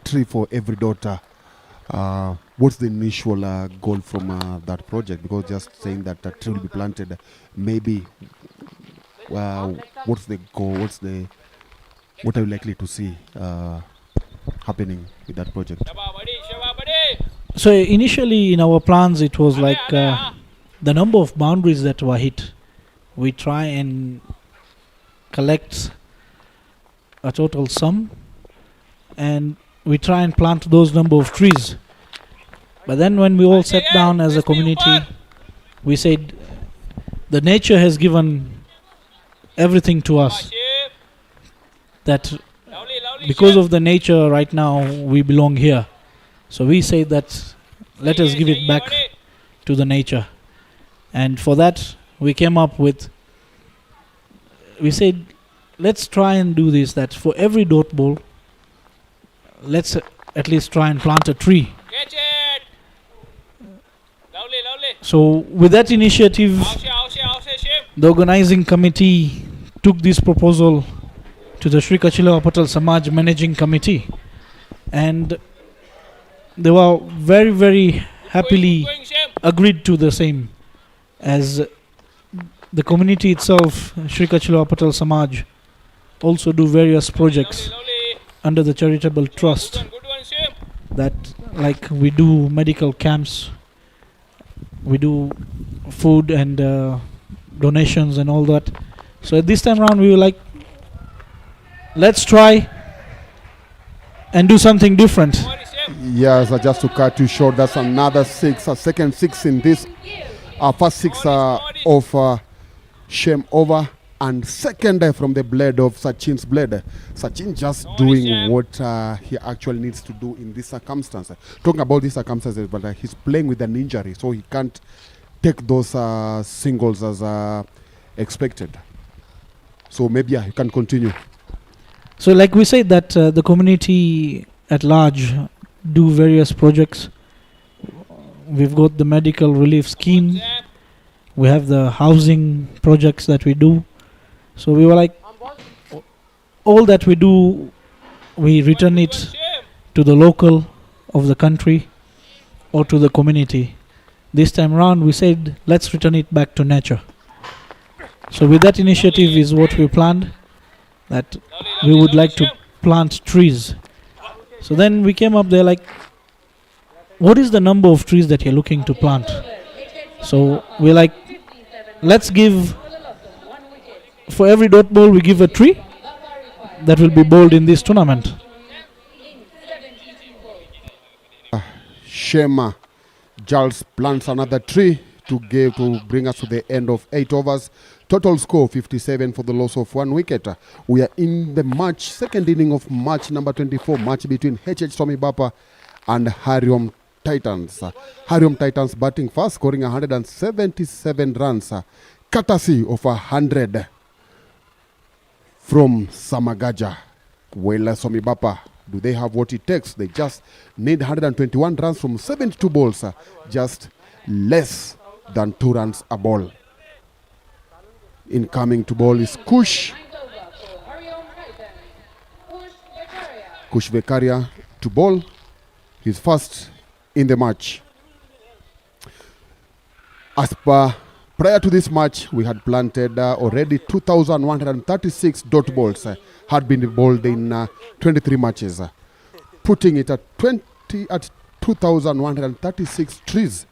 tree for every daughter. What's the initial goal from that project? Because just saying that a tree will be planted, maybe what's the goal? What are you likely to see happening with that project? So initially in our plans it was like the number of boundaries that were hit, we try and collect a total sum and we try and plant those number of trees. But then when we all sat down as a community, we said the nature has given everything to us, that because of the nature right now we belong here. So we say that let us give it back to the nature. And for that we came up with, we said let's try and do this, that for every dot ball let's at least try and plant a tree. So with that initiative, the organizing committee took this proposal to the Sri Kachila Patel Samaj managing committee, and they were very, very happily agreed to the same, as the community itself, Sri Kachila Patel Samaj, also do various projects under the charitable trust, that like we do medical camps, we do food and donations and all that. So at this time around we were like, let's try and do something different. Yes, just to cut you short, that's another six, second six in this first six of Shame Over, and second from the blade of Sachin's blade. Sachin just doing what he actually needs to do in this circumstance. Talking about these circumstances, but he's playing with an injury, so he can't take those singles as expected. So maybe you can continue. So like we said that the community at large do various projects. We've got the medical relief scheme, we have the housing projects that we do. So we were like, all that we do, we return it to the local of the country or to the community. This time around we said let's return it back to nature. So with that initiative is what we planned, that we would like to plant trees. So then we came up there like, what is the number of trees that you're looking to plant? So we're like, let's give, for every dot ball we give a tree that will be bowled in this tournament. Shema Giles plants another tree to bring us to the end of 8 overs. Total score 57 for the loss of 1 wicket. We are in the match, second inning of match number 24, match between SWAMIBAPA and HARIOM Titans. HARIOM Titans batting first, scoring 177 runs, courtesy of 100 from Samagaja. Well, SWAMIBAPA, do they have what it takes? They just need 121 runs from 72 balls, just less than 2 runs a ball. Incoming to ball is Kush Vekaria to ball. He's first in the match. As per prior to this match, we had planted already 2,136 dot balls had been bowled in 23 matches, putting it at 2,136 trees.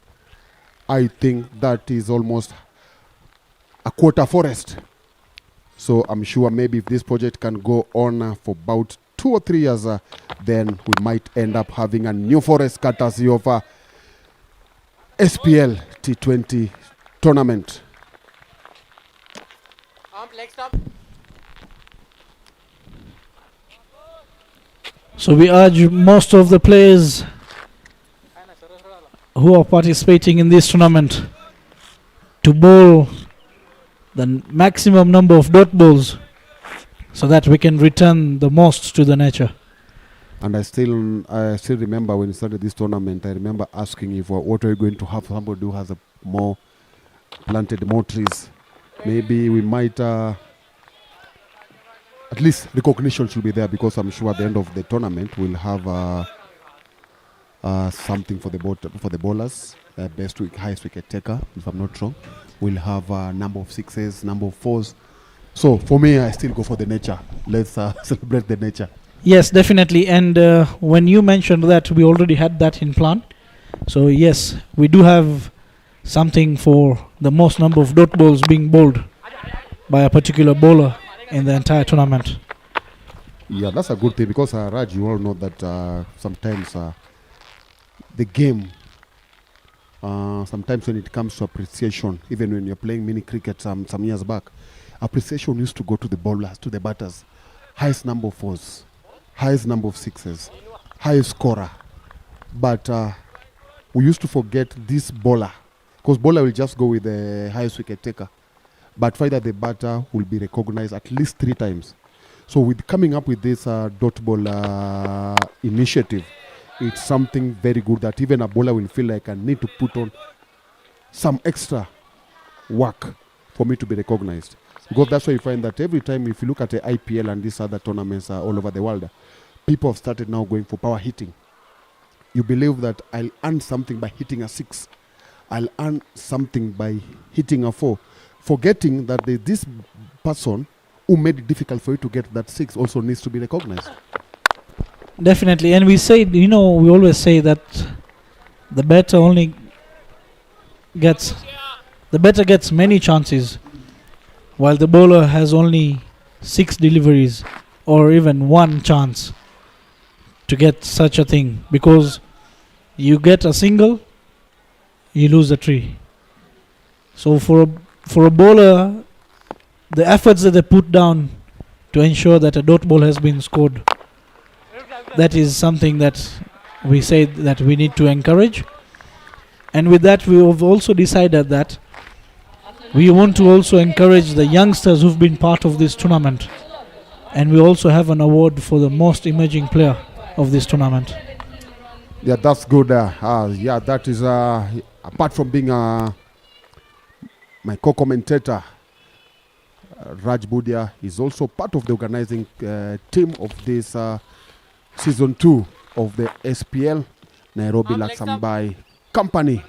I think that is almost a quarter forest. So I'm sure maybe if this project can go on for about 2 or 3 years, then we might end up having a new forest courtesy of SPL T20 tournament. So we urge most of the players who are participating in this tournament to bowl the maximum number of dot balls so that we can return the most to the nature. And I still remember when we started this tournament, I remember asking if what are you going to have somebody who has a more planted more trees. Maybe we might, at least recognition should be there, because I'm sure at the end of the tournament we'll have something for the bowlers, best highest wicket taker, if I'm not wrong. We'll have a number of sixes, number of fours. So for me, I still go for the nature. Let's celebrate the nature. Yes, definitely. And when you mentioned that, we already had that in plan. So yes, we do have something for the most number of dot balls being bowled by a particular bowler in the entire tournament. Yeah, that's a good thing, because Raj, you all know that sometimes the game, sometimes when it comes to appreciation, even when you're playing mini cricket some years back, appreciation used to go to the bowlers, to the batters. Highest number of fours, highest number of sixes, highest scorer. But we used to forget this bowler, because bowler will just go with the highest wicket taker, but either the batter will be recognized at least 3 times. So with coming up with this dot ball initiative, it's something very good that even a bowler will feel like I need to put on some extra work for me to be recognized. Because that's why you find that every time, if you look at the IPL and these other tournaments all over the world, people have started now going for power hitting. You believe that I'll earn something by hitting a 6. I'll earn something by hitting a 4. Forgetting that this person who made it difficult for you to get that 6 also needs to be recognized. Definitely. And we say, we always say that the batter gets many chances, while the bowler has only 6 deliveries or even 1 chance to get such a thing, because you get a single, you lose a tree. So for a bowler, the efforts that they put down to ensure that a dot ball has been scored, that is something that we say that we need to encourage. And with that, we have also decided that we want to also encourage the youngsters who've been part of this tournament, and we also have an award for the most emerging player of this tournament. Yeah, that's good. Yeah, that is apart from being my co-commentator, Raj Budia is also part of the organizing team of this season 2 of the SPL Nairobi LAXMANBHAI Company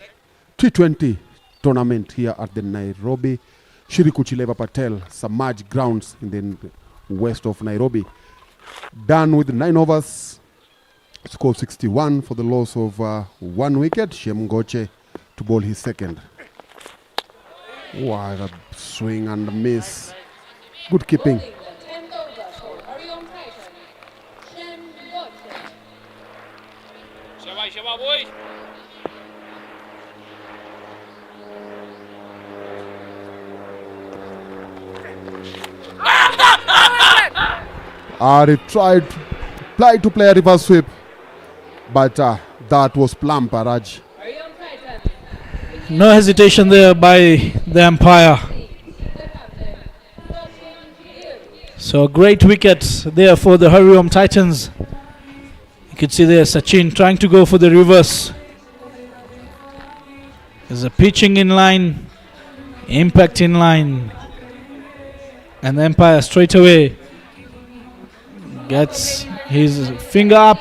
T20 tournament here at the Nairobi Shirikuchileva Patel Samaj grounds in the west of Nairobi. Done with 9 overs, score 61 for the loss of 1 wicket. Shem Goche to bowl his second. Wow, a swing and a miss. Good keeping. Bowling the 10th over for HARIOM Titans, Shem Goche. They tried to play a reverse sweep, but that was plump, Raj. HARIOM Titans. No hesitation there by the umpire. So great wicket there for the HARIOM Titans. You can see there Sachin trying to go for the reverse. There's a pitching in line, impact in line, and the umpire straight away gets his finger up.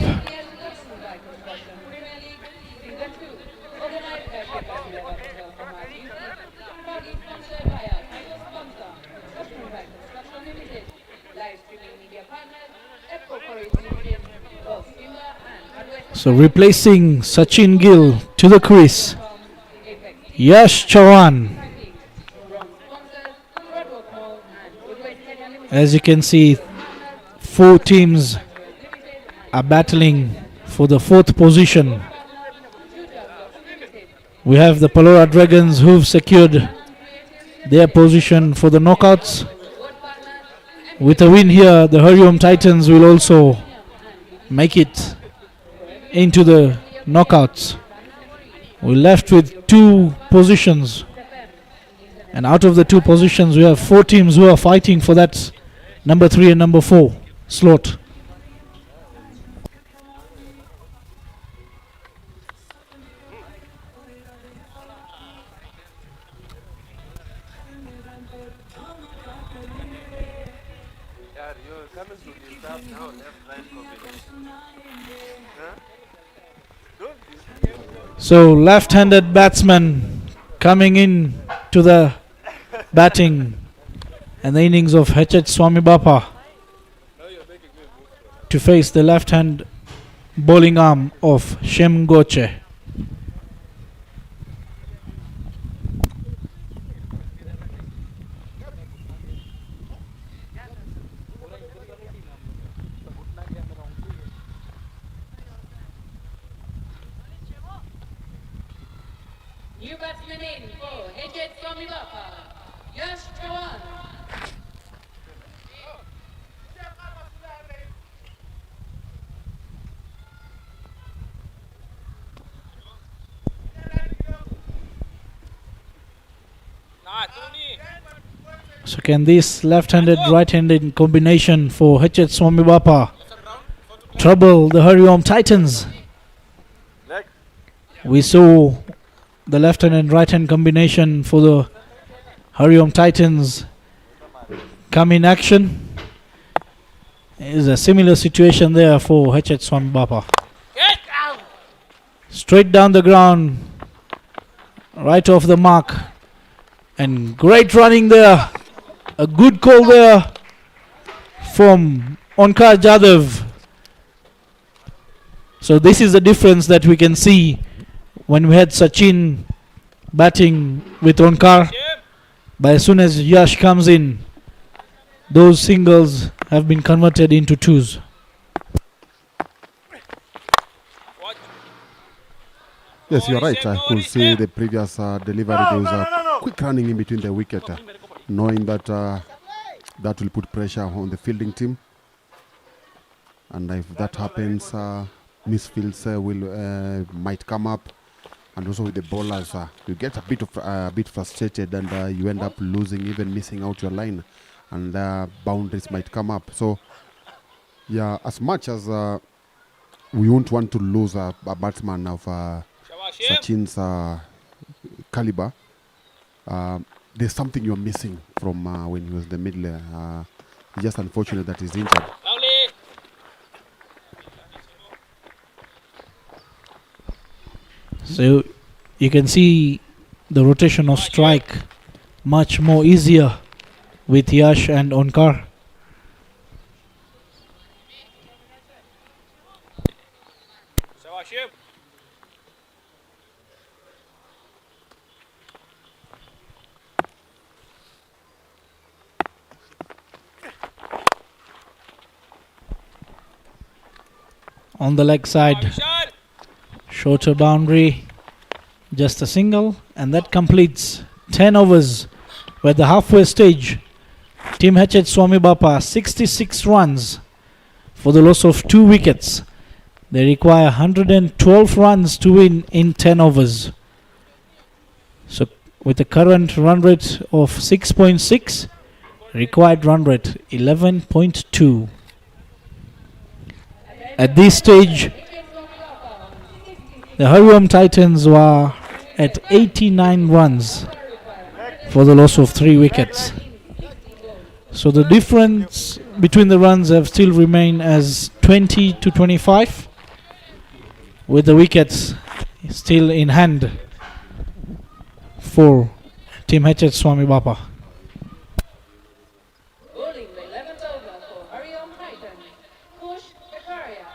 So replacing Sachin Gill to the crease, Yash Chawan. As you can see, 4 teams are battling for the 4th position. We have the Palora Dragons who've secured their position for the knockouts. With a win here, the HARIOM Titans will also make it into the knockouts. We're left with 2 positions, and out of the 2 positions we have 4 teams who are fighting for that number 3 and number 4 slot. Yeah, you're coming to the start now, left, right combination. Huh? So left-handed batsman coming in to the batting and the innings of HH SWAMIBAPA to face the left-hand bowling arm of Shem Goche. New batsman in for HH SWAMIBAPA, Yash Chawan. So can this left-handed right-handed combination for HH SWAMIBAPA trouble the HARIOM Titans? We saw the left-hand and right-hand combination for the HARIOM Titans come in action. Is a similar situation there for HH SWAMIBAPA. Straight down the ground, right off the mark, and great running there. A good call there from Onkar Jadhav. So this is the difference that we can see when we had Sachin batting with Onkar. But as soon as Yash comes in, those singles have been converted into twos. Yes, you're right. I could see the previous delivery. There was a quick running in between the wicket, knowing that that will put pressure on the fielding team. And if that happens, misfields might come up. And also with the bowlers, you get a bit frustrated, and you end up losing, even missing out your line, and boundaries might come up. So, yeah, as much as we won't want to lose a batsman of Sachin's caliber, there's something you're missing from when he was in the middle. It's just unfortunate that he's injured. So you can see the rotation of strike much more easier with Yash and Onkar. On the leg side, shorter boundary, just a single, and that completes 10 overs. We're at the halfway stage. Team HH SWAMIBAPA 66 runs for the loss of 2 wickets. They require 112 runs to win in 10 overs. So with the current run rate of 6.6, required run rate 11.2. At this stage, the HARIOM Titans were at 89 runs for the loss of 3 wickets. So the difference between the runs have still remained as 20 to 25, with the wickets still in hand for Team HH SWAMIBAPA. Bowling the 11th over for HARIOM Titans, Kush Kataria.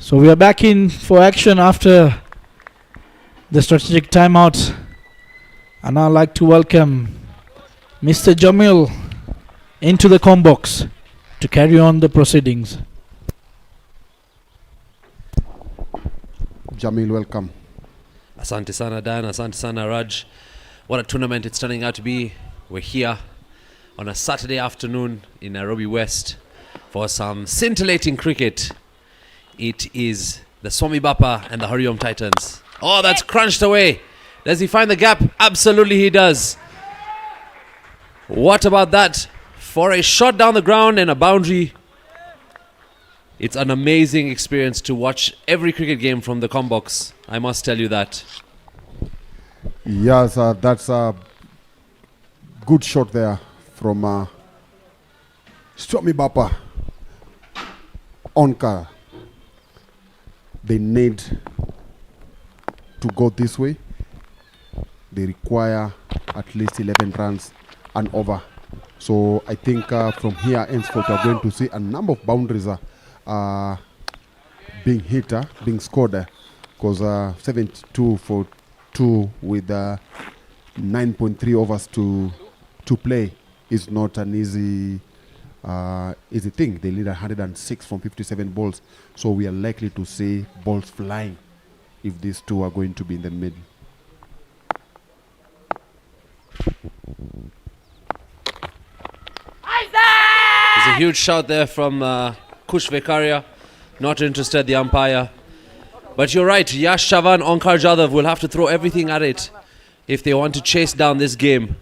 So we are back in for action after the strategic timeout, and I'd like to welcome Mr. Jamil into the combox to carry on the proceedings. Jamil, welcome. Asante sana Dan, asante sana Raj. What a tournament it's turning out to be. We're here on a Saturday afternoon in Nairobi West for some scintillating cricket. It is the SWAMIBAPA and the HARIOM Titans. Oh, that's crunched away. Does he find the gap? Absolutely he does. What about that? For a shot down the ground and a boundary. It's an amazing experience to watch every cricket game from the Combox. I must tell you that. Yes, that's a good shot there from SWAMIBAPA. Onka. They need to go this way. They require at least 11 runs and over. So I think from here henceforth we are going to see a number of boundaries being hit, being scored, because 72 for 2 with 9.3 overs to play is not an easy thing. They need 106 from 57 balls, so we are likely to see balls flying if these two are going to be in the middle. There's a huge shout there from Kush Vekaria. Not interested, the umpire. But you're right, Yash Chavan, Onkar Jadhav will have to throw everything at it if they want to chase down this game.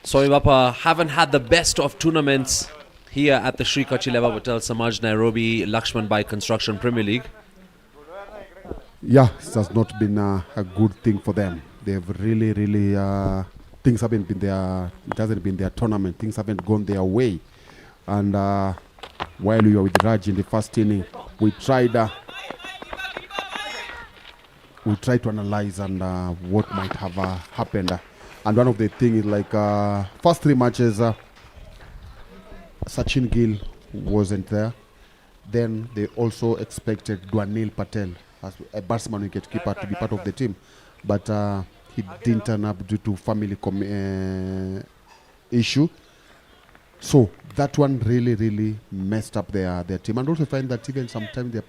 SWAMIBAPA haven't had the best of tournaments here at the Sri Kachileva Patel Samaj Nairobi LAXMANBHAI Construction Premier League. Yeah, it has not been a good thing for them. They've really, things haven't been their, it hasn't been their tournament. Things haven't gone their way. And while we were with Raj in the first inning, we tried to analyze and what might have happened. And one of the things is like first 3 matches, Sachin Gill wasn't there. Then they also expected Dwanil Patel as a batsman wicketkeeper to be part of the team, but he didn't turn up due to family issue. So that one really messed up their team. And also find that even sometimes the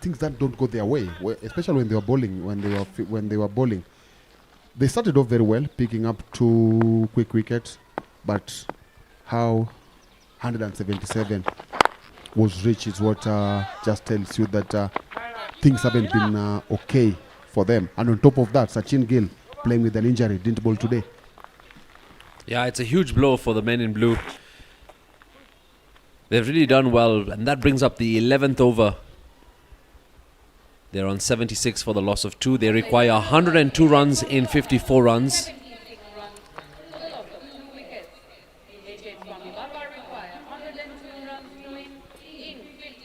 things that don't go their way, especially when they were bowling, when they were bowling. They started off very well, picking up 2 quick wickets, but how 177 was reached is what just tells you that things haven't been okay for them. And on top of that, Sachin Gill, playing with an injury, didn't bowl today. Yeah, it's a huge blow for the men in blue. They've really done well, and that brings up the 11th over. They're on 76 for the loss of 2. They require 102 runs in 54 runs.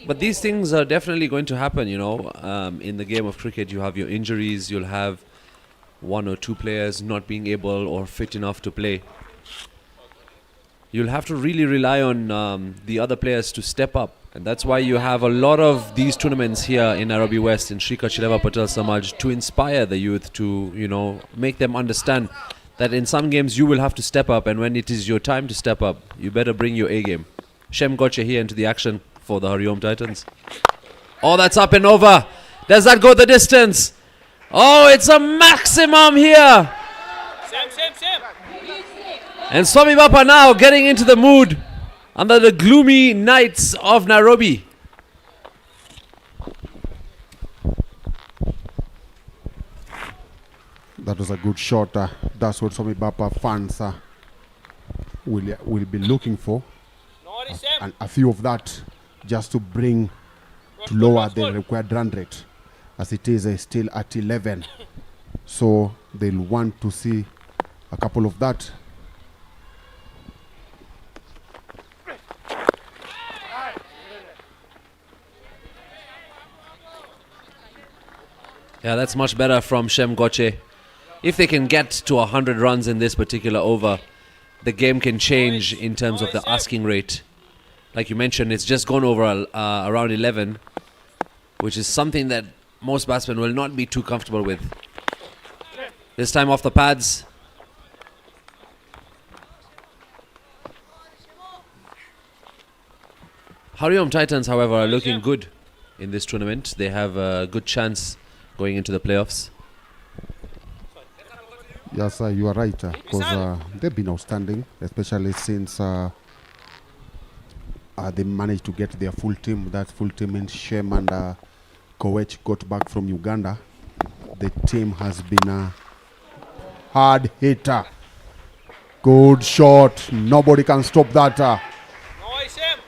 But these things are definitely going to happen, you know. In the game of cricket, you have your injuries. You'll have 1 or 2 players not being able or fit enough to play. You'll have to really rely on the other players to step up. And that's why you have a lot of these tournaments here in Nairobi West, in Sri Kachileva Patel Samaj, to inspire the youth, to, you know, make them understand that in some games you will have to step up, and when it is your time to step up, you better bring your A game. Shem Goche here into the action for the HARIOM Titans. Oh, that's up and over. Does that go the distance? Oh, it's a maximum here. Sam. And SWAMIBAPA now getting into the mood under the gloomy nights of Nairobi. That was a good shot. That's what SWAMIBAPA fans will be looking for. And a few of that just to lower the required run rate, as it is still at 11. So they'll want to see a couple of that. Yeah, that's much better from Shem Goche. If they can get to 100 runs in this particular over, the game can change in terms of the asking rate. Like you mentioned, it's just gone over around 11, which is something that most batsmen will not be too comfortable with. This time off the pads. HARIOM Titans, however, are looking good in this tournament. They have a good chance going into the playoffs. Yes, you are right, because they've been outstanding, especially since they managed to get their full team. That full team in Shem and Kowech got back from Uganda. The team has been hard hitter. Good shot. Nobody can stop that. Noise him.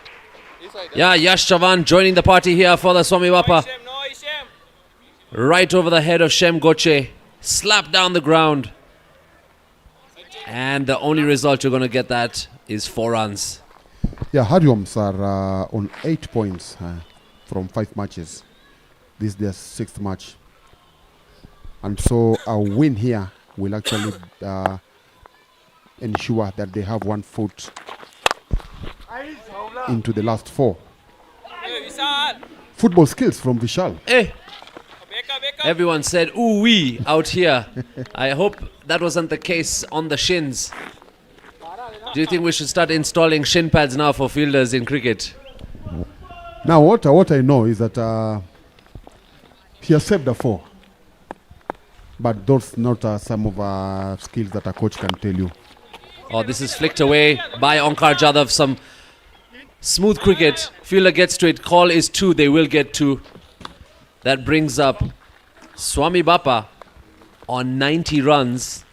Yeah, Yash Chavan joining the party here for the SWAMIBAPA. Noise him. Right over the head of Shem Goche. Slapped down the ground. And the only result you're going to get that is 4 runs. Yeah, Harioms are on 8 points from 5 matches. This is their 6th match. And so a win here will actually ensure that they have 1 foot into the last 4. Hey, Vishal. Football skills from Vishal. Hey, Wake up. everyone said ooh wee out here. I hope that wasn't the case on the shins. Do you think we should start installing shin pads now for fielders in cricket? Now what I know is that he has saved a 4. But those not some of skills that a coach can tell you. Oh, this is flicked away by Onkar Jadhav. Some smooth cricket. Fielder gets to it. Call is 2. They will get 2. That brings up SWAMIBAPA on 90 runs.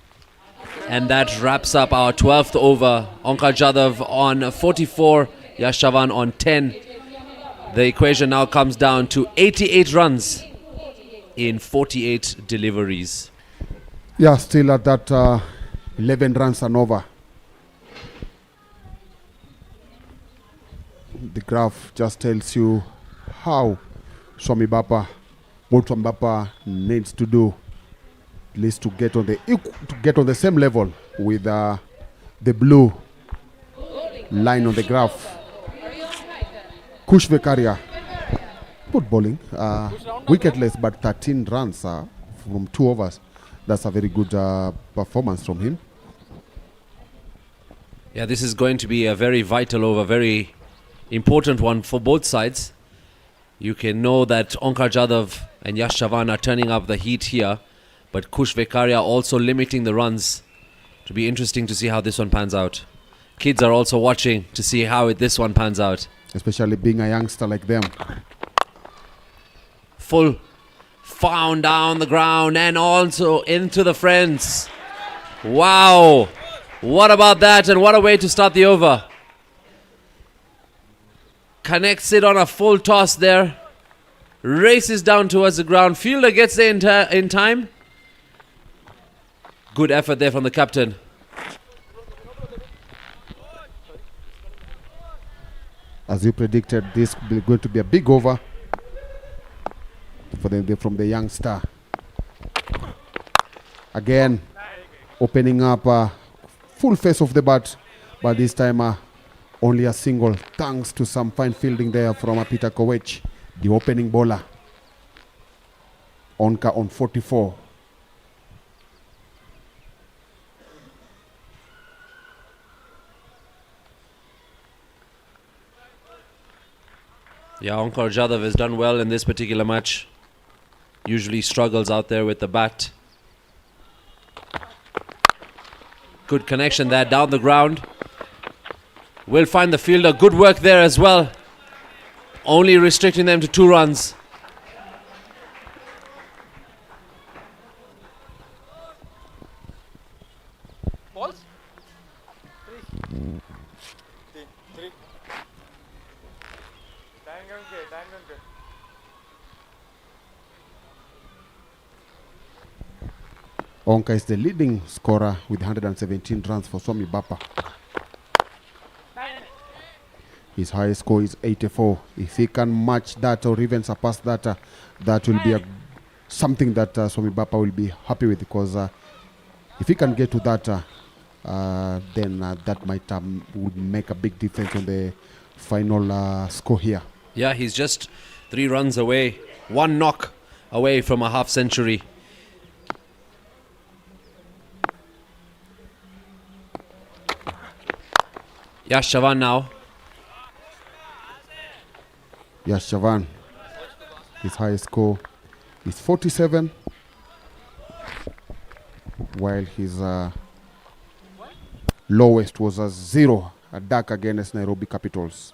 And that wraps up our 12th over. Onkar Jadhav on 44. Yash Chavan on 10. The equation now comes down to 88 runs in 48 deliveries. Yeah, still at that 11 runs and over. The graph just tells you how what SWAMIBAPA needs to do, at least to get on the same level with the blue line on the graph. Kush Vekaria, good bowling, wicketless, but 13 runs from 2 overs. That's a very good performance from him. Yeah, this is going to be a very vital over, very important one for both sides. You can know that Onkar Jadhav and Yash Chavan are turning up the heat here, but Kush Vekaria also limiting the runs. To be interesting to see how this one pans out. Kids are also watching to see how this one pans out. Especially being a youngster like them. Full found down the ground and also into the fence. Wow. What about that, and what a way to start the over. Connects it on a full toss there. Races down towards the ground. Fielder gets there in time. Good effort there from the captain. As you predicted, this is going to be a big over from the young star. Again, opening up full face of the bat, but this time only a single, thanks to some fine fielding there from Peter Kowech, the opening bowler. Onka on 44. Yeah, Onkar Jadhav has done well in this particular match. Usually struggles out there with the bat. Good connection there down the ground. Will find the fielder. Good work there as well. Only restricting them to 2 runs. Balls? 3. Onka is the leading scorer with 117 runs for SWAMIBAPA. His highest score is 84. If he can match that or even surpass that, that will be something that SWAMIBAPA will be happy with, because if he can get to that, then that might would make a big difference on the final score here. Yeah, he's just 3 runs away. 1 knock away from a half century. Yash Chavan now. Yash Chavan, his highest score is 47, while his lowest was a 0, a duck against Nairobi Capitals.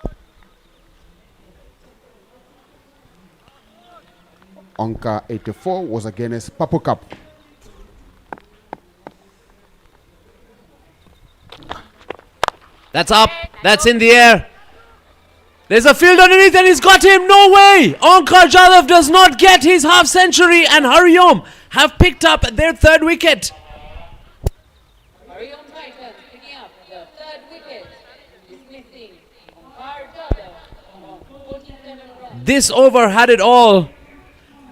Onka 84 was against Purple Cup. That's up. That's in the air. There's a field underneath and he's got him. No way. Onkar Jadhav does not get his half century and HARIOM have picked up their third wicket. HARIOM Titans picking up the third wicket. Dismissing Onkar Jadhav on 47 runs. This over had it all.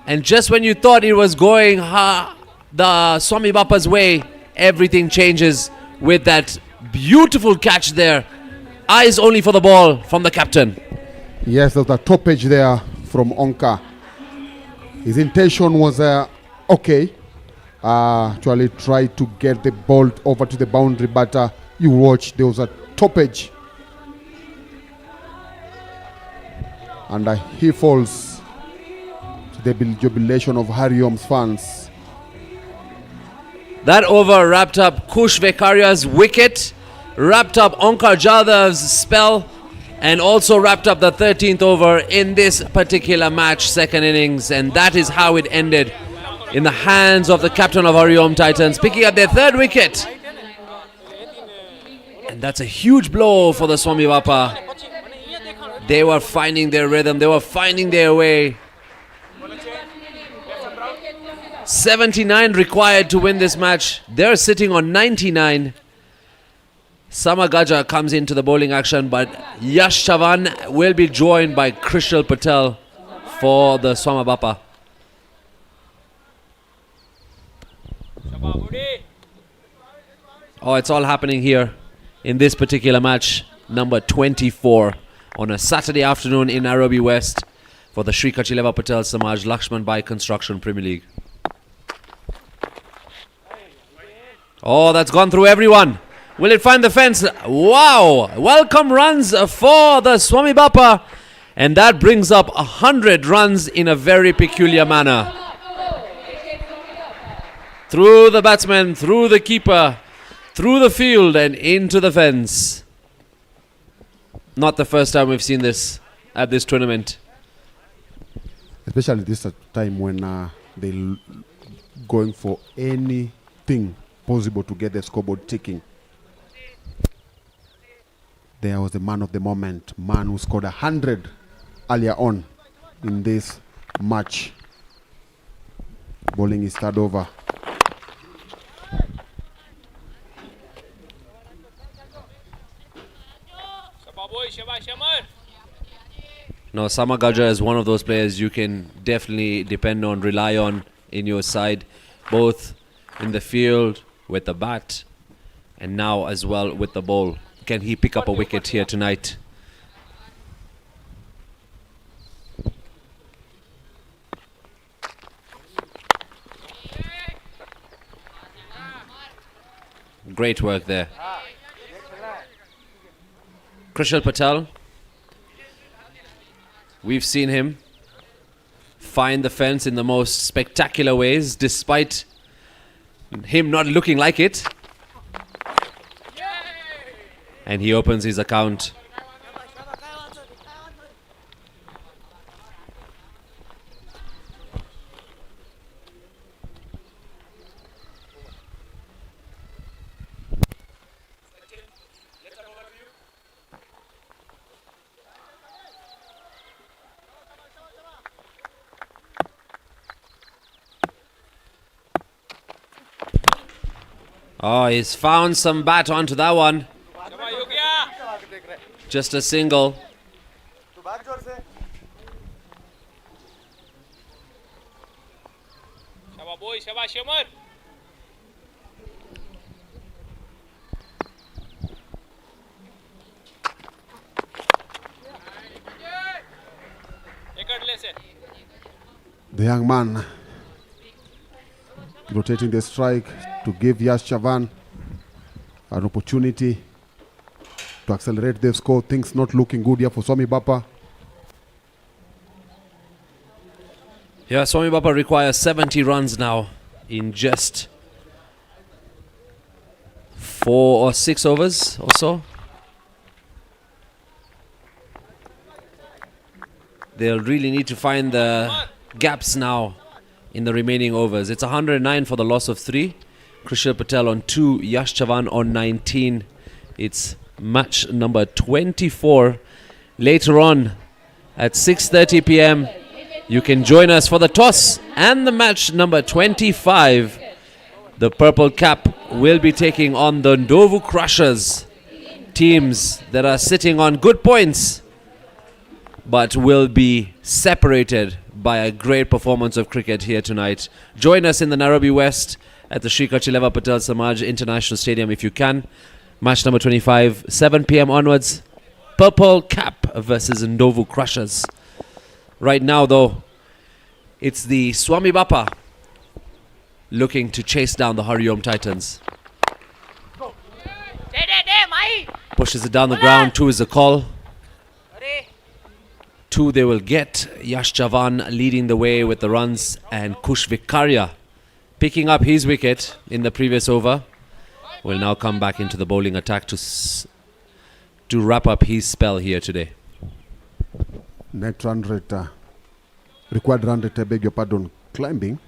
And just when you thought it was going the SWAMIBAPA's way, everything changes with that beautiful catch there. Eyes only for the ball from the captain. Yes, there's a toppage there from Onka. His intention was okay. Actually tried to get the ball over to the boundary, but you watch, there was a toppage. And he falls to the jubilation of HARIOM's fans. That over wrapped up Kush Vekaria's wicket, wrapped up Onkar Jadhav's spell, and also wrapped up the 13th over in this particular match, second innings. And that is how it ended, in the hands of the captain of HARIOM Titans, picking up their third wicket. And that's a huge blow for the SWAMIBAPA. They were finding their rhythm, they were finding their way. 79 required to win this match. They're sitting on 99. Samagaja comes into the bowling action, but Yash Chavan will be joined by Patel for the SWAMIBAPA. Oh, it's all happening here in this particular match, number 24, on a Saturday afternoon in Nairobi West for the Sri Kachileva Patel Samaj LAXMANBHAI Construction Premier League. Oh, that's gone through everyone. Will it find the fence? Wow! Welcome runs for the SWAMIBAPA. And that brings up 100 runs in a very peculiar manner. Through the batsman, through the keeper, through the field and into the fence. Not the first time we've seen this at this tournament. Especially this time when they're going for anything possible to get the scoreboard ticking. There was the man of the moment, man who scored 100 earlier on in this match. Bowling his third over. Now, Samagaja is one of those players you can definitely depend on, rely on in your side, both in the field, with the bat, and now as well with the ball. Can he pick up a wicket here tonight? Great work there. Patel. We've seen him find the fence in the most spectacular ways, despite him not looking like it. And he opens his account. Oh, he's found some bat onto that one. Just a single. The young man rotating the strike to give Yash Chavan an opportunity to accelerate the score. Things not looking good here for SWAMIBAPA. Yeah, SWAMIBAPA requires 70 runs now in just 4 or 6 overs or so. They'll really need to find the gaps now in the remaining overs. It's 109 for the loss of 3. Patel on 2, Yash Chavan on 19. It's match number 24. Later on at 6:30 p.m. you can join us for the toss and the match number 25. The Purple Cap will be taking on the Ndovu Crushers, teams that are sitting on good points but will be separated by a great performance of cricket here tonight. Join us in the Nairobi West at the Sri Kachileva Patel Samaj International Stadium if you can. Match number 25, 7 p.m. onwards. Purple Cap versus Ndovu Crushers. Right now, though, it's the SWAMIBAPA looking to chase down the HARIOM Titans. Pushes it down the ground. 2 is the call. 2 they will get. Yash Javan leading the way with the runs, and Kush Vikaria picking up his wicket in the previous over will now come back into the bowling attack to wrap up his spell here today. Net run rate, required run rate, I beg your pardon, climbing.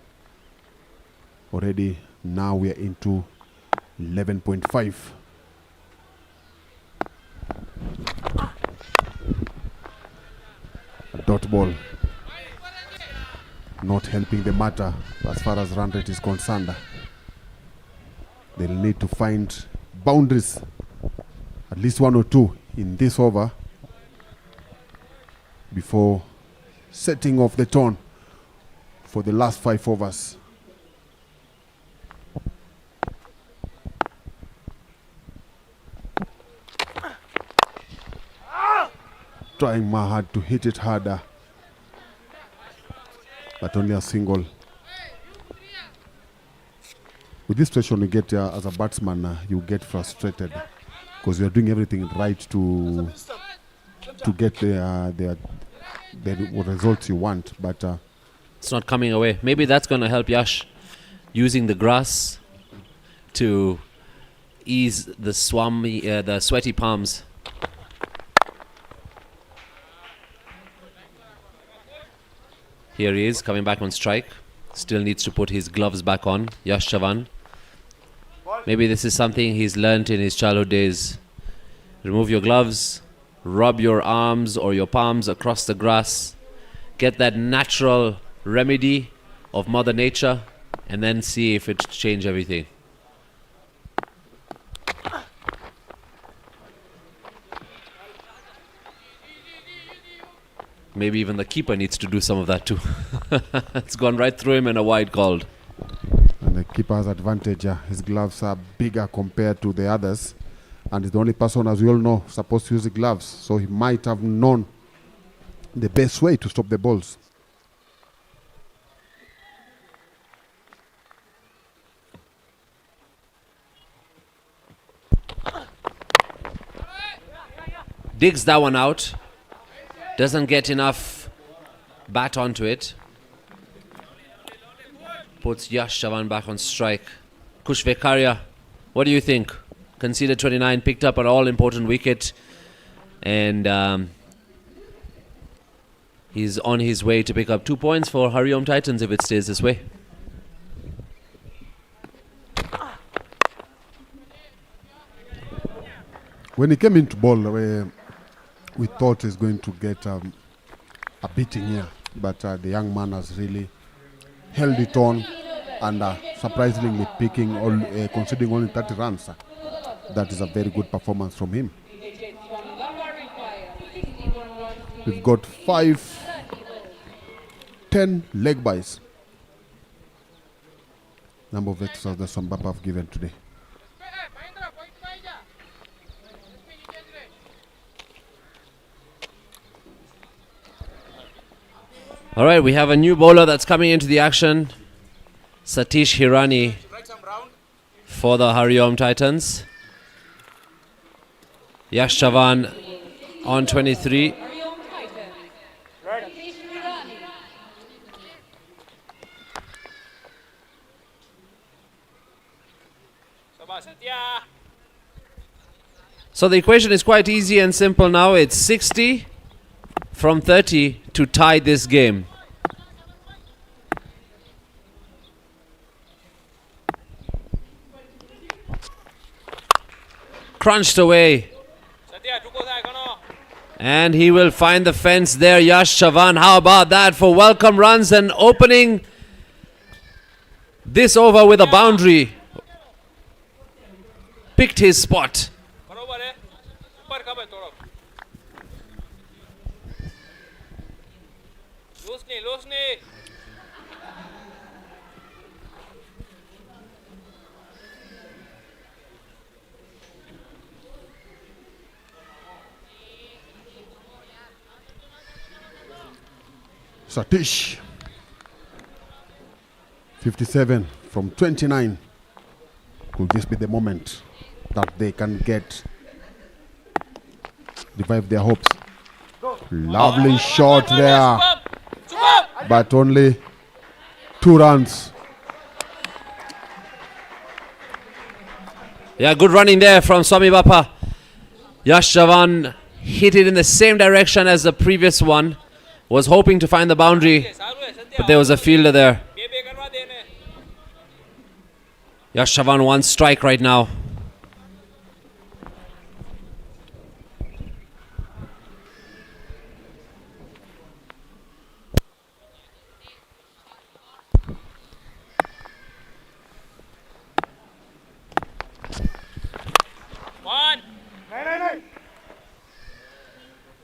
Already now we are into 11.5. A dot ball not helping the matter as far as run rate is concerned. They'll need to find boundaries, at least 1 or 2 in this over before setting off the tone for the last 5 overs. Trying my hard to hit it harder, but only a single. With this situation you get as a batsman, you get frustrated because you're doing everything right to get the results you want, but it's not coming away. Maybe that's going to help Yash, using the grass to ease the sweaty palms. Here he is coming back on strike. Still needs to put his gloves back on. Yash Javan. Maybe this is something he's learnt in his childhood days. Remove your gloves, rub your arms or your palms across the grass, get that natural remedy of Mother Nature, and then see if it changes everything. Maybe even the keeper needs to do some of that too. It's gone right through him and a wide called. And the keeper has advantage. His gloves are bigger compared to the others. And he's the only person, as we all know, supposed to use the gloves. So he might have known the best way to stop the balls. Digs that one out. Doesn't get enough bat onto it. Puts Yash Javan back on strike. Kush Vikaria, what do you think? Conceded 29, picked up an all-important wicket. And he's on his way to pick up 2 points for HARIOM Titans if it stays this way. When he came into ball, we thought he's going to get a beating here, but the young man has really held it on and surprisingly picking, conceding only 30 runs. That is a very good performance from him. We've got 5-10 leg byes. Number of extras that SWAMIBAPA have given today. All right, we have a new bowler that's coming into the action. Satish Hirani for the HARIOM Titans. Yash Javan on 23. So the equation is quite easy and simple now. It's 60 from 30 to tie this game. Crunched away And he will find the fence there, Yash Chavan. How about that for welcome runs and opening this over with a boundary. Picked his spot. बरोबर है ऊपर कब है थोड़ा loose नहीं Satish, 57 from 29. Could this be the moment that they can revive their hopes? Lovely shot there, but only 2 runs. Yeah, good running there from SWAMIBAPA. Yash Chavan hit it in the same direction as the previous one. Was hoping to find the boundary, but there was a fielder there. Yash Chavan 1 strike right now.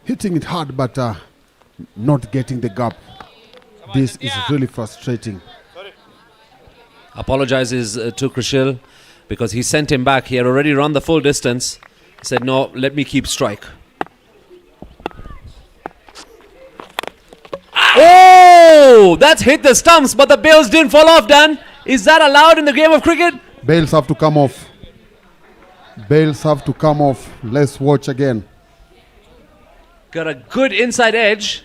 Hitting it hard, but not getting the gap. This is really frustrating. Apologizes to Krishil because he sent him back. He had already run the full distance. He said, no, let me keep strike. Oh, that's hit the stumps, but the bails didn't fall off, Dan. Is that allowed in the game of cricket? Bails have to come off. Bails have to come off. Let's watch again. Got a good inside edge.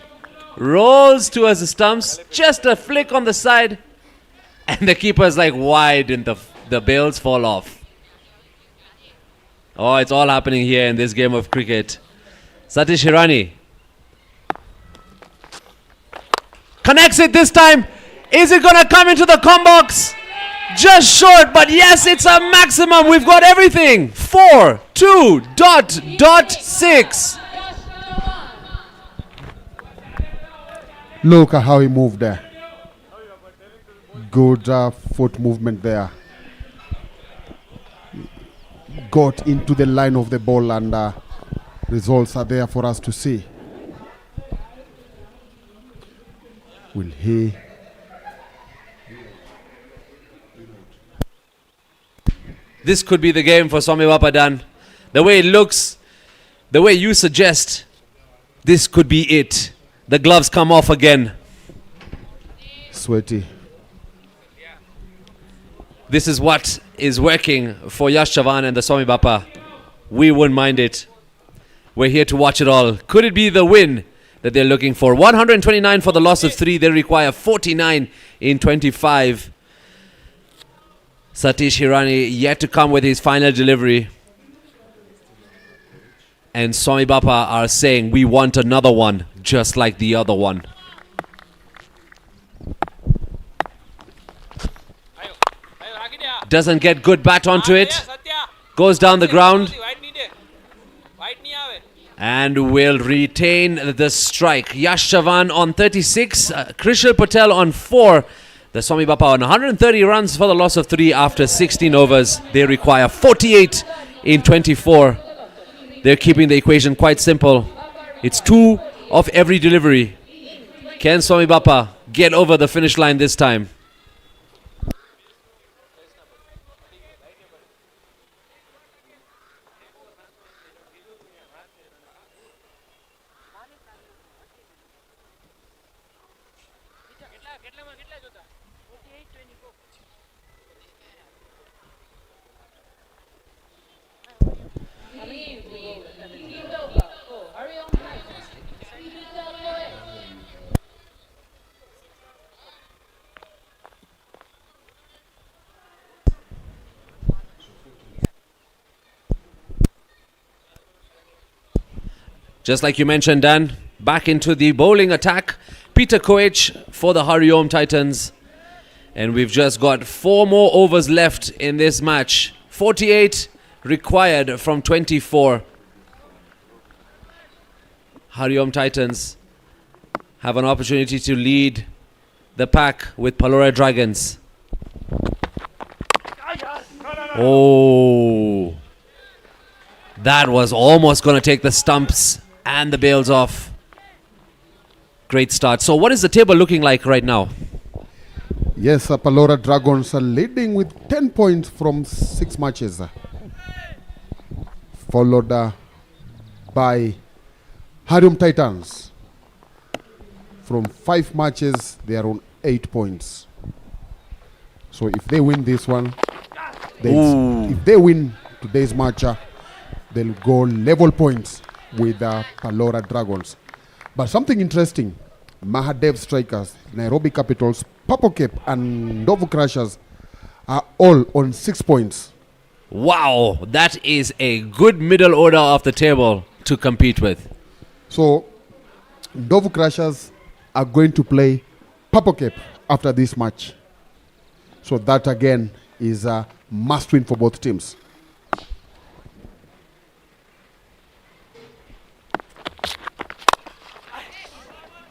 Rolls towards the stumps. Just a flick on the side. And the keeper's like, why didn't the bails fall off? Oh, it's all happening here in this game of cricket. Satish Hirani connects it this time. Is it going to come into the combox? Just short, but yes, it's a maximum. We've got everything. 4.6. Look at how he moved there. Good foot movement there. Got into the line of the ball, and results are there for us to see. Will he? This could be the game for SWAMIBAPA, Dan. The way it looks, the way you suggest, this could be it. The gloves come off again. Sweaty. This is what is working for Yash Chavan and the SWAMIBAPA. We wouldn't mind it. We're here to watch it all. Could it be the win that they're looking for? 129 for the loss of 3. They require 49 in 25. Satish Hirani yet to come with his final delivery. And SWAMIBAPA are saying, we want another one, just like the other one. Doesn't get good bat onto it. Goes down the ground. And will retain the strike. Yash Chavan on 36. Krishil Patel on 4. The SWAMIBAPA on 130 runs for the loss of 3 after 16 overs. They require 48 in 24. They're keeping the equation quite simple. It's 2 of every delivery. Can SWAMIBAPA get over the finish line this time? Just like you mentioned, Dan, back into the bowling attack. Peter Koech for the HARIOM Titans. And we've just got 4 more overs left in this match. 48 required from 24. HARIOM Titans have an opportunity to lead the pack with Palora Dragons. Oh, that was almost going to take the stumps and the bails off. Great start. So what is the table looking like right now? Yes, Palora Dragons are leading with 10 points from 6 matches. Followed by HARIOM Titans. From 5 matches, they are on 8 points. So if they win this one, if they win today's match, they'll go level points with Palora Dragons. But something interesting, Mahadev Strikers, Nairobi Capitals, Purple Cape and Ndovu Crushers are all on 6 points. Wow, that is a good middle order of the table to compete with. So Ndovu Crushers are going to play Purple Cape after this match. So that again is a must win for both teams.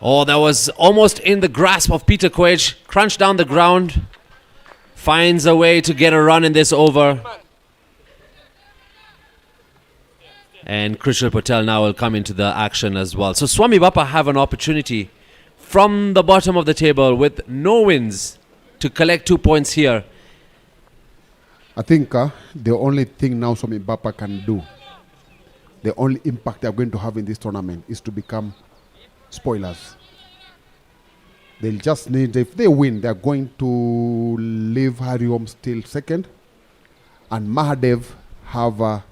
Oh, that was almost in the grasp of Peter Quage. Crunched down the ground. Finds a way to get a run in this over. And Krishal Patel now will come into the action as well. So SWAMIBAPA have an opportunity from the bottom of the table with no wins to collect 2 points here. I think the only thing now SWAMIBAPA can do, the only impact they're going to have in this tournament is to become spoilers. They'll just need, if they win, they're going to leave HARIOM still second, and Mahadev have a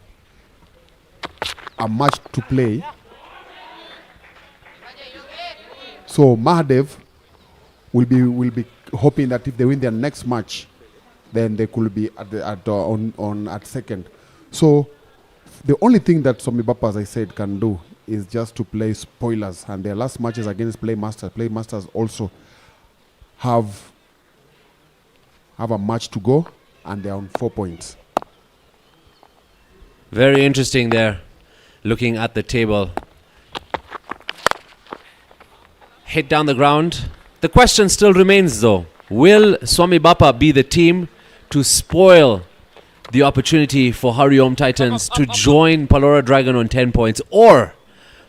match to play. So Mahadev will be hoping that if they win their next match, then they could be at second. So the only thing that SWAMIBAPA, as I said, can do is just to play spoilers, and their last matches against Playmasters. Playmasters also have a match to go, and they're on 4 points. Very interesting there, looking at the table. Hit down the ground. The question still remains though, will SWAMIBAPA be the team to spoil the opportunity for HARIOM Titans to join Palora Dragon on 10 points, or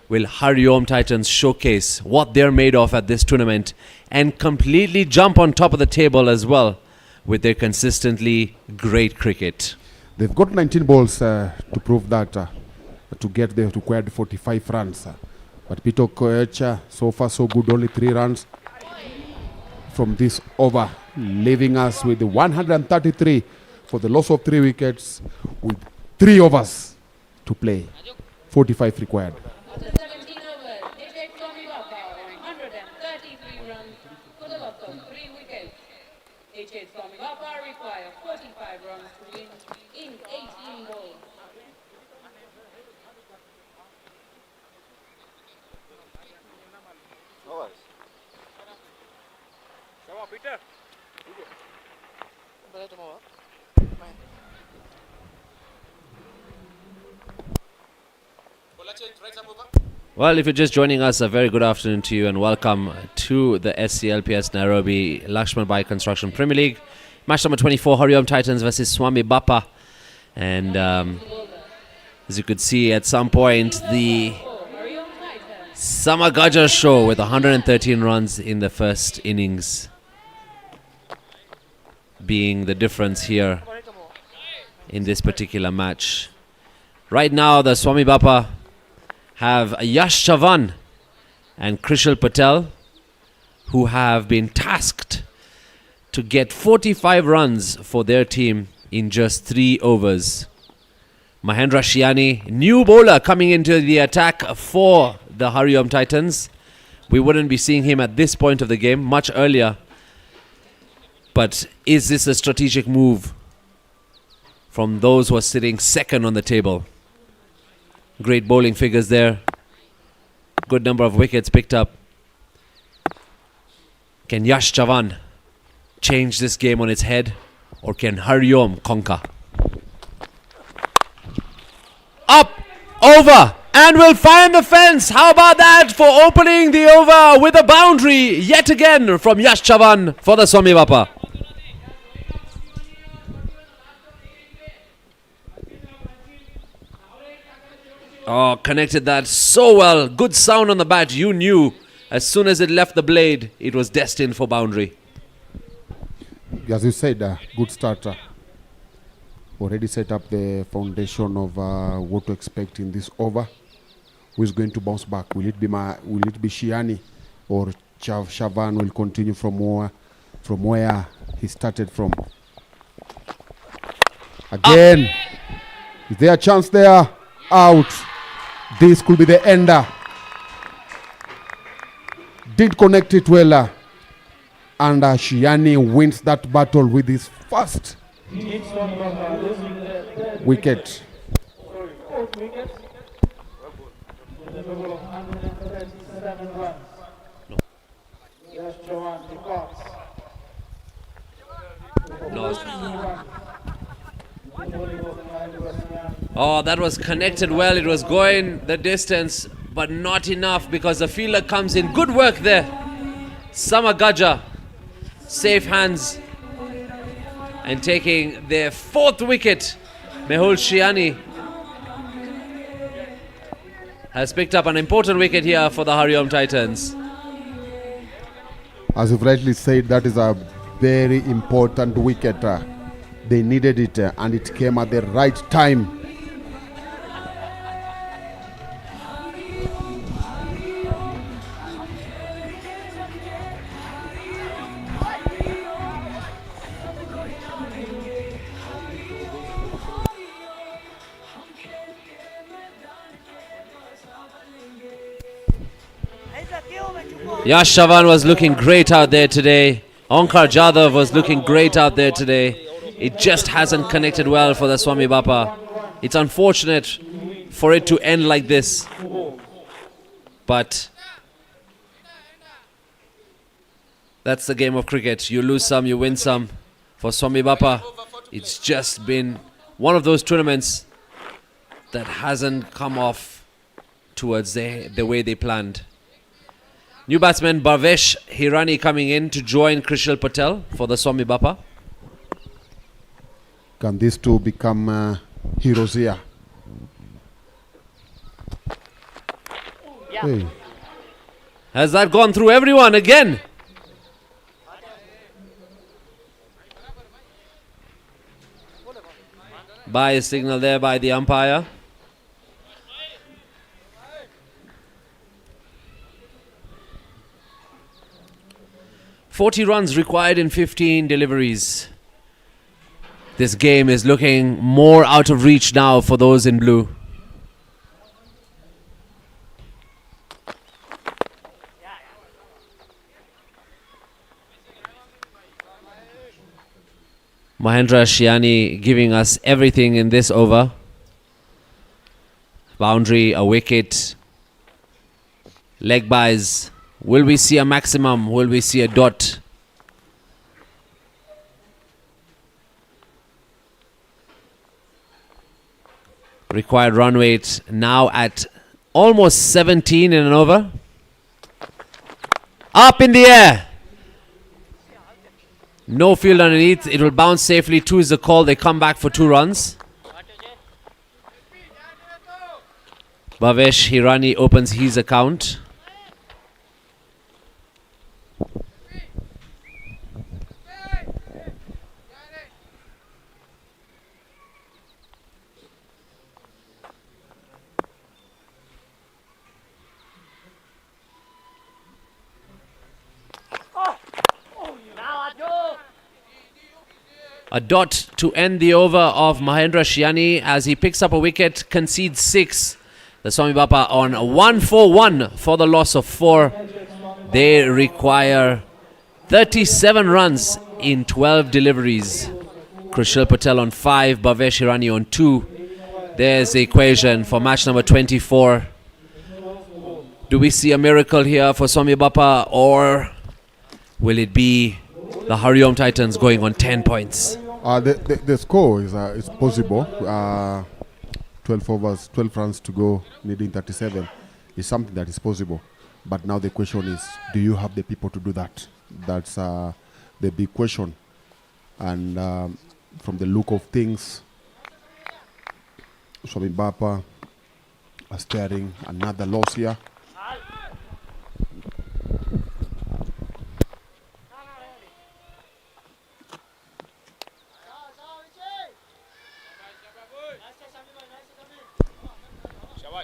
will HARIOM Titans showcase what they're made of at this tournament and completely jump on top of the table as well with their consistently great cricket? They've got 19 balls to prove that, to get the required 45 runs. But Peter Koecha, so far so good, only 3 runs from this over, leaving us with 133 for the loss of 3 wickets with 3 overs to play. 45 required. After 17 overs, SWAMIBAPA on 133 runs for the loss of 3 wickets. SWAMIBAPA require 45 runs to win in 18 balls. Come on, Peter. Well, if you're just joining us, a very good afternoon to you and welcome to the SCLPS Nairobi LAXMANBHAI Construction Premier League. Match number 24, HARIOM Titans versus SWAMIBAPA. And as you could see at some point, the Samagaja show with 113 runs in the first innings being the difference here in this particular match. Right now, the SWAMIBAPA have Yash Chavan and Krishal Patel, who have been tasked to get 45 runs for their team in just 3 overs. Mahendra Shiani, new bowler coming into the attack for the HARIOM Titans. We wouldn't be seeing him at this point of the game, much earlier. But is this a strategic move from those who are sitting second on the table? Great bowling figures there. Good number of wickets picked up. Can Yash Chavan change this game on its head, or can HARIOM conquer? Up! Over! and will find the fence. How about that for opening the over with a boundary yet again from Yash Chavan for the SWAMIBAPA. Oh, connected that so well. Good sound on the bat. You knew as soon as it left the blade, it was destined for boundary. As you said, good starter. Already set up the foundation of what to expect in this over. Who is going to bounce back? Will it be Shiani, or Shavan will continue from where he started from? Again, is there a chance there? Out. This could be the ender. Did connect it well, and Shiani wins that battle with his first wicket. Oh, that was connected well. It was going the distance, but not enough because the fielder comes in. Good work there. Samagaja, safe hands, and taking their fourth wicket. Mehul Shiani has picked up an important wicket here for the Hariom Titans. As you've rightly said, that is a very important wicket. They needed it, and it came at the right time. Yash Chavan was looking great out there today. Onkar Jadhav was looking great out there today. It just hasn't connected well for the SWAMIBAPA. It's unfortunate for it to end like this. But that's the game of cricket. You lose some, you win some. For SWAMIBAPA, it's just been one of those tournaments that hasn't come off towards the way they planned. New batsman Bhavesh Hirani coming in to join Krishal Patel for the SWAMIBAPA. Can these two become heroes here? Hey. Has that gone through everyone again? By a signal there by the umpire. "40 runs required in 15 deliveries. This game is looking more out of reach now for those in blue. Mahendra Shiani giving us everything in this over. Boundary, a wicket, leg byes. Will we see a maximum? Will we see a dot? Required run rate now at almost 17 in an over. Up in the air. No field underneath. It will bounce safely. 2 is the call. They come back for 2 runs. Bhavesh Hirani opens his account. A dot to end the over of Mahendra Shiani as he picks up a wicket, concedes 6. The SWAMIBAPA on 1-4-1 for the loss of 4. They require 37 runs in 12 deliveries. Krishal Patel on 5, Bhavesh Hirani on 2. There's the equation for match number 24. Do we see a miracle here for SWAMIBAPA, or will it be the Hariom Titans going on 10 points? The score is possible. 12 overs, 12 runs to go, needing 37 is something that is possible. But now the question is, do you have the people to do that? That's the big question. And from the look of things, SWAMIBAPA are staring another loss here.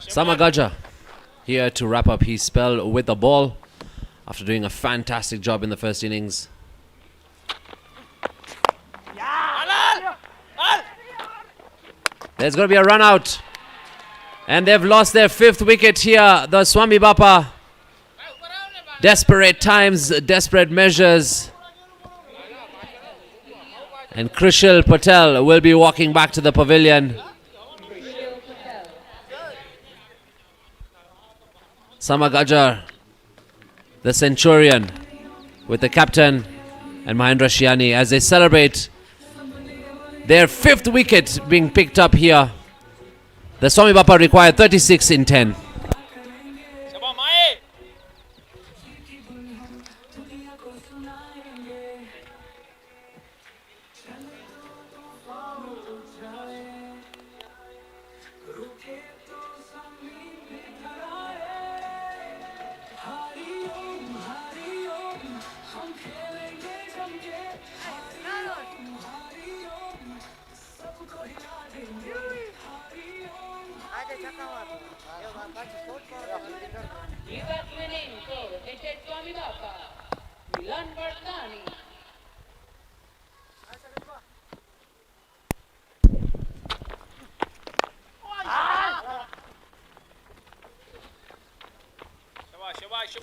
Samagaja here to wrap up his spell with the ball after doing a fantastic job in the first innings. There's going to be a run out. And they've lost their 5th wicket here. The SWAMIBAPA. Desperate times, desperate measures. And Krishil Patel will be walking back to the pavilion. Samagajar, the Centurion, with the captain and Mahendra Shiani as they celebrate their 5th wicket being picked up here. The SWAMIBAPA required 36 in 10. Dipak winning for HH SWAMIBAPA. Milan Bartani.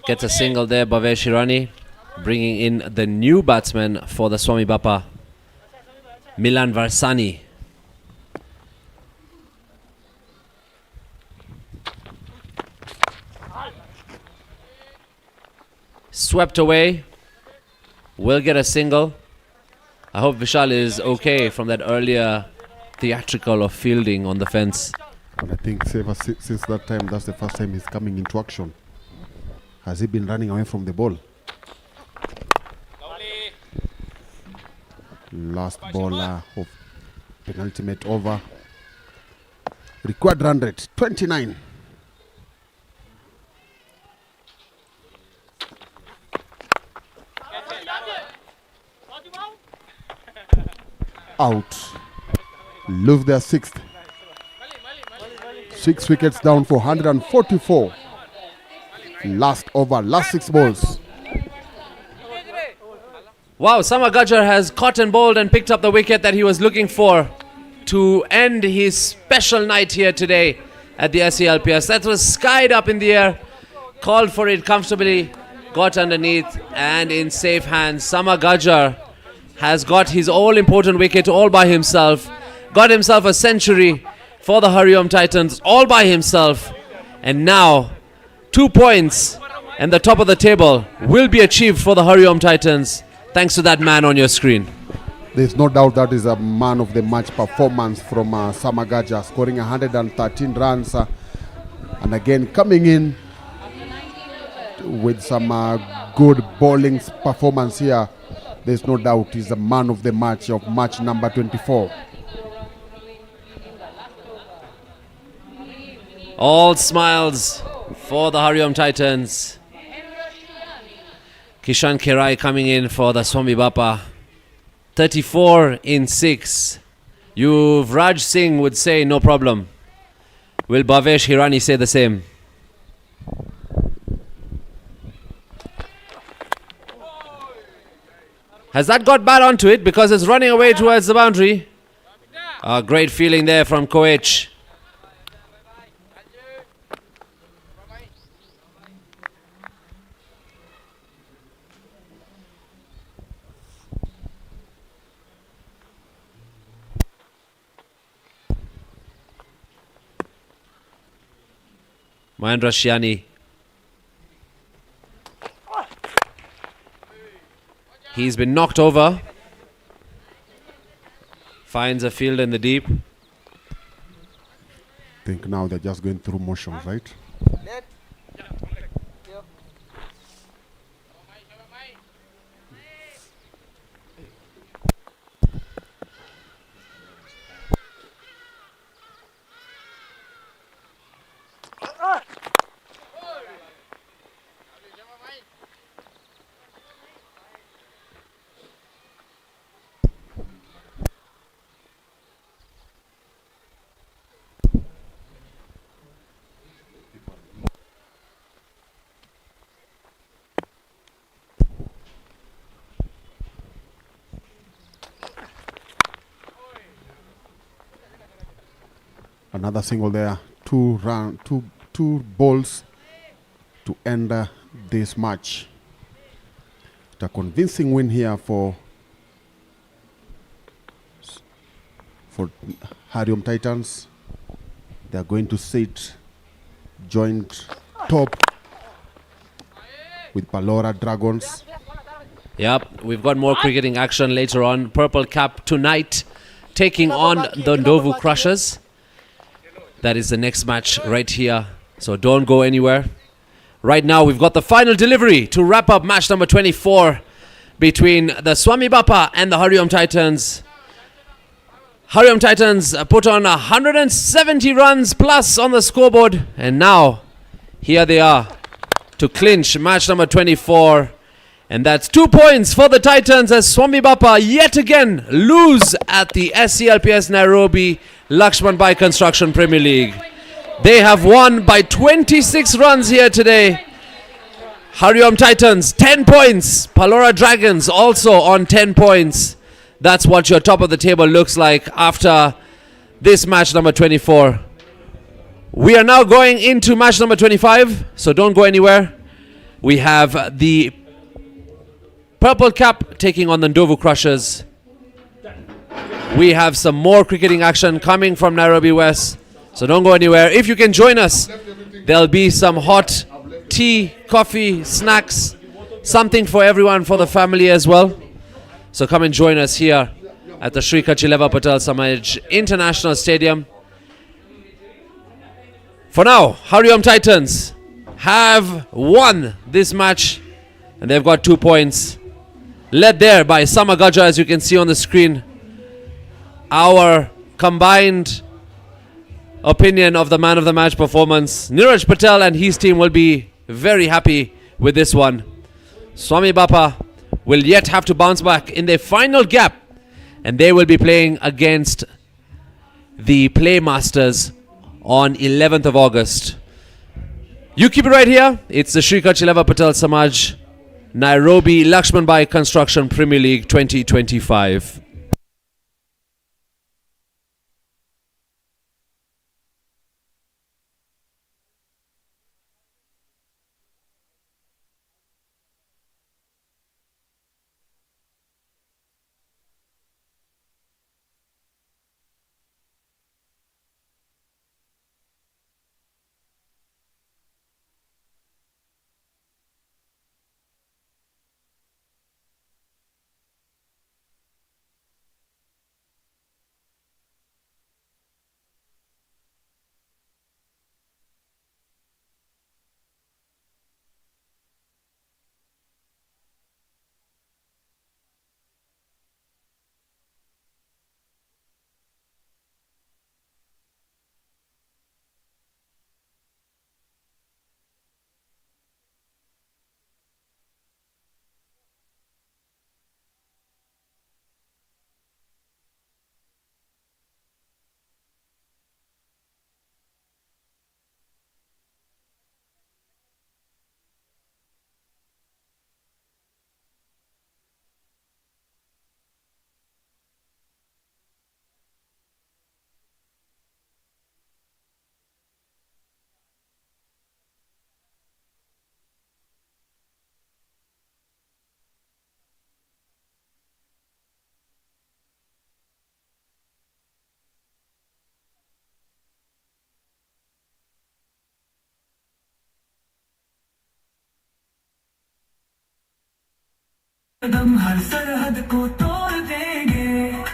Gets a single there, Bhavesh Hirani, bringing in the new batsman for the SWAMIBAPA, Milan Varsani. Swept away, will get a single. I hope Vishal is okay from that earlier theatrical of fielding on the fence. And I think since that time, that's the first time he's coming into action. Has he been running away from the ball? Last ball of penultimate over. Required run rate, 29. Out. Lose their 6th. 6 wickets down for 144. Last over, last 6 balls. Wow, Samagajar has caught and bowled and picked up the wicket that he was looking for to end his special night here today at the SCLPS. That was skied up in the air, called for it comfortably, got underneath, and in safe hands. Samagajar has got his all-important wicket all by himself, got himself a century for the HARIOM Titans all by himself, and now 2 points and the top of the table will be achieved for the HARIOM Titans thanks to that man on your screen. There's no doubt that is a man of the match performance from Samagaja, scoring 113 runs and again coming in with some good bowling performance here. There's no doubt he's a man of the match of match number 24. All smiles for the HARIOM Titans. Kishan Kerai coming in for the SWAMIBAPA. 34 in 6. Yuvraj Singh would say no problem. Will Bhavesh Hirani say the same? Has that got bat onto it because it's running away towards the boundary? A great feeling there from Koech. Mahendra Shiani. He's been knocked over. Finds a field in the deep. think now they're just going through motions, right? Another single there. Two balls to end this match. It's a convincing win here for HARIOM Titans. They are going to sit joint top with Palora Dragons. Yep, we've got more cricketing action later on. Purple Cap tonight taking on the Ndovu Crushers. That is the next match right here. So don't go anywhere. Right now we've got the final delivery to wrap up match number 24 between the SWAMIBAPA and the HARIOM Titans. HARIOM Titans put on 170 runs plus on the scoreboard. And now here they are to clinch match number 24. And that's 2 points for the Titans as SWAMIBAPA yet again lose at the SCLPS Nairobi LAXMANBHAI Construction Premier League. They have won by 26 runs here today. HARIOM Titans 10 points. Palora Dragons also on 10 points. That's what your top of the table looks like after this match number 24. We are now going into match number 25, so don't go anywhere. We have the Purple Cap taking on the Ndovu Crushers. We have some more cricketing action coming from Nairobi West, so don't go anywhere. If you can join us, there'll be some hot tea, coffee, snacks, something for everyone, for the family as well. So come and join us here at the Sri Kachileva Patel Samaj International Stadium. For now, HARIOM Titans have won this match and they've got 2 points. Led there by Samagaja, as you can see on the screen. Our combined opinion of the man of the match performance. Niraj Patel and his team will be very happy with this one. SWAMIBAPA will yet have to bounce back in their final gap, and they will be playing against the Playmasters on 11th of August. You keep it right here. It's the Sri Kachileva Patel Samaj Nairobi LAXMANBHAI Construction Premier League 2025. हर सरहद को तोड़ देंगे।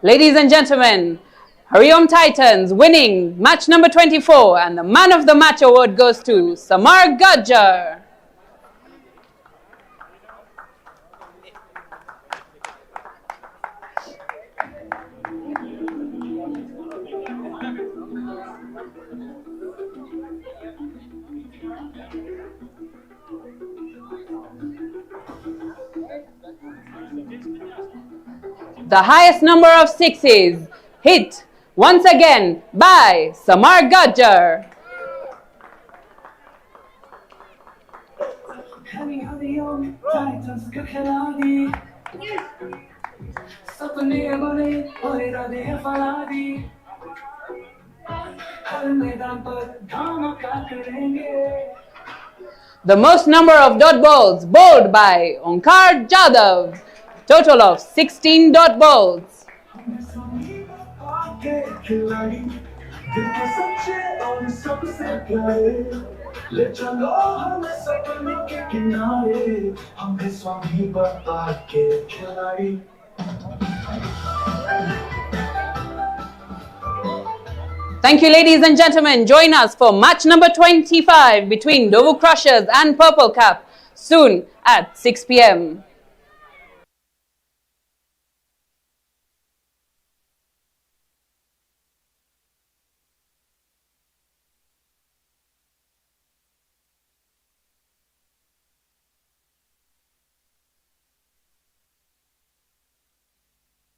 Ladies and gentlemen, HARIOM Titans winning match number 24, and the man of the match award goes to Samar Gajjar. The highest number of sixes hit once again by Samar Gajjar. Hariom Titans का खिलाड़ी सपने बने और इरादे हैं Ferrari हर मैदान पर धमाका करेंगे. The most number of dot balls bowled by Onkar Jadhav. Total of 16 dot balls. Thank you, ladies and gentlemen. Join us for match number 25 between Dovu Crushers and Purple Cap soon at 6 p.m.